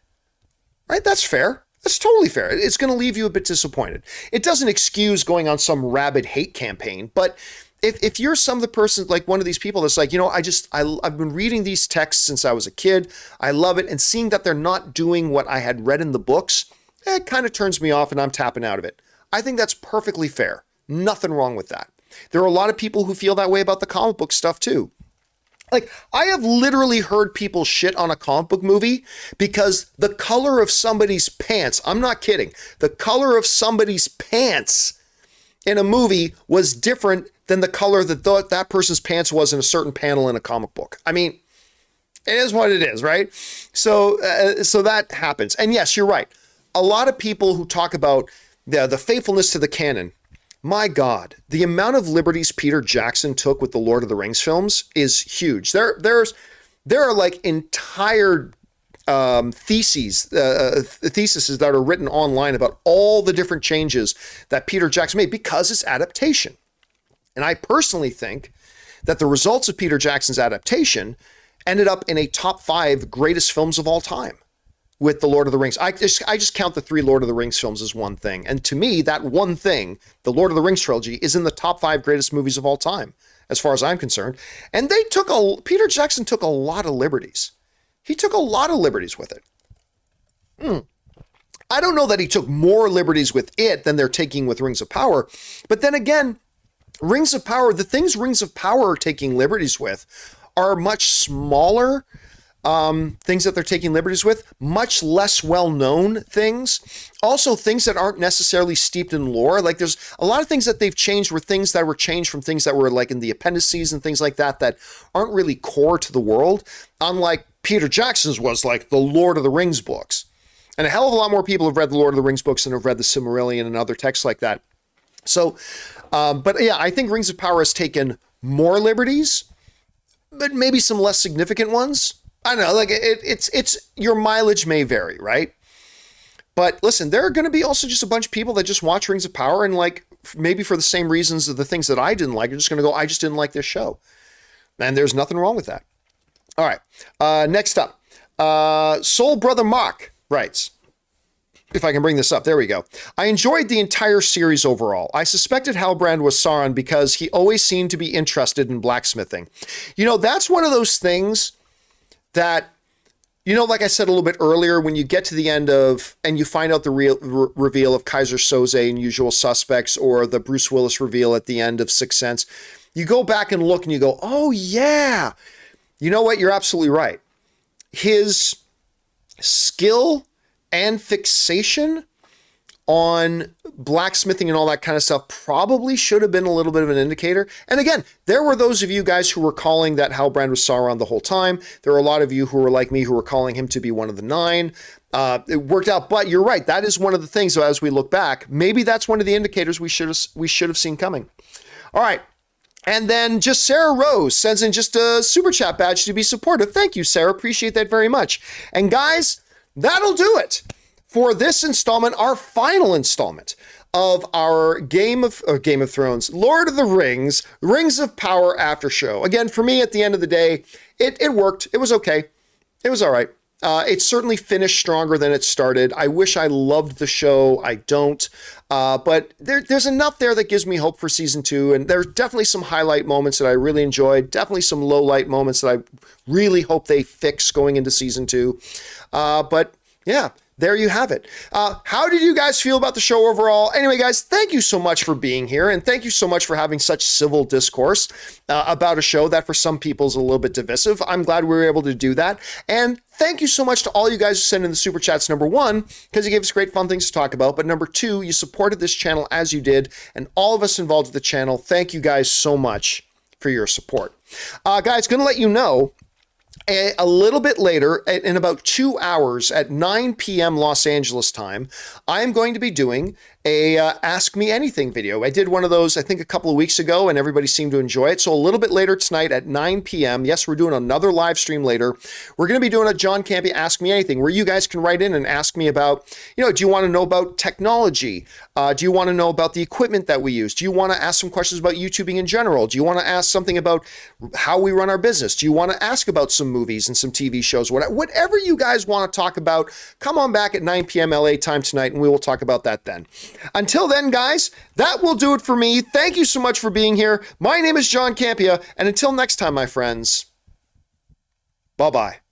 right? That's fair. That's totally fair. It's going to leave you a bit disappointed. It doesn't excuse going on some rabid hate campaign, but if you're some of the person, like one of these people that's like, you know, I've been reading these texts since I was a kid. I love it. And seeing that they're not doing what I had read in the books, it kind of turns me off and I'm tapping out of it. I think that's perfectly fair. Nothing wrong with that. There are a lot of people who feel that way about the comic book stuff too. Like, I have literally heard people shit on a comic book movie because the color of somebody's pants, I'm not kidding, the color of somebody's pants in a movie was different than the color that that person's pants was in a certain panel in a comic book. I mean, it is what it is, right? So that happens. And yes, you're right. A lot of people who talk about the faithfulness to the canon, my God, the amount of liberties Peter Jackson took with the Lord of the Rings films is huge. There are like entire theses that are written online about all the different changes that Peter Jackson made because it's adaptation. And I personally think that the results of Peter Jackson's adaptation ended up in a top 5 greatest films of all time with the Lord of the Rings. I just count the 3 Lord of the Rings films as one thing. And to me, that one thing, the Lord of the Rings trilogy, is in the top 5 greatest movies of all time, as far as I'm concerned. And Peter Jackson took a lot of liberties. He took a lot of liberties with it. I don't know that he took more liberties with it than they're taking with Rings of Power. But then again, Rings of Power, the things Rings of Power are taking liberties with are much smaller things that they're taking liberties with, much less well-known things. Also things that aren't necessarily steeped in lore. Like there's a lot of things that they've changed were things that were changed from things that were like in the appendices and things like that aren't really core to the world. Unlike Peter Jackson's was like the Lord of the Rings books. And a hell of a lot more people have read the Lord of the Rings books than have read the Silmarillion and other texts like that. So, but yeah, I think Rings of Power has taken more liberties, but maybe some less significant ones. I don't know, like it's your mileage may vary, right? But listen, there are going to be also just a bunch of people that just watch Rings of Power and like maybe for the same reasons of the things that I didn't like, are just going to go, I just didn't like this show. And there's nothing wrong with that. All right, next up, Soul Brother Mock writes, if I can bring this up, there we go. I enjoyed the entire series overall. I suspected Halbrand was Sauron because he always seemed to be interested in blacksmithing. You know, that's one of those things that You know, like I said a little bit earlier, when you get to the end of, and you find out the real reveal of Kaiser Soze in Usual Suspects, or the Bruce Willis reveal at the end of Sixth Sense, you go back and look and you go, oh yeah, you know what? You're absolutely right. His skill and fixation on blacksmithing and all that kind of stuff probably should have been a little bit of an indicator. And again, there were those of you guys who were calling that Halbrand was Sauron the whole time. There were a lot of you who were like me who were calling him to be one of the nine. It worked out, but you're right. That is one of the things. So as we look back, maybe that's one of the indicators we should have seen coming. All right. And then just Sarah Rose sends in just a super chat badge to be supportive. Thank you, Sarah. Appreciate that very much. And guys, that'll do it for this installment, our final installment of our Game of Thrones, Lord of the Rings, Rings of Power after show. Again, for me, at the end of the day, it worked. It was okay. It was all right. It certainly finished stronger than it started. I wish I loved the show. I don't. But there's enough there that gives me hope for season 2. And there's definitely some highlight moments that I really enjoyed. Definitely some low light moments that I really hope they fix going into season 2. But yeah. There you have it. How did you guys feel about the show overall? Anyway, guys, thank you so much for being here, and thank you so much for having such civil discourse about a show that for some people is a little bit divisive. I'm glad we were able to do that. And thank you so much to all you guys who sent in the super chats. Number 1, because you gave us great fun things to talk about. But number 2, you supported this channel as you did, and all of us involved with the channel. Thank you guys so much for your support. Guys, going to let you know, a little bit later, in about 2 hours at 9 p.m. Los Angeles time, I'm going to be doing a Ask Me Anything video. I did one of those, I think, a couple of weeks ago, and everybody seemed to enjoy it. So a little bit later tonight at 9 p.m., yes, we're doing another live stream later. We're going to be doing a John Campea Ask Me Anything, where you guys can write in and ask me about, do you want to know about technology? Do you want to know about the equipment that we use? Do you want to ask some questions about YouTubing in general? Do you want to ask something about how we run our business? Do you want to ask about some movies and some TV shows? Whatever you guys want to talk about, come on back at 9 p.m. LA time tonight, and we will talk about that then. Until then, guys, that will do it for me. Thank you so much for being here. My name is John Campea, and until next time, my friends, bye-bye.